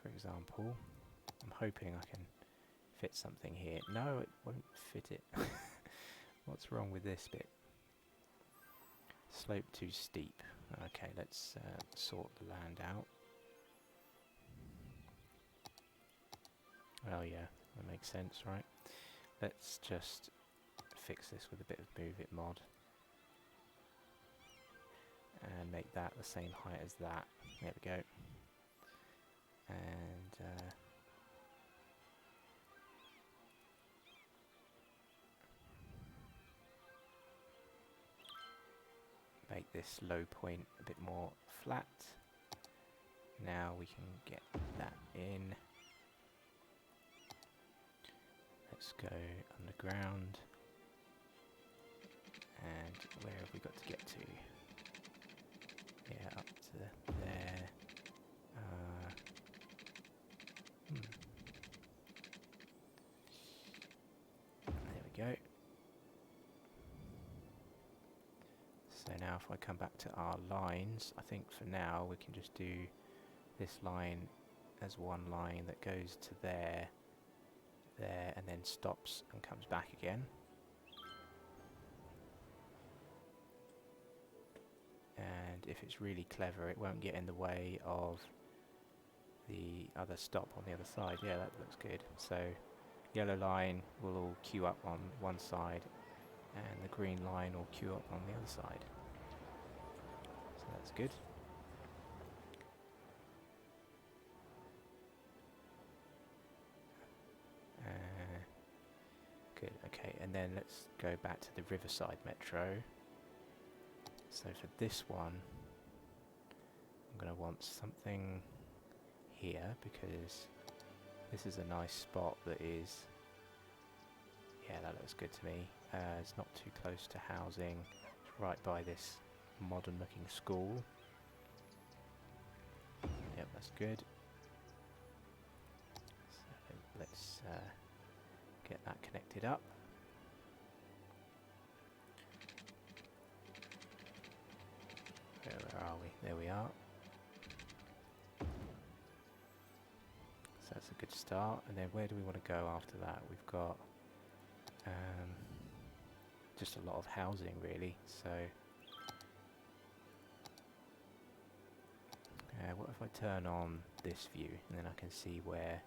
for example, I'm hoping I can fit something here. No, it won't fit it. What's wrong with this bit? Slope too steep. Okay, let's sort the land out. Oh yeah, that makes sense, right? Let's just fix this with a bit of Move It mod. And make that the same height as that. There we go. And make this low point a bit more flat. Now we can get that in. Let's go underground. And where have we got to get to? Yeah, up to there. There we go. So now if I come back to our lines, I think for now we can just do this line as one line that goes to there, there, and then stops and comes back again. And if it's really clever, it won't get in the way of the other stop on the other side. Yeah, that looks good. So yellow line will all queue up on one side, and the green line will queue up on the other side. So that's good. Good, okay, and then let's go back to the Riverside Metro. So for this one, I'm going to want something here, because this is a nice spot that is, yeah, that looks good to me. It's not too close to housing, it's right by this modern looking school. Yep, that's good. So let's get that connected up. Where are we? There we are. So that's a good start. And then where do we want to go after that? We've got just a lot of housing really. So what if I turn on this view, and then I can see where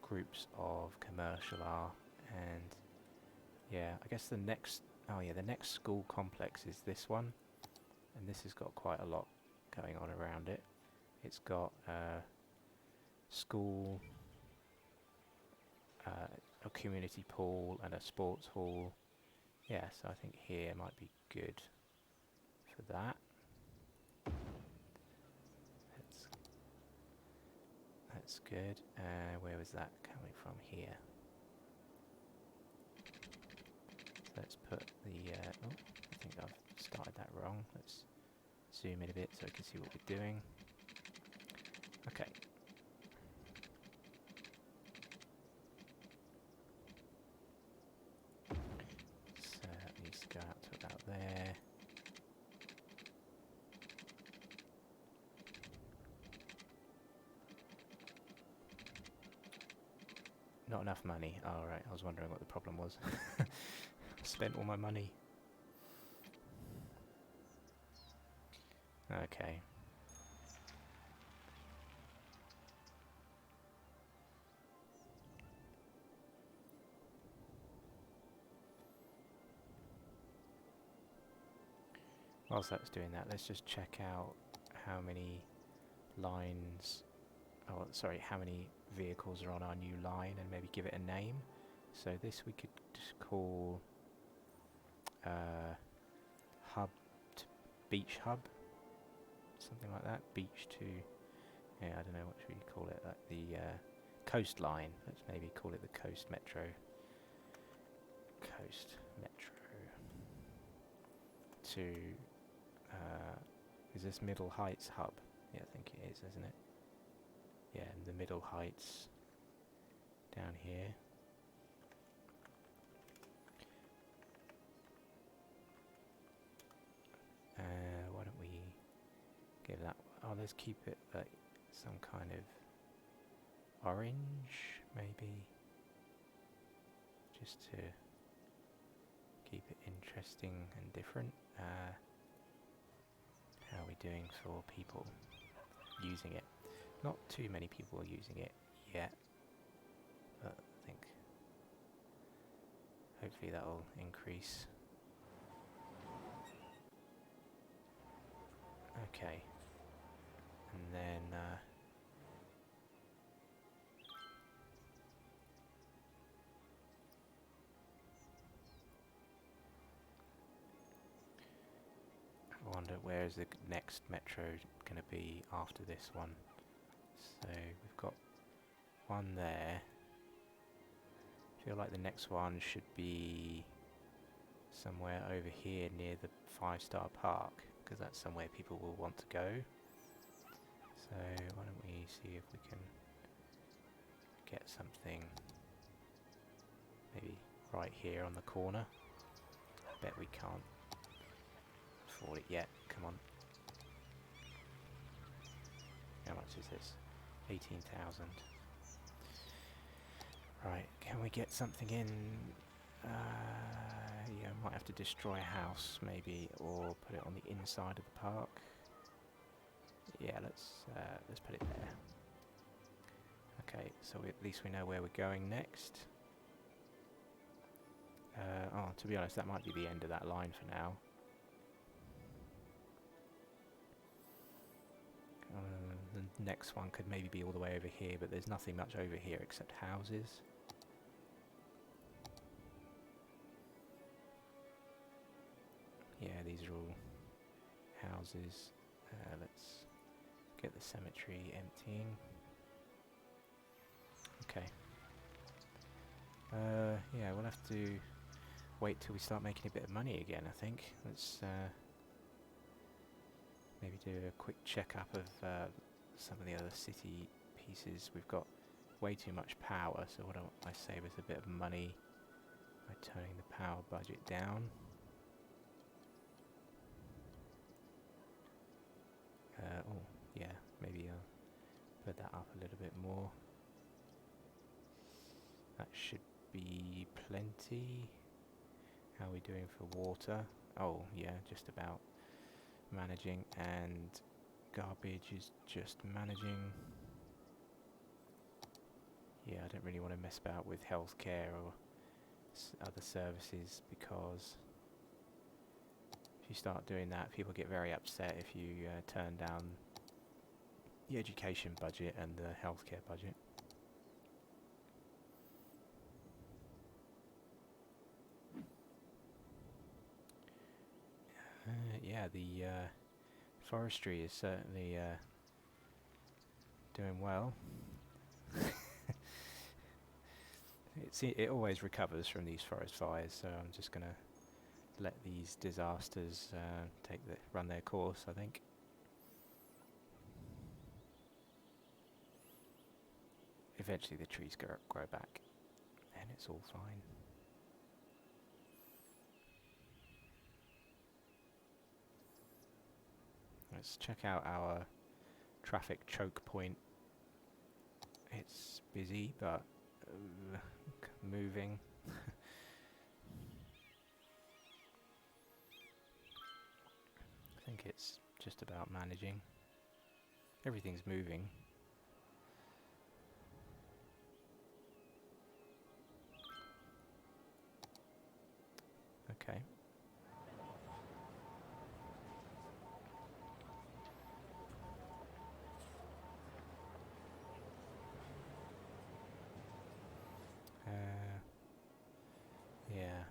groups of commercial are. And yeah, I guess the next, oh yeah, the next school complex is this one, and this has got quite a lot going on around it. It's got school, a community pool, and a sports hall. Yeah, so I think here might be good for that. That's good. Where was that coming from? Here. So let's put the, oh, I think I've started that wrong. Let's zoom in a bit so I can see what we're doing. Okay. So it needs to go out to about there. Not enough money. Oh, right. I was wondering what the problem was. Spent all my money. Okay. Whilst that was doing that, let's just check out how many lines, oh sorry, how many vehicles are on our new line, and maybe give it a name. So this we could just call hub to beach hub, something like that. Beach to, yeah, I don't know, what should we call it, like the coastline. Let's maybe call it the Coast Metro. Coast Metro to Is this Middle Heights hub? Yeah, I think it is, isn't it? Yeah, the Middle Heights down here. Why don't we give that... Oh, let's keep it like some kind of orange, maybe. Just to keep it interesting and different. How are we doing for people using it? Not too many people are using it yet, but I think hopefully that'll increase. Okay, and then I wonder where is the next metro going to be after this one. So we've got one there. I feel like the next one should be somewhere over here near the 5-star park, because that's somewhere people will want to go. So why don't we see if we can get something maybe right here on the corner. Bet we can't afford it yet. Come on. How much is this? 18,000. Right, can we get something in? Yeah, might have to destroy a house maybe, or put it on the inside of the park. Yeah, let's put it there. Okay, so at least we know where we're going next. Oh, to be honest, that might be the end of that line for now. The next one could maybe be all the way over here, but there's nothing much over here except houses. Yeah, these are all houses. Let's get the cemetery emptying. Okay. Yeah, we'll have to wait till we start making a bit of money again, I think. Let's maybe do a quick checkup of some of the other city pieces. We've got way too much power, so why don't I save us a bit of money by turning the power budget down. Oh, yeah, maybe I'll put that up a little bit more. That should be plenty. How are we doing for water? Oh, yeah, just about managing, and garbage is just managing. Yeah, I don't really want to mess about with healthcare or other services, because if you start doing that, people get very upset if you turn down the education budget and the healthcare budget. Yeah, the forestry is certainly doing well. It always recovers from these forest fires, so I'm just going to let these disasters run their course, I think. Eventually the trees grow back, and it's all fine. Let's check out our traffic choke point. It's busy, but moving. I think it's just about managing. Everything's moving. Okay. Yeah.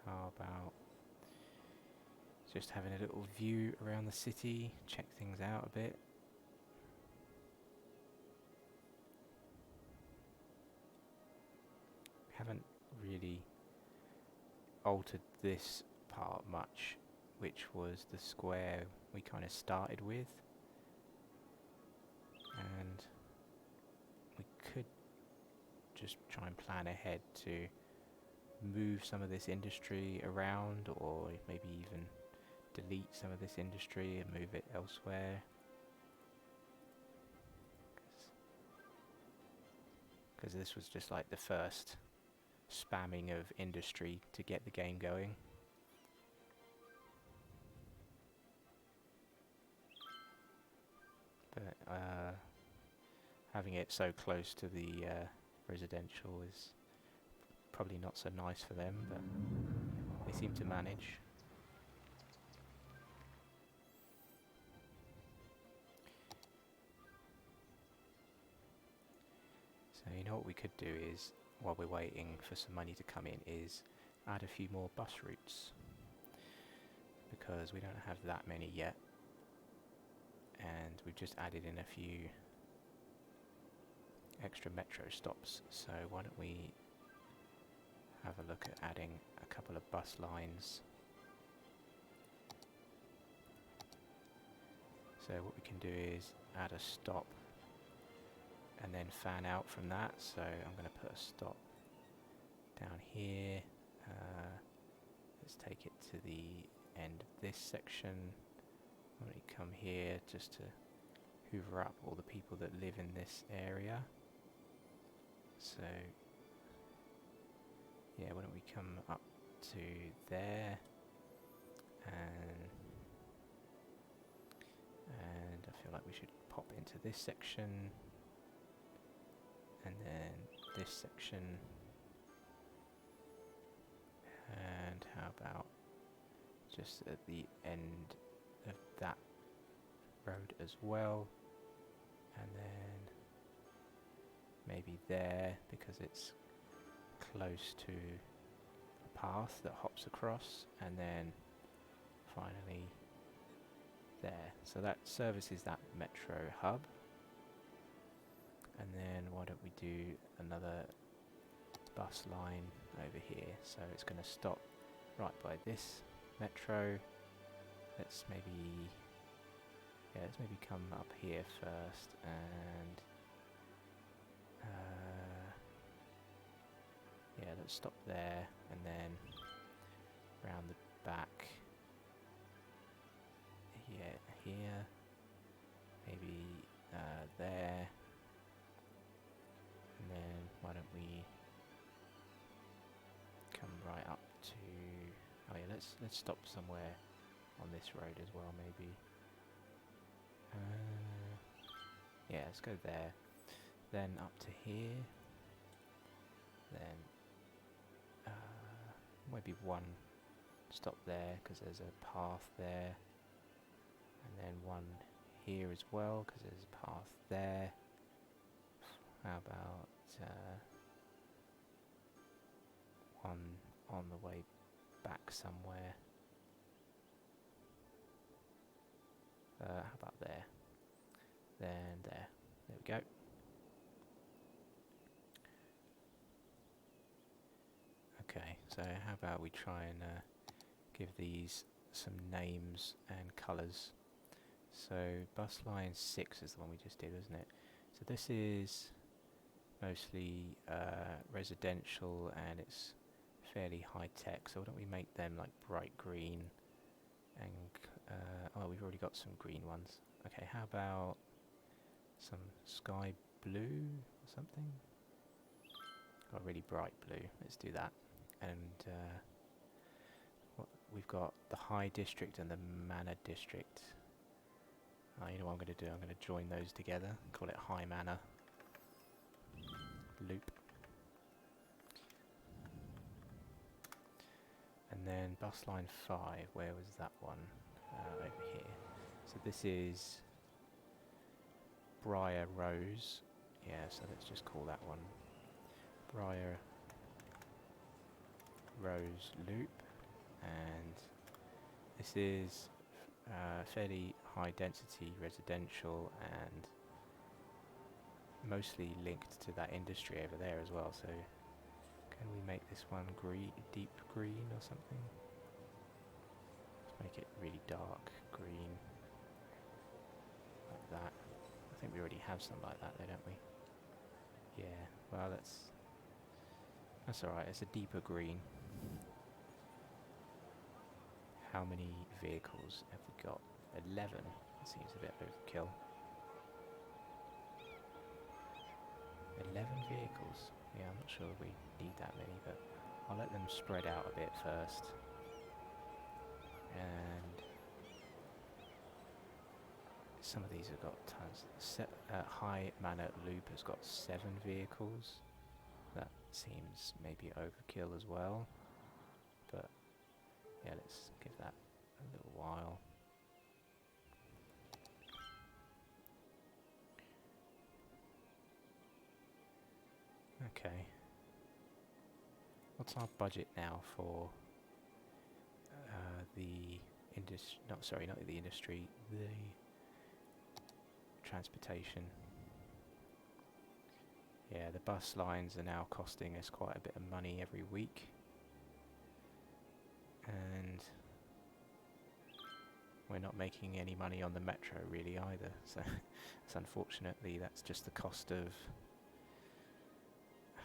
How about just having a little view around the city, check things out a bit. Haven't really altered this part much which was the square we kind of started with, and we could just try and plan ahead to move some of this industry around, or maybe even delete some of this industry and move it elsewhere. Because this was just like the first spamming of industry to get the game going. But having it so close to the residential is probably not so nice for them, but they seem to manage. So you know what we could do is, while we're waiting for some money to come in, is add a few more bus routes, because we don't have that many yet, and we've just added in a few extra metro stops. So why don't we have a look at adding a couple of bus lines. So what we can do is add a stop and then fan out from that. So I'm going to put a stop down here. Let's take it to the end of this section. I'm going to come here just to hoover up all the people that live in this area. So yeah, why don't we come up to there, and I feel like we should pop into this section, and then this section, and how about just at the end of that road as well, and then maybe there, because it's close to a path that hops across, and then finally there. So that services that metro hub. And then why don't we do another bus line over here? So it's going to stop right by this metro. Let's maybe come up here first, and yeah, let's stop there, and then round the back here, maybe there, and then why don't we come right up to, oh yeah, let's stop somewhere on this road as well, maybe. Yeah, let's go there, then up to here, then maybe one stop there because there's a path there, and then one here as well because there's a path there. How about one on the way back somewhere? How about there? Then there. There we go. Okay, so how about we try and give these some names and colours. So bus line 6 is the one we just did, isn't it? So this is mostly residential, and it's fairly high tech. So why don't we make them like bright green, and oh, we've already got some green ones. Okay, how about some sky blue or something? Got really bright blue. Let's do that. And we've got the High District and the Manor District. You know what I'm going to do? I'm going to join those together. Call it High Manor Loop. And then bus line 5. Where was that one? Over here. So this is Briar Rose. Yeah, so let's just call that one Briar Rose Loop, and this is fairly high density residential and mostly linked to that industry over there as well. So can we make this one deep green or something? Make it really dark green, like that. I think we already have some like that though, don't we? Yeah, well that's alright, it's a deeper green. How many vehicles have we got? 11. That seems a bit overkill. 11 vehicles. Yeah, I'm not sure we need that many, but I'll let them spread out a bit first. And some of these have got tons. High Manor Loop has got 7 vehicles. That seems maybe overkill as well. But yeah, let's give that a little while. Okay. What's our budget now for the industry? Not the industry. The transportation. Yeah, the bus lines are now costing us quite a bit of money every week, and we're not making any money on the metro really either. So, unfortunately, that's just the cost of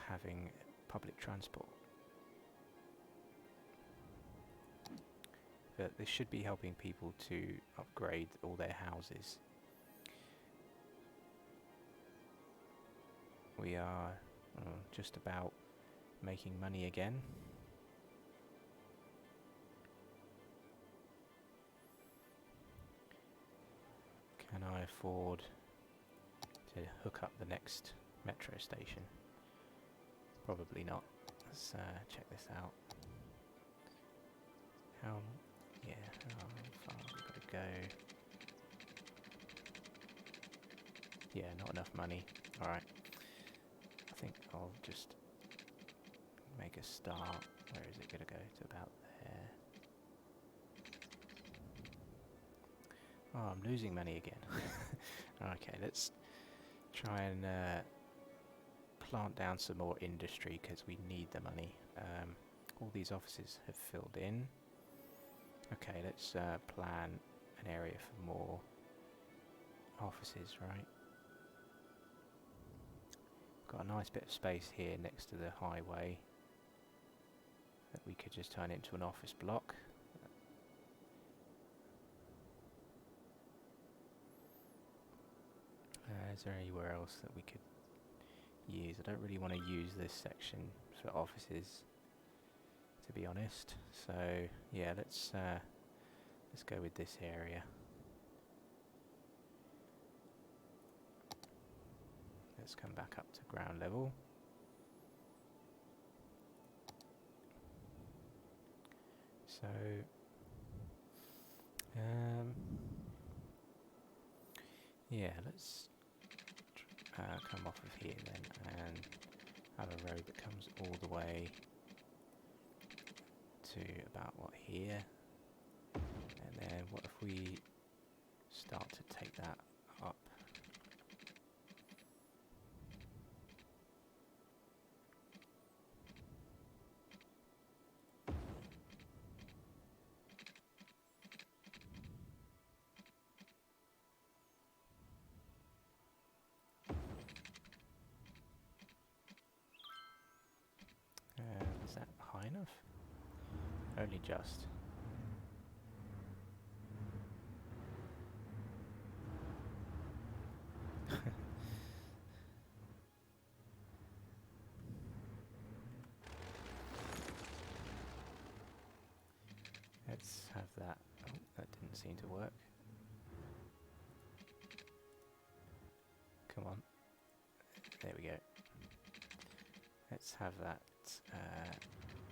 having public transport. But this should be helping people to upgrade all their houses. We are just about making money again. Can I afford to hook up the next metro station? Probably not. Let's check this out. How far have we got to go? Yeah, not enough money. Alright. I think I'll just make a start. Where is it going to go? To about there. Oh, I'm losing money again. Okay, let's try and plant down some more industry because we need the money. All these offices have filled in. Okay, let's plan an area for more offices, right? Got a nice bit of space here next to the highway that we could just turn into an office block. Is there anywhere else that we could use? I don't really want to use this section for offices, to be honest. So yeah, let's go with this area. Let's come back up to ground level. So yeah, let's come off of here then and have a road that comes all the way to about here, and then what if we start to take that up? Is that high enough? Only just. Let's have that. Oh, that didn't seem to work. Come on. There we go. Let's have that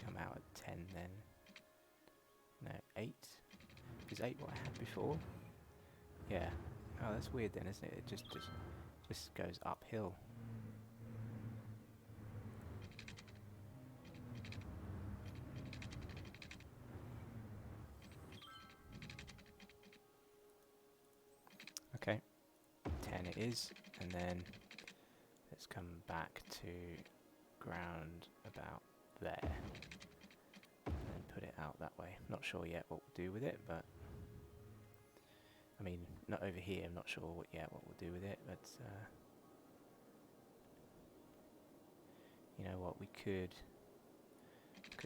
come out at 10 then. No, 8. Is 8 what I had before? Yeah. Oh, that's weird then, isn't it? It just goes uphill. Okay. 10 it is, and then let's come back to ground about there. And then put it out that way. Not sure yet what we'll do with it, but I mean, not over here. I'm not sure yet what we'll do with it, but you know what, we could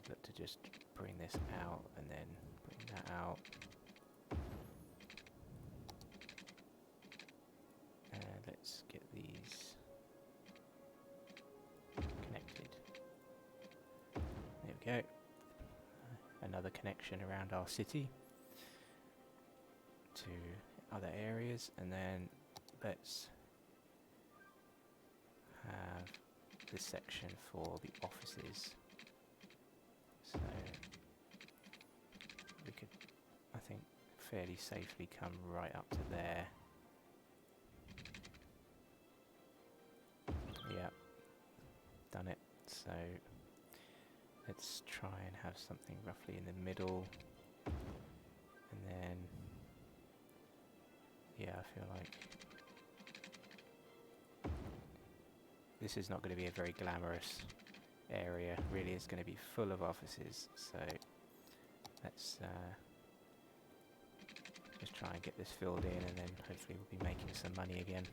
look to just bring this out and then bring that out. Let's get these connected. There we go. Another connection around our city to other areas, and then let's have this section for the offices. So we could, I think, fairly safely come right up to there. Yep, done it. So let's try and have something roughly in the middle, and then yeah, I feel like this is not going to be a very glamorous area. Really, it's going to be full of offices. So let's just try and get this filled in, and then hopefully we'll be making some money again.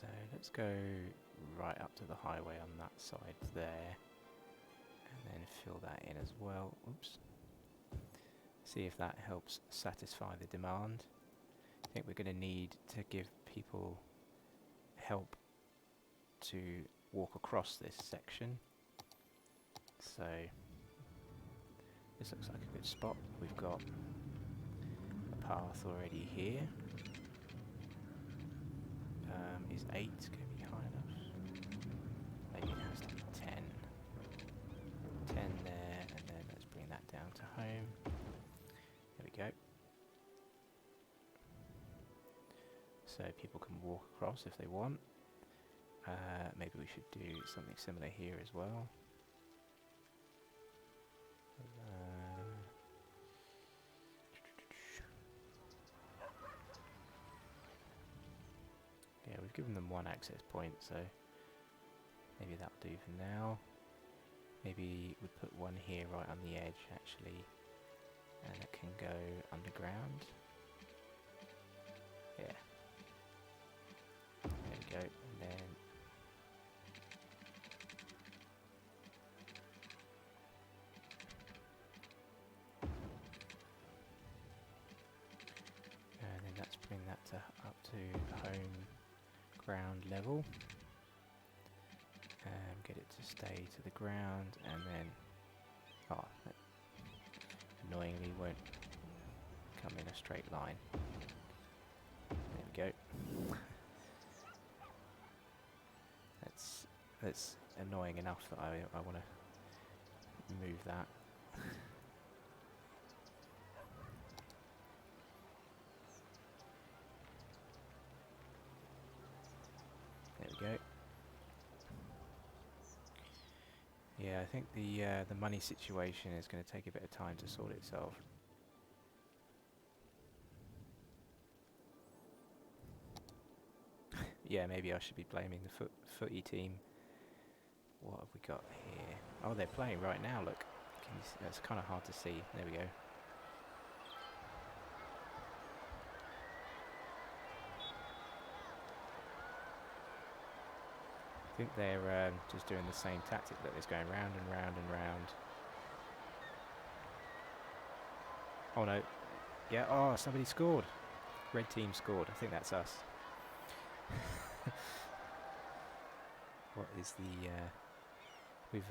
So let's go right up to the highway on that side there, and then fill that in as well. Oops. See if that helps satisfy the demand. I think we're going to need to give people help to walk across this section. So this looks like a good spot. We've got a path already here. Is 8 going to be high enough? Maybe it has to be 10. 10 there, and then let's bring that down to home. There we go. So people can walk across if they want. Maybe we should do something similar here as well. Yeah, we've given them one access point, so maybe that'll do for now. Maybe we put one here right on the edge, actually, and it can go underground. Yeah. There we go, and then let's bring that to up to home ground level. Get it to stay to the ground, and then that annoyingly won't come in a straight line. There we go. That's annoying enough that I want to move that. There we go. Yeah, I think the money situation is going to take a bit of time to sort itself. Yeah, maybe I should be blaming the footy team. What have we got here? Oh, they're playing right now, look. Can you see? That's kind of hard to see. There we go. I think they're just doing the same tactic that is going round and round and round. Oh no. Yeah, oh, somebody scored. Red team scored. I think that's us. What is the... we've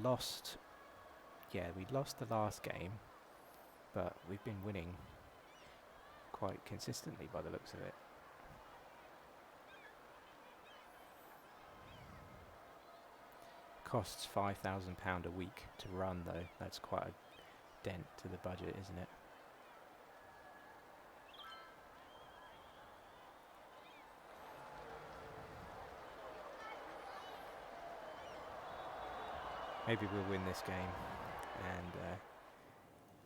lost... Yeah, we lost the last game, but we've been winning quite consistently by the looks of it. Costs £5,000 a week to run, though. That's quite a dent to the budget, isn't it? Maybe we'll win this game, and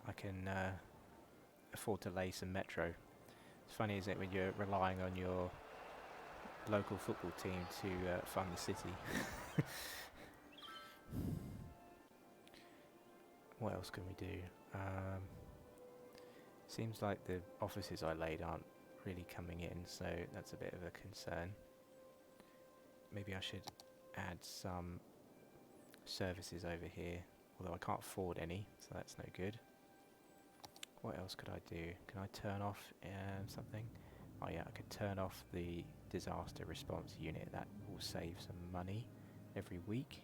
I can afford to lay some metro. It's funny, isn't it, when you're relying on your local football team to fund the city. What else can we do? Seems like the offices I laid aren't really coming in, so that's a bit of a concern. Maybe I should add some services over here, although I can't afford any, so that's no good. What else could I do? Can I turn off something? Oh yeah, I could turn off the disaster response unit. That will save some money every week.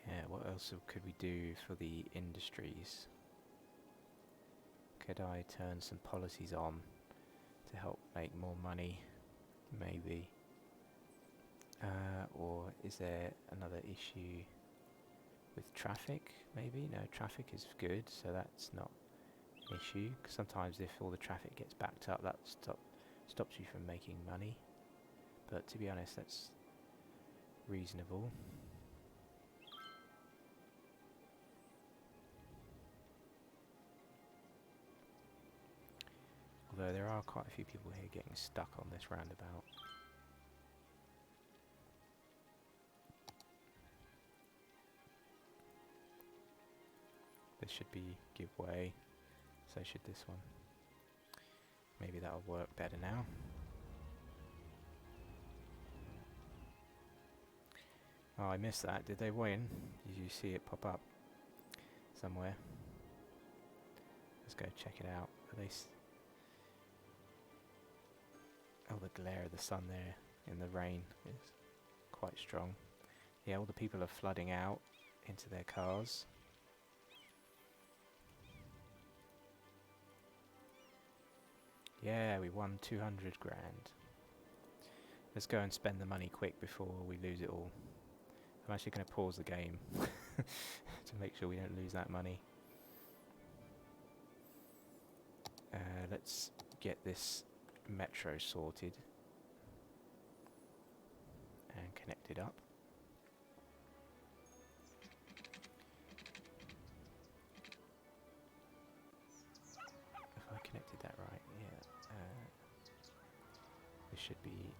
Yeah, what else could we do for the industries? Could I turn some policies on to help make more money? Maybe. Or is there another issue with traffic? Maybe? No, traffic is good, so that's not an issue. 'Cause sometimes if all the traffic gets backed up, that stops you from making money. But to be honest, that's reasonable. Although there are quite a few people here getting stuck on this roundabout. This should be give way, so should this one. Maybe that'll work better now. Oh, I missed that. Did they win? Did you see it pop up somewhere? Let's go check it out. Are they oh, the glare of the sun there in the rain is quite strong. Yeah, all the people are flooding out into their cars. Yeah, we won 200 grand. Let's go and spend the money quick before we lose it all. I'm actually going to pause the game to make sure we don't lose that money. Let's get this metro sorted and connected up. If I connected that right, yeah. This should be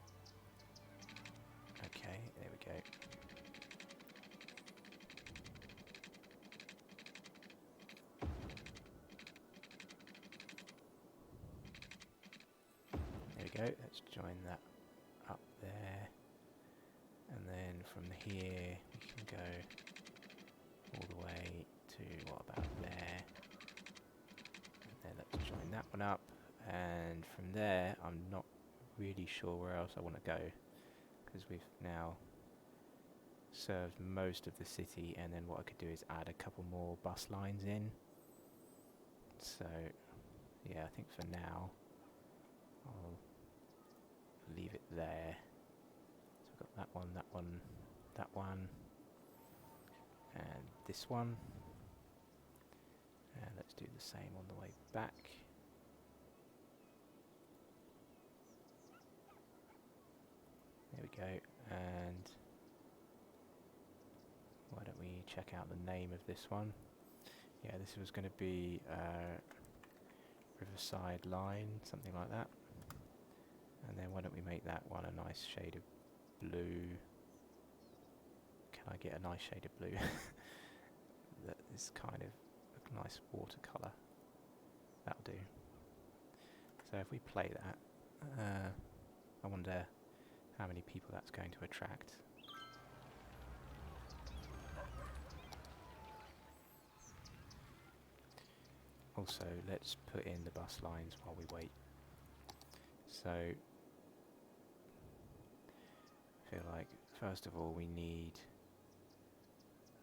okay. There we go. There we go. Let's join that up there, and then from here we can go all the way to what about there, and then let's join that one up, and from there I'm not really sure where else I want to go, because we've now served most of the city, and then what I could do is add a couple more bus lines in. So yeah, I think for now I'll leave it there. So we've got that one, that one, that one, and this one, and let's do the same on the way back. There we go. And why don't we check out the name of this one? Yeah, this was going to be Riverside Line, something like that. And then why don't we make that one a nice shade of blue? Can I get a nice shade of blue? That is kind of a nice watercolour. That'll do. So if we play that, I wonder how many people that's going to attract. Also, let's put in the bus lines while we wait. So, I feel like, first of all, we need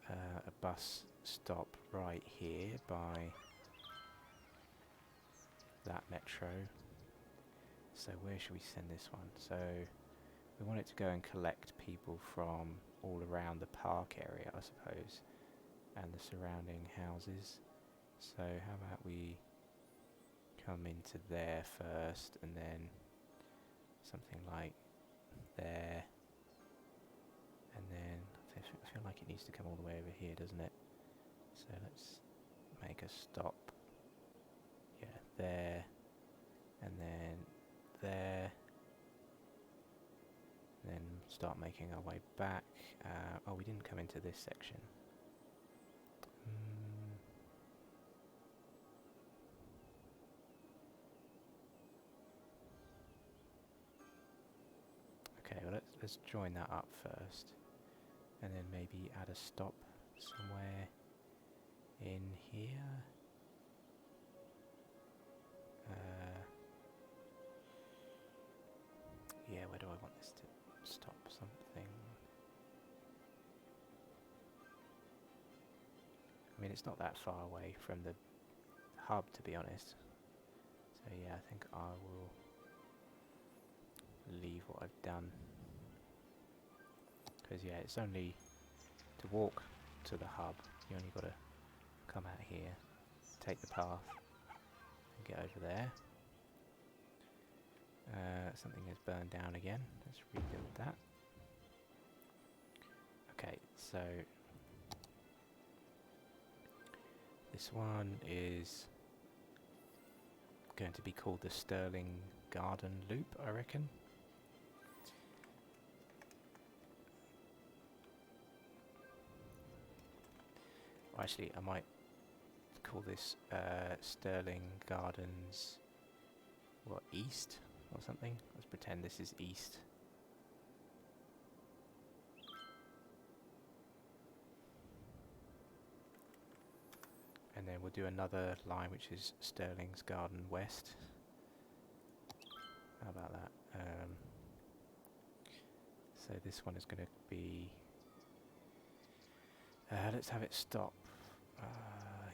a bus stop right here by that metro. So where should we send this one? So we want it to go and collect people from all around the park area, I suppose, and the surrounding houses. So how about we come into there first, and then something like there, and then I feel like it needs to come all the way over here, doesn't it? So let's make make a stop. Yeah, there, and then there. Then start making our way back. Oh, we didn't come into this section. Okay, well let's join that up first, and then maybe add a stop somewhere in here. Yeah, where do I want this to stop? Something. I mean, it's not that far away from the hub, to be honest. So yeah, I think I will leave what I've done. Because yeah, it's only to walk to the hub. You only got to come out here, take the path, and get over there. Something has burned down again. Let's rebuild that. Okay, so this one is going to be called the Sterling Garden Loop, I reckon. Actually, I might call this Sterling Gardens, what, East or something? Let's pretend this is East. And then we'll do another line which is Sterling's Garden West. How about that? So this one is going to be... let's have it stop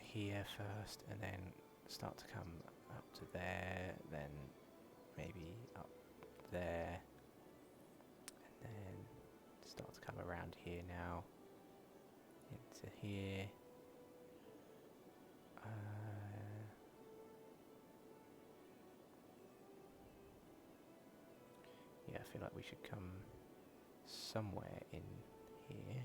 here first, and then start to come up to there, then maybe up there, and then start to come around here now, into here. Yeah, I feel like we should come somewhere in here.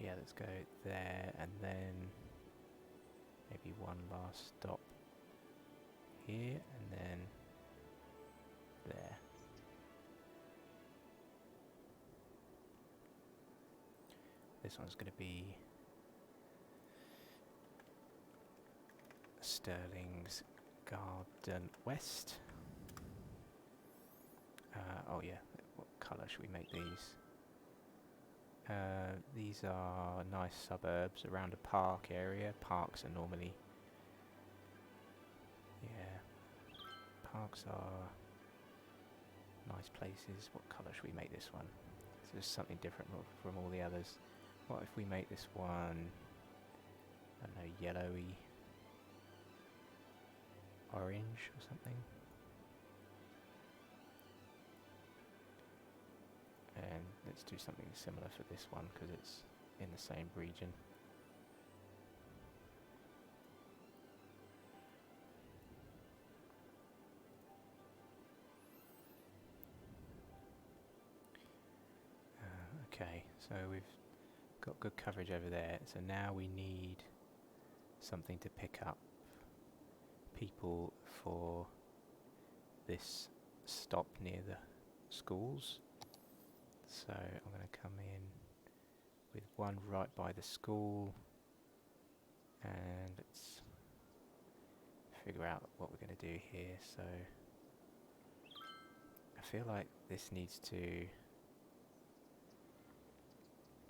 Yeah, let's go there, and then maybe one last stop here, and then there. This one's going to be Sterling's Garden West. Oh yeah, what colour should we make these? These are nice suburbs around a park area. Parks are normally... yeah, parks are nice places. What colour should we make this one? So just something different from all the others. What if we make this one, I don't know, yellowy, orange or something? And let's do something similar for this one because it's in the same region. Okay, so we've got good coverage over there. So now we need something to pick up people for this stop near the schools. So I'm going to come in with one right by the school, and let's figure out what we're going to do here. So I feel like this needs to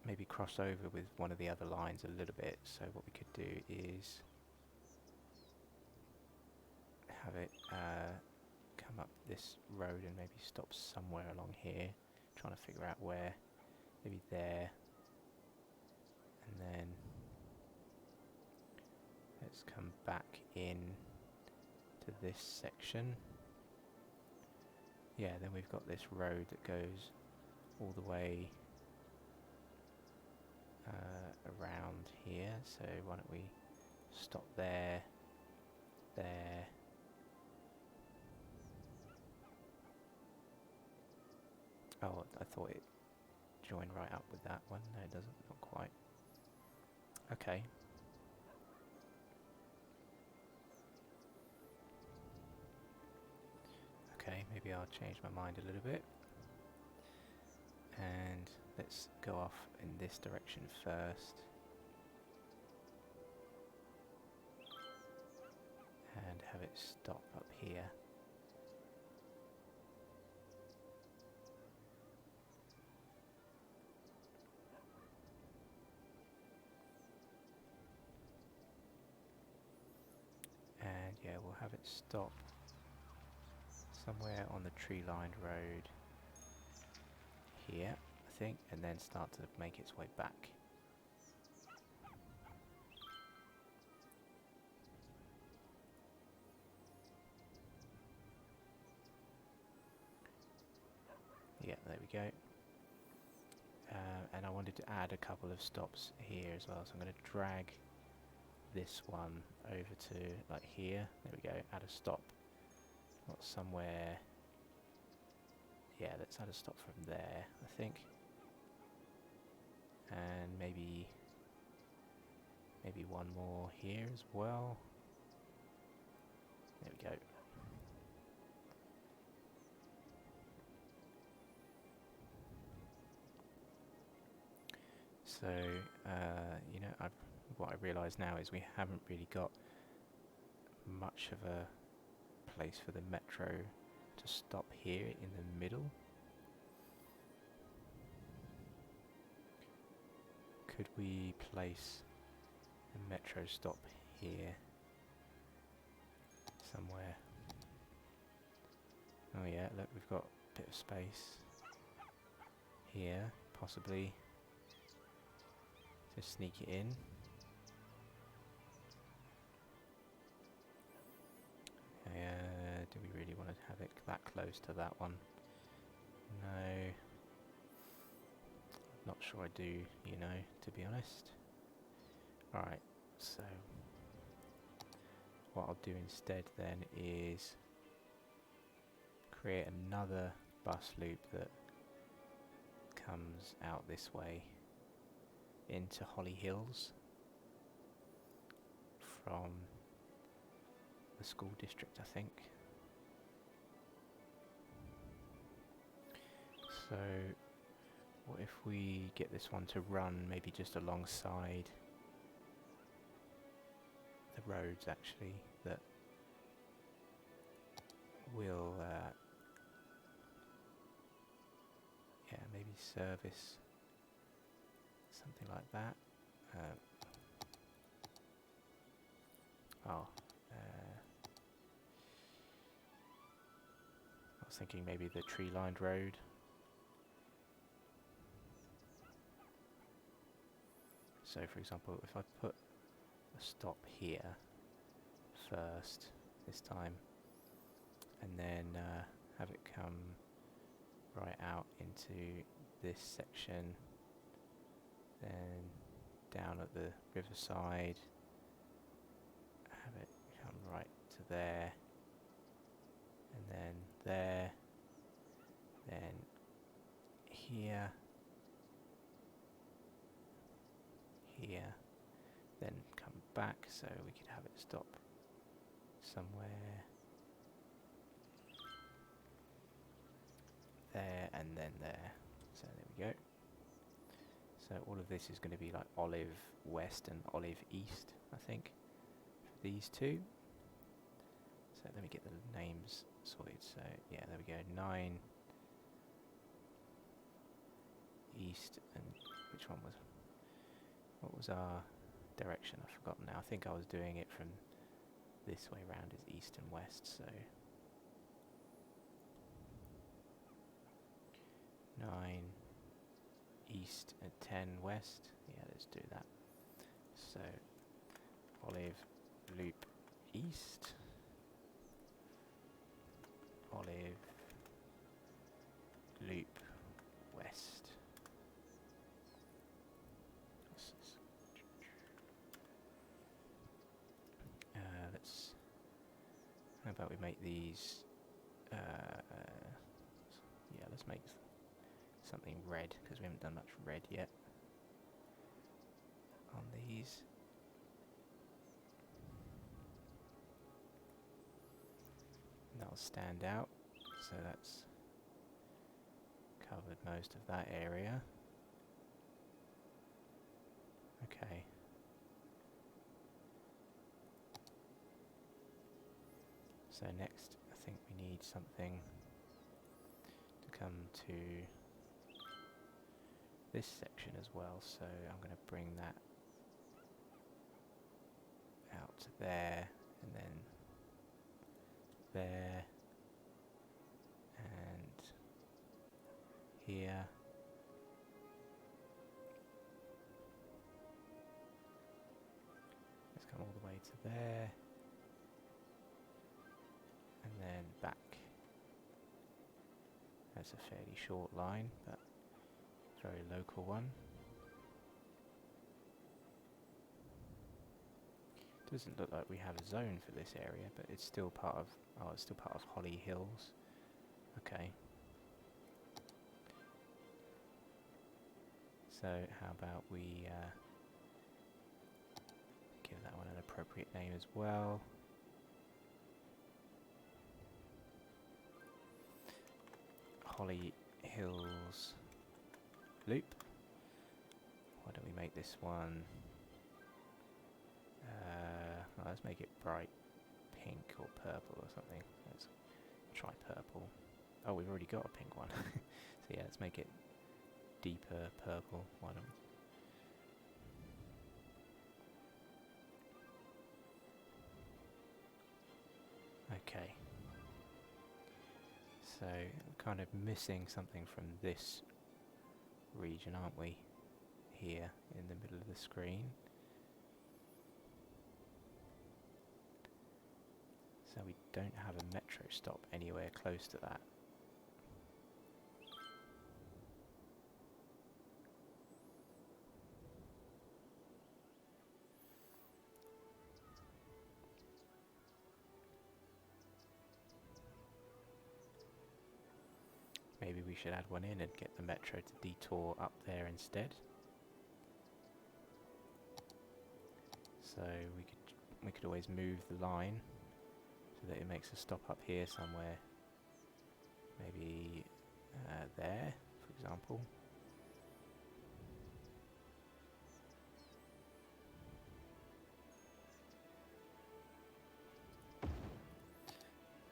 maybe cross over with one of the other lines a little bit. So what we could do is have it come up this road and maybe stop somewhere along here. Trying to figure out where. Maybe there. And then let's come back in to this section. Yeah, then we've got this road that goes all the way around here. So why don't we stop there, there. Oh, I thought it join right up with that one. No, it doesn't, not quite. Okay. Okay, maybe I'll change my mind a little bit. And let's go off in this direction first. And have it stop up here. And yeah, we'll have it stop somewhere on the tree-lined road here, I think, and then start to make its way back. Yeah, there we go. And I wanted to add a couple of stops here as well, so I'm going to drag this one over to like here. There we go, add a stop. Not somewhere. Yeah, let's add a stop from there, I think. And maybe one more here as well. There we go. So, you know, what I realise now is we haven't really got much of a place for the metro to stop here in the middle. Could we place a metro stop here somewhere? Oh yeah, look, we've got a bit of space here, possibly. Just sneak it in. Do we really want to have it that close to that one? No. Not sure I do, you know, to be honest. Alright, so what I'll do instead then is create another bus loop that comes out this way into Holly Hills from the school district, I think. So what if we get this one to run maybe just alongside the roads actually that will yeah, maybe service something like that. I was thinking maybe the tree-lined road. So for example, if I put a stop here first this time, and then have it come right out into this section, then down at the riverside, have it come right to there, and then there, then here, here, then come back, so we could have it stop somewhere there and then there. So there we go. So all of this is going to be like olive west and olive east, I think, for these two. So let me get the names sorted. So yeah, there we go. 9 east, and which one was? What was our direction? I've forgotten now. I think I was doing it from this way round as east and west. So 9 east and 10 west. Yeah, let's do that. So olive loop east, olive loop west. Let's, how about we make these, yeah, let's make something red, because we haven't done much red yet on these. And that'll stand out, so that's covered most of that area. Okay. So next, I think we need something to come to this section as well, so I'm going to bring that out to there, and then there, and here. Let's come all the way to there, and then back. That's a fairly short line, but very local one. Doesn't look like we have a zone for this area, but it's still part of. Oh, it's still part of Holly Hills. Okay. So how about we give that one an appropriate name as well. Holly Hills Loop. Why don't we make this one? Well, let's make it bright pink or purple or something. Let's try purple. Oh, we've already got a pink one. So yeah, let's make it deeper purple. Why don't we? Okay. So, kind of missing something from this region, aren't we? Here, in the middle of the screen. So we don't have a metro stop anywhere close to that. Maybe we should add one in and get the metro to detour up there instead. So we could always move the line so that it makes a stop up here somewhere. Maybe there, for example.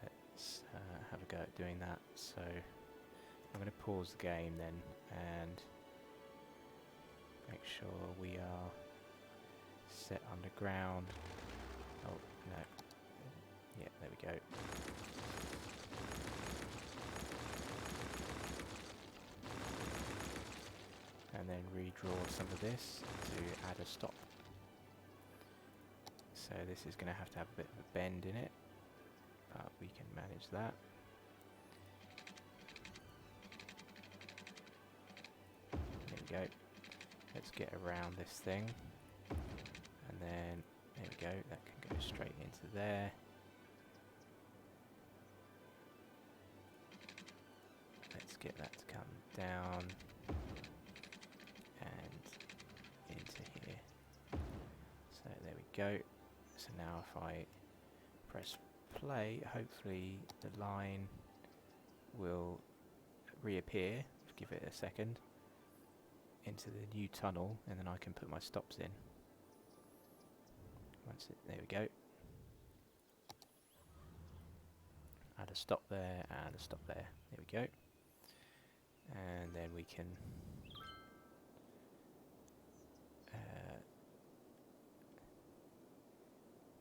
Let's have a go at doing that. So I'm going to pause the game then and make sure we are set underground. Oh, no. Yeah, there we go. And then redraw some of this to add a stop. So this is going to have a bit of a bend in it, but we can manage that. There we go. Let's get around this thing. And then, there we go, that can go straight into there. Let's get that to come down and into here. So there we go. So now if I press play, hopefully the line will reappear. Give it a second into the new tunnel, and then I can put my stops in. There we go. Add a stop there, and a stop there. There we go. And then we can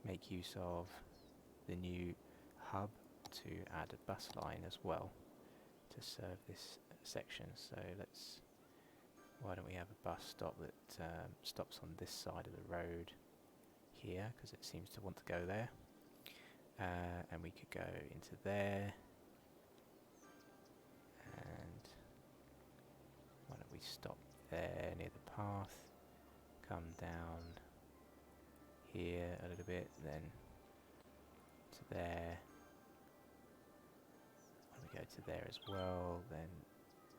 make use of the new hub to add a bus line as well to serve this section. So why don't we have a bus stop that stops on this side of the road here, because it seems to want to go there, and we could go into there, and why don't we stop there near the path, come down here a little bit, then to there, when we go to there as well, then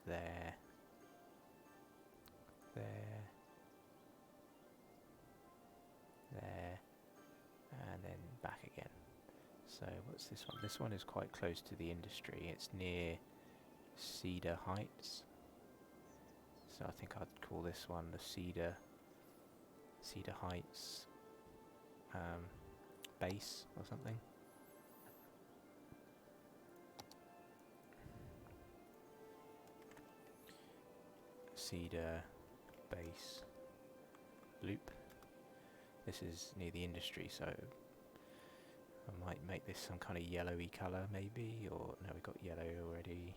there, So what's this one? This one is quite close to the industry. It's near Cedar Heights. So I think I'd call this one the Cedar Heights base or something. Cedar base loop. This is near the industry, so I might make this some kind of yellowy colour maybe, or no, we got yellow already.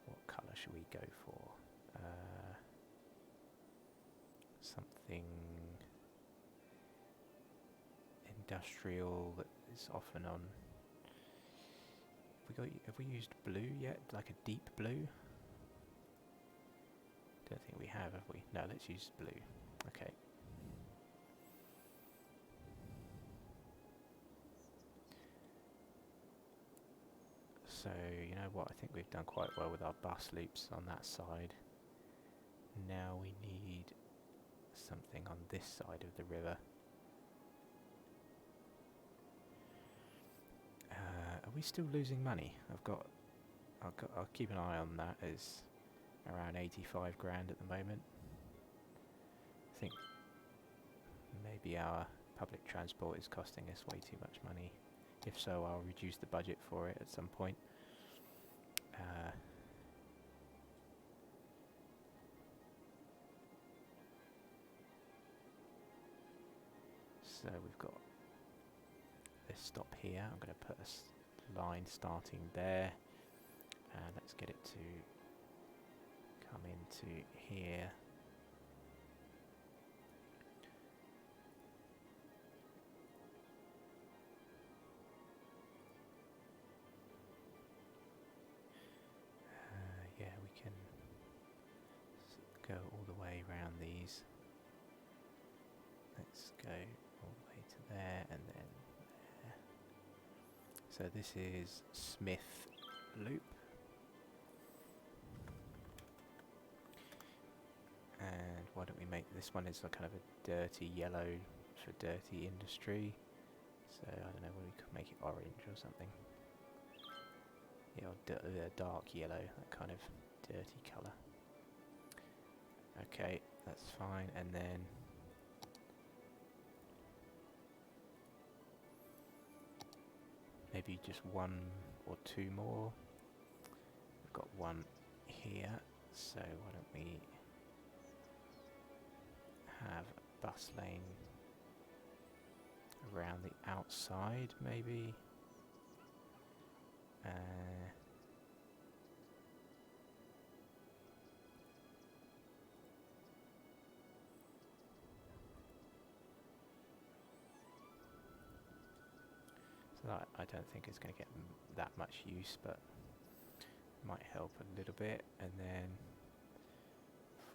What colour should we go for? Something industrial that is often on. Have we used blue yet? Like a deep blue? Don't think we have we? No, let's use blue. Okay. So, you know what, I think we've done quite well with our bus loops on that side. Now we need something on this side of the river. Are we still losing money? I'll keep an eye on that. It's around 85 grand at the moment. I think maybe our public transport is costing us way too much money. If so, I'll reduce the budget for it at some point. So we've got this stop here. I'm going to put a line starting there, and let's get it to come into here. Yeah, we can go all the way around these. Let's go all the way to there and then there. So this is Smith Loop. And why don't we make this one is a kind of a dirty yellow for dirty industry. So I don't know, whether we could make it orange or something. Yeah, or dark yellow, that kind of dirty colour. Okay, that's fine. And then maybe just one or two more. We've got one here, so why don't we have a bus lane around the outside maybe. So I don't think it's going to get that much use, but might help a little bit. And then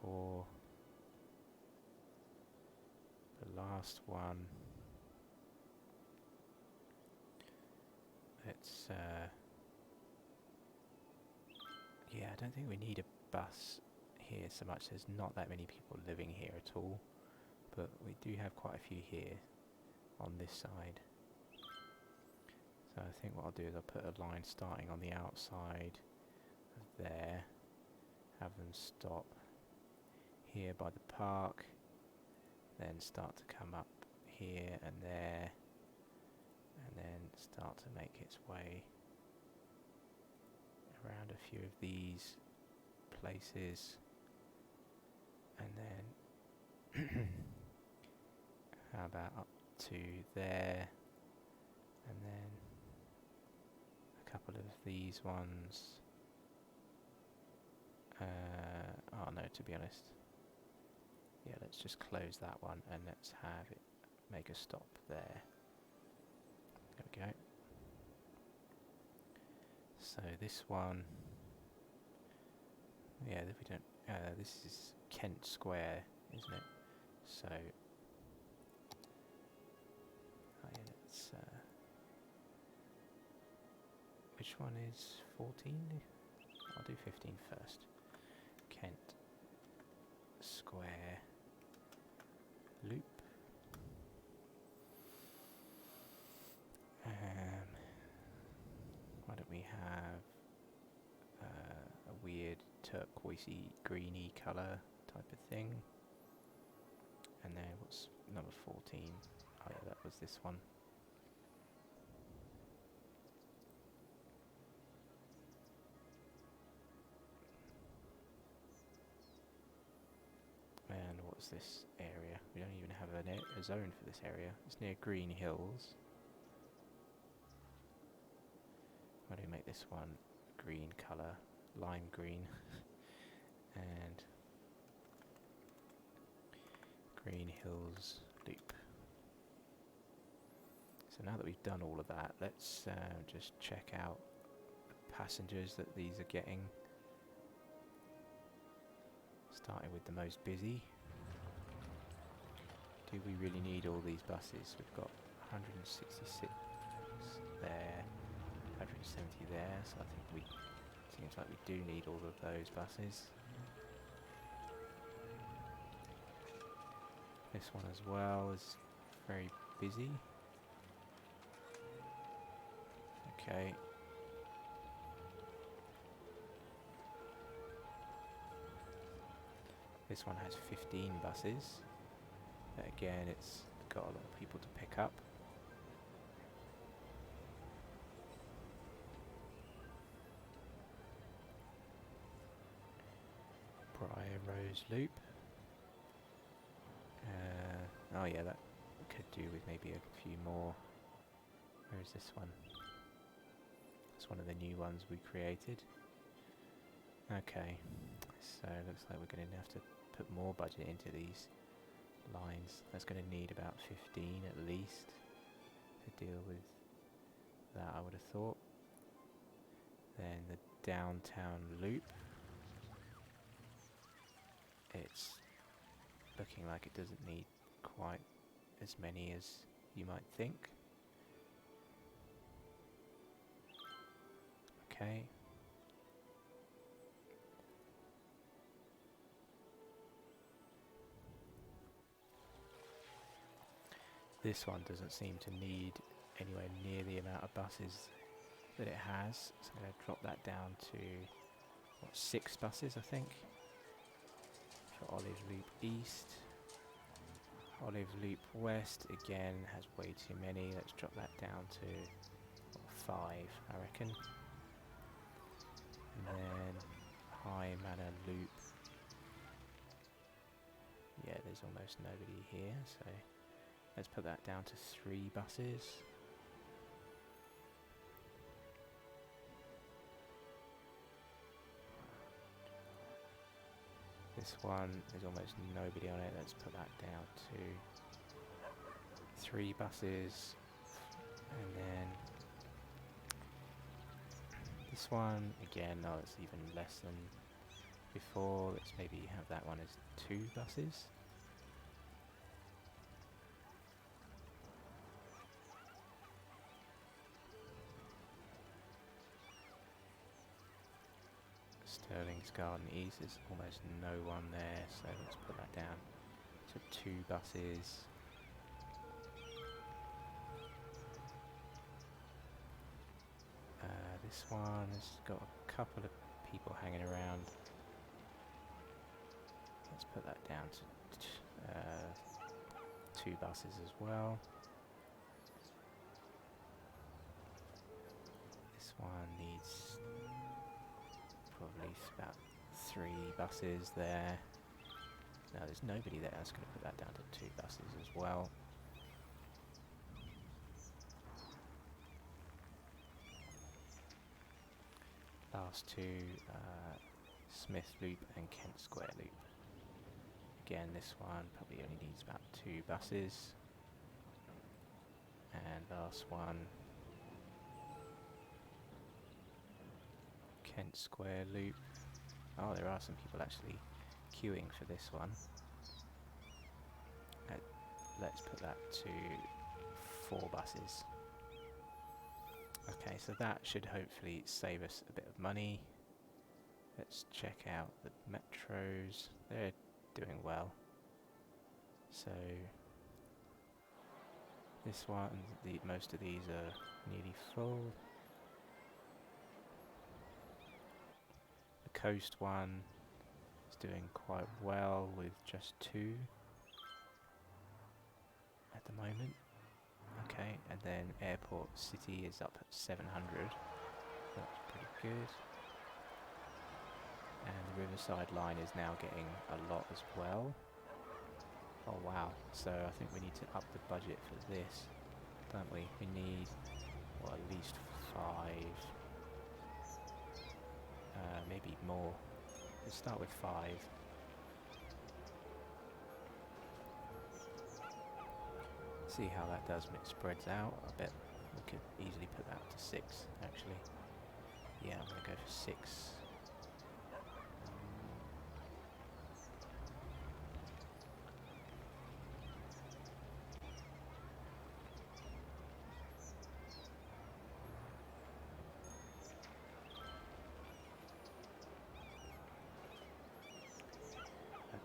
for the last one, let's yeah, I don't think we need a bus here so much. There's not that many people living here at all, but we do have quite a few here on this side. So I think what I'll do is I'll put a line starting on the outside of there, have them stop here by the park, then start to come up here and there, and then start to make its way around a few of these places, and then how about up to there, and then a couple of these ones. Oh no, to be honest, yeah, let's just close that one and let's have it make a stop there. There we go. So this one, yeah, if we don't, this is Kent Square, isn't it? So, oh yeah, let's, which one is 14? I'll do 15 first. Kent Square Loop. And we have a weird turquoisey greeny colour type of thing. And then what's number 14? Oh yeah, that was this one. And what's this area? We don't even have a zone for this area. It's near Green Hills. Why do we make this one green colour? Lime green. And Green Hills Loop. So now that we've done all of that, let's just check out the passengers that these are getting. Starting with the most busy. Do we really need all these buses? We've got 166 there, 170 there, so I think seems like we do need all of those buses. This one as well is very busy. Okay. This one has 15 buses, but again it's got a lot of people to pick up. Briar Rose Loop. Oh yeah, that could do with maybe a few more. Where is this one? It's one of the new ones we created. Okay, so looks like we're going to have to put more budget into these lines. That's going to need about 15 at least to deal with that, I would have thought. Then the downtown loop. It's looking like it doesn't need quite as many as you might think. Okay. This one doesn't seem to need anywhere near the amount of buses that it has, so I'm going to drop that down to, what, 6 buses I think, for Olive Loop East. Olive Loop West, again, has way too many. Let's drop that down to, what, 5, I reckon. And then High Manor Loop. Yeah, there's almost nobody here, so let's put that down to 3 buses. This one, there's almost nobody on it. Let's put that down to 3 buses. And then this one, again, no, it's even less than before. Let's maybe have that one as 2 buses. Sterling's Garden East, there's almost no one there, so let's put that down to 2 buses. This one has got a couple of people hanging around. Let's put that down to 2 buses as well. This one needs probably about 3 buses there. No, there's nobody there. I'm just going to put that down to 2 buses as well. Last 2, Smith Loop and Kent Square Loop. Again, this one probably only needs about 2 buses. And last one, Kent Square Loop. Oh, there are some people actually queuing for this one. Let's put that to 4 buses. Okay, so that should hopefully save us a bit of money. Let's check out the metros. They're doing well. So this one, most of these are nearly full. coast one is doing quite well with just 2 at the moment. Okay, and then Airport City is up at 700. That's pretty good. And the Riverside line is now getting a lot as well. Oh wow, so I think we need to up the budget for this, don't we? We need, well, at least 5, maybe more. Let's start with 5. See how that does when it spreads out. I bet we could easily put that up to 6, actually. Yeah, I'm going to go for 6.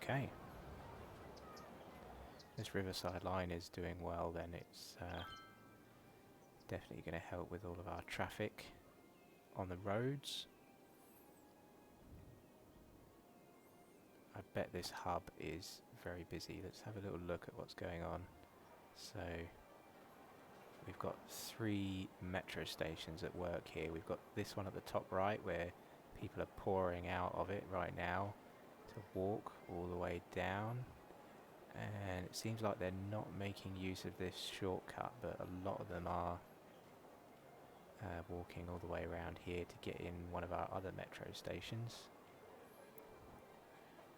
Okay. This Riverside line is doing well, then it's definitely going to help with all of our traffic on the roads. I bet this hub is very busy. Let's have a little look at what's going on. So we've got 3 metro stations at work here. We've got this one at the top right where people are pouring out of it right now to walk all the way down. And it seems like they're not making use of this shortcut, but a lot of them are walking all the way around here to get in one of our other metro stations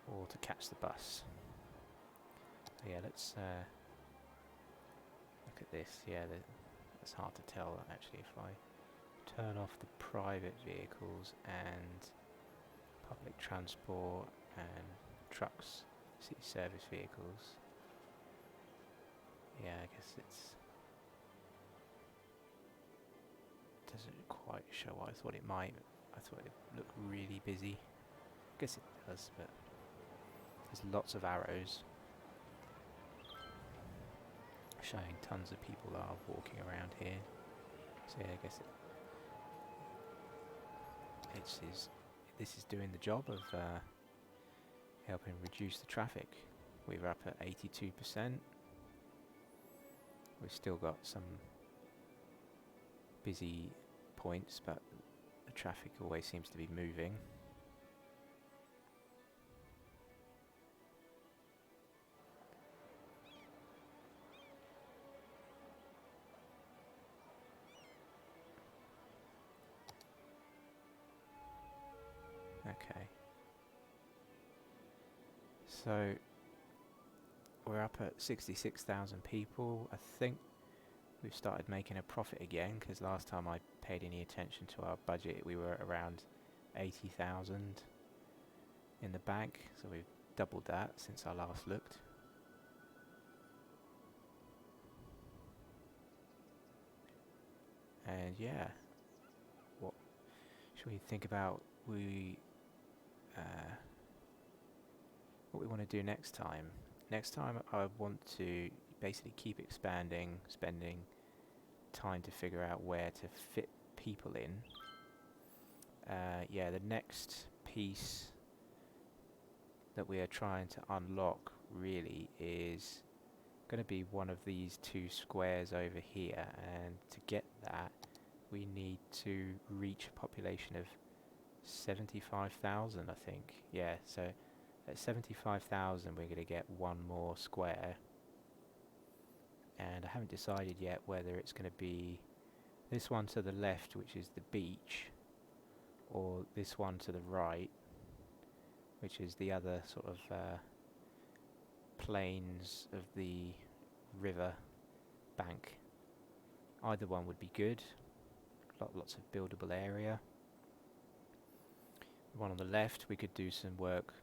or to catch the bus. So yeah, let's look at this. Yeah, it's hard to tell actually if I turn off the private vehicles and public transport and trucks, city service vehicles. Yeah, I guess doesn't quite show what I thought it might. I thought it looked really busy. I guess it does, but there's lots of arrows showing tons of people are walking around here. So yeah, I guess this is doing the job of helping reduce the traffic. We're up at 82%. We've still got some busy points, but the traffic always seems to be moving. Okay. So we're up at 66,000 people. I think we've started making a profit again, because last time I paid any attention to our budget we were around 80,000 in the bank, so we've doubled that since I last looked. And yeah, what should we think about what we want to do next time? Next time I want to basically keep expanding, spending time to figure out where to fit people in. Yeah, the next piece that we are trying to unlock really is going to be one of these 2 squares over here, and to get that we need to reach a population of 75,000, I think. Yeah, so at 75,000 we're going to get 1 more square, and I haven't decided yet whether it's going to be this one to the left, which is the beach, or this one to the right, which is the other sort of plains of the river bank. Either one would be good. Lots of buildable area. The one on the left we could do some work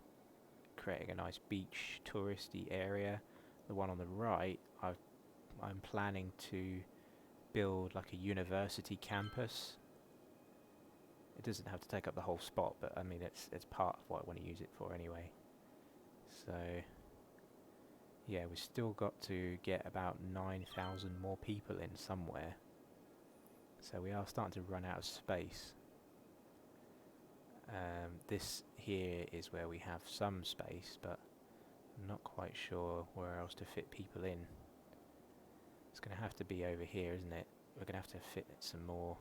creating a nice beach touristy area. The one on the right I'm planning to build like a university campus. It doesn't have to take up the whole spot, but I mean it's part of what I want to use it for anyway. So yeah, we've still got to get about 9,000 more people in somewhere. So we are starting to run out of space. This here is where we have some space, but I'm not quite sure where else to fit people in. It's going to have to be over here, isn't it? We're going to have to fit some more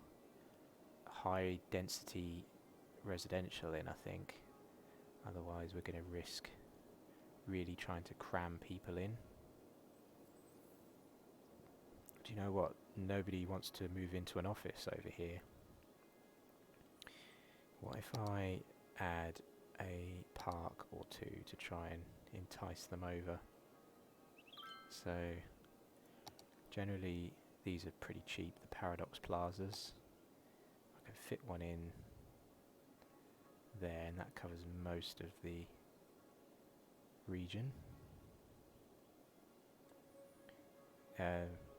high density residential in, I think. Otherwise we're going to risk really trying to cram people in. Do you know what? Nobody wants to move into an office over here. What if I add a park or two to try and entice them over? So generally these are pretty cheap, the Paradox Plazas. I can fit one in there and that covers most of the region.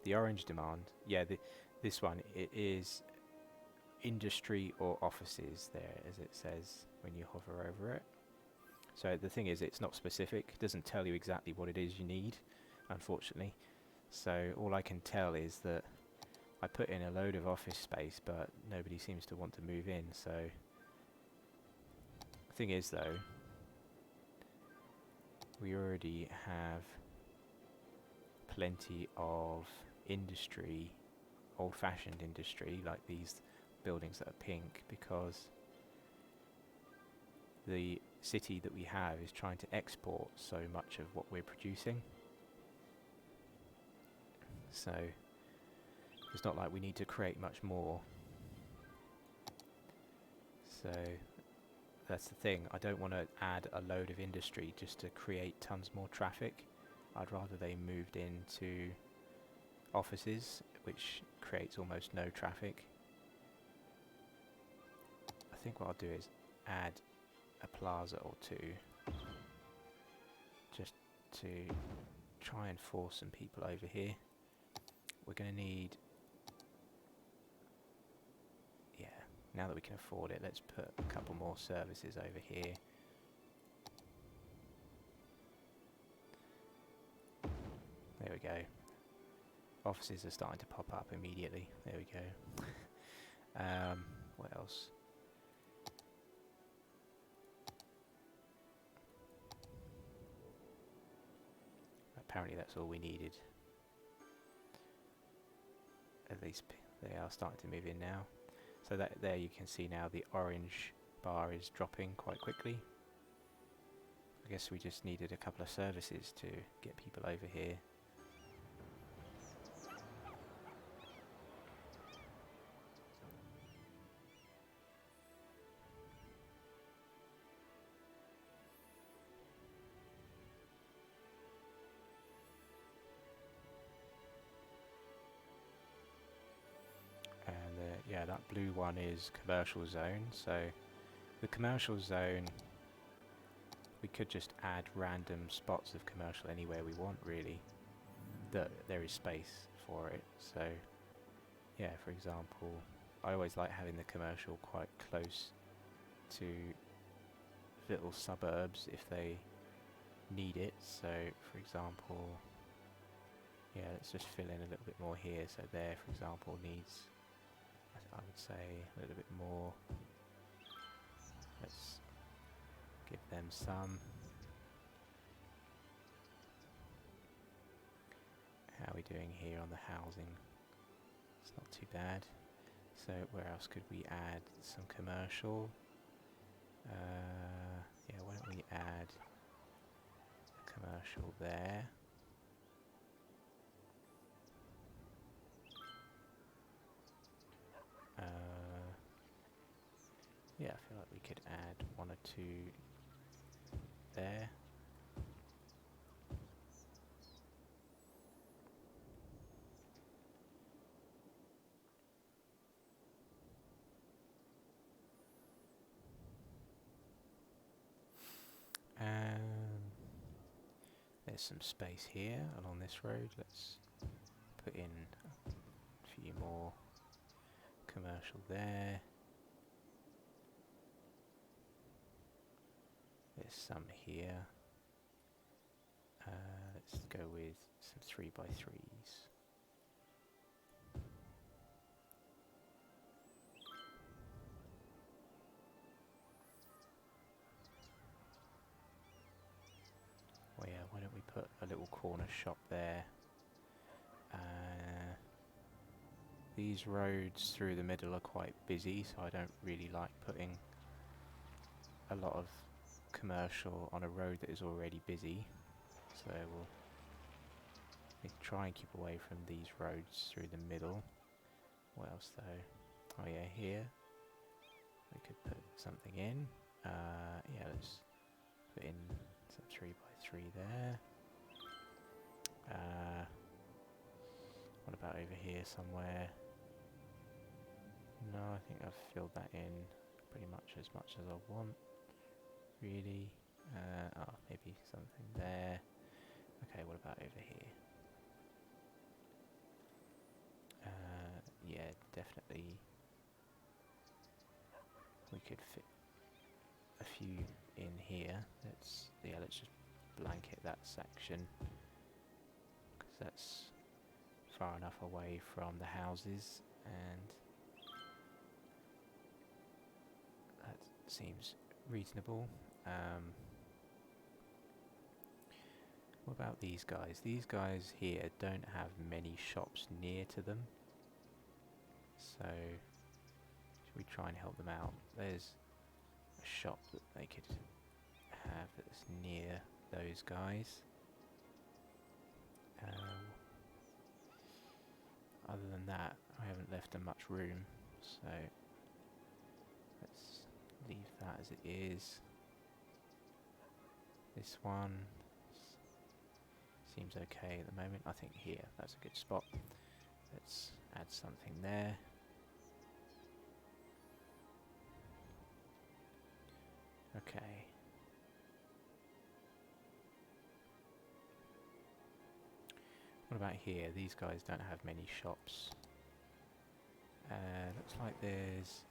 The orange demand, yeah, this one, it is industry or offices there, as it says when you hover over it. So the thing is, it's not specific, it doesn't tell you exactly what it is you need, unfortunately. So all I can tell is that I put in a load of office space, but nobody seems to want to move in. So the thing is, though, we already have plenty of industry, old-fashioned industry, like these buildings that are pink, because the city that we have is trying to export so much of what we're producing. So it's not like we need to create much more. So that's the thing, I don't want to add a load of industry just to create tons more traffic. I'd rather they moved into offices, which creates almost no traffic. I think what I'll do is add a plaza or two, just to try and force some people over here. We're going to need, yeah, now that we can afford it, let's put a couple more services over here. There we go. Offices are starting to pop up immediately. There we go. What else? Apparently that's all we needed. At least they are starting to move in now. So that there you can see now the orange bar is dropping quite quickly. I guess we just needed a couple of services to get people over here. Yeah, that blue one is commercial zone. So the commercial zone, we could just add random spots of commercial anywhere we want, really. There is space for it. So yeah, for example, I always like having the commercial quite close to little suburbs if they need it. So for example, yeah, let's just fill in a little bit more here. So there, for example, needs, I would say, a little bit more. Let's give them some. How are we doing here on the housing? It's not too bad. So where else could we add some commercial? Yeah, why don't we add a commercial there? Yeah, I feel like we could add one or two there. There's some space here along this road. Let's put in a few more commercial there. There's some here. Let's go with some 3x3s. why don't we put a little corner shop there? These roads through the middle are quite busy, so I don't really like putting a lot of commercial on a road that is already busy. So we'll try and keep away from these roads through the middle. What else though? Oh yeah, here we could put something in. Yeah, let's put in some 3x3 there. What about over here somewhere? No, I think I've filled that in pretty much as I want, really. Oh, maybe something there. Okay, what about over here? Yeah, definitely we could fit a few in here. Let's just blanket that section, because that's far enough away from the houses, and that seems reasonable. What about these guys? These guys here don't have many shops near to them, so should we try and help them out? There's a shop that they could have that's near those guys. Other than that, I haven't left them much room, so let's leave that as it is. This one seems okay at the moment. I think here, that's a good spot. Let's add something there. Okay. What about here? These guys don't have many shops. Looks like there's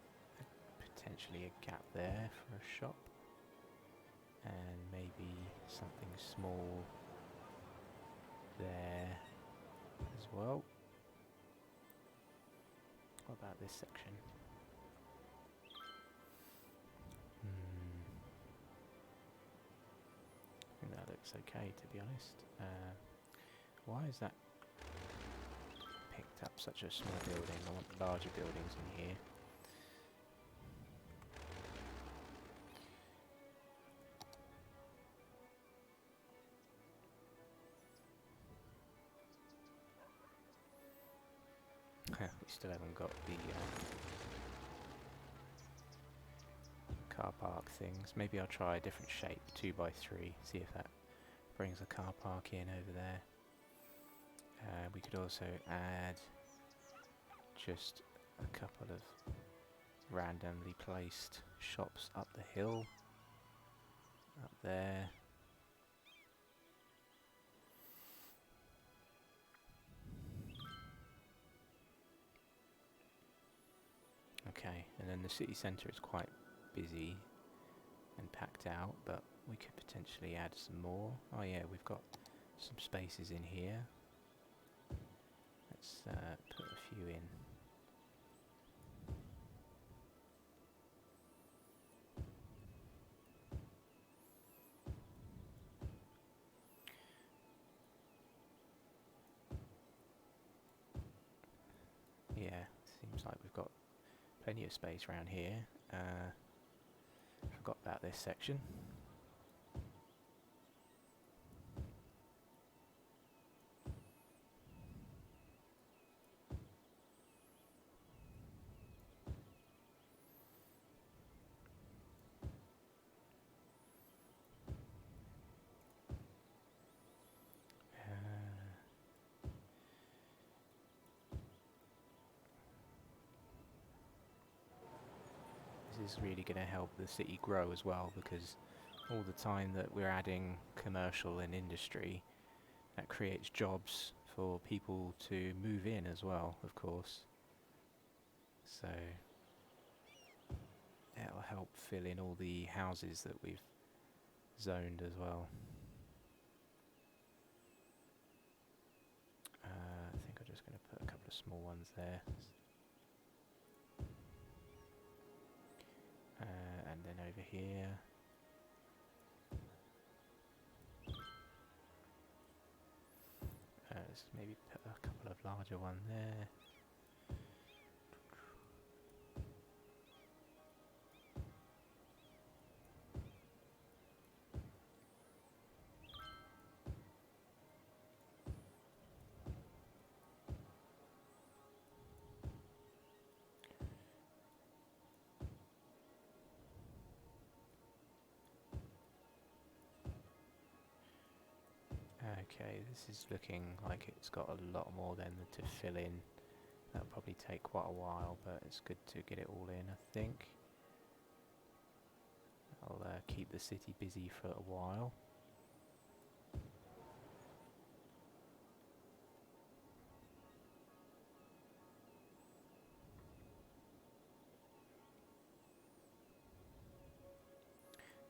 potentially a gap there for a shop. And maybe something small there as well. What about this section? I think that looks okay, to be honest. Why is that picked up such a small building? I want larger buildings in here. We still haven't got the car park things. Maybe I'll try a different shape, 2x3, see if that brings a car park in over there. We could also add just a couple of randomly placed shops up the hill, up there. Okay, and then the city centre is quite busy and packed out, but we could potentially add some more. Oh yeah, we've got some spaces in here. Let's put a few in. Yeah, seems like we've got plenty of space around here. Forgot about this section. This is really going to help the city grow as well, because all the time that we're adding commercial and industry, that creates jobs for people to move in as well, of course. So that'll help fill in all the houses that we've zoned as well. I think I'm just going to put a couple of small ones there. And then over here. larger one there. Okay, this is looking like it's got a lot more then to fill in. That'll probably take quite a while, but it's good to get it all in, I think. I'll keep the city busy for a while.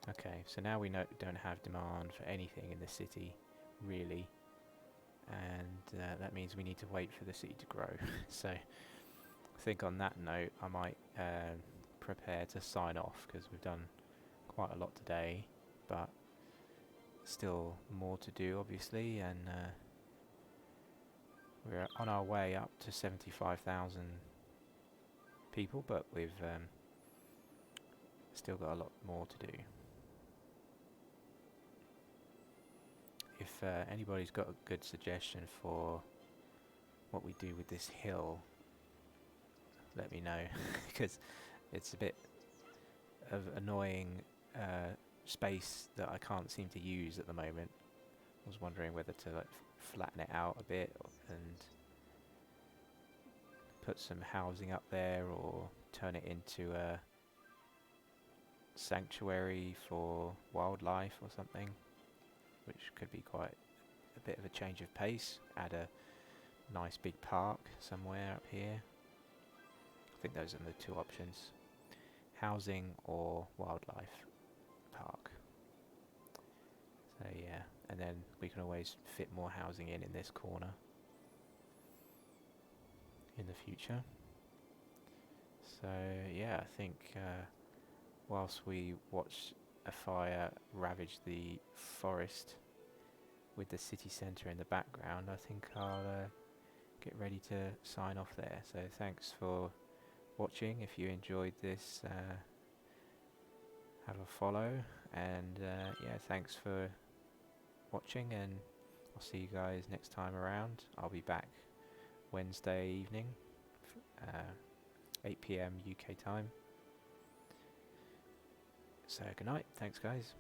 Okay, so now we don't have demand for anything in the city, really, and that means we need to wait for the city to grow. So I think on that note I might prepare to sign off, because we've done quite a lot today, but still more to do obviously, and we're on our way up to 75,000 people, but we've still got a lot more to do. If anybody's got a good suggestion for what we do with this hill, let me know, because it's a bit of annoying space that I can't seem to use at the moment. I was wondering whether to like flatten it out a bit and put some housing up there, or turn it into a sanctuary for wildlife or something, which could be quite a bit of a change of pace. Add a nice big park somewhere up here. I think those are the two options: housing or wildlife park. So yeah, and then we can always fit more housing in this corner in the future. So yeah, I think whilst we watch a fire ravage the forest with the city centre in the background, I think I'll get ready to sign off there. So thanks for watching. If you enjoyed this, have a follow, and yeah, thanks for watching, and I'll see you guys next time around. I'll be back Wednesday evening, 8 PM UK time. So good night, thanks guys.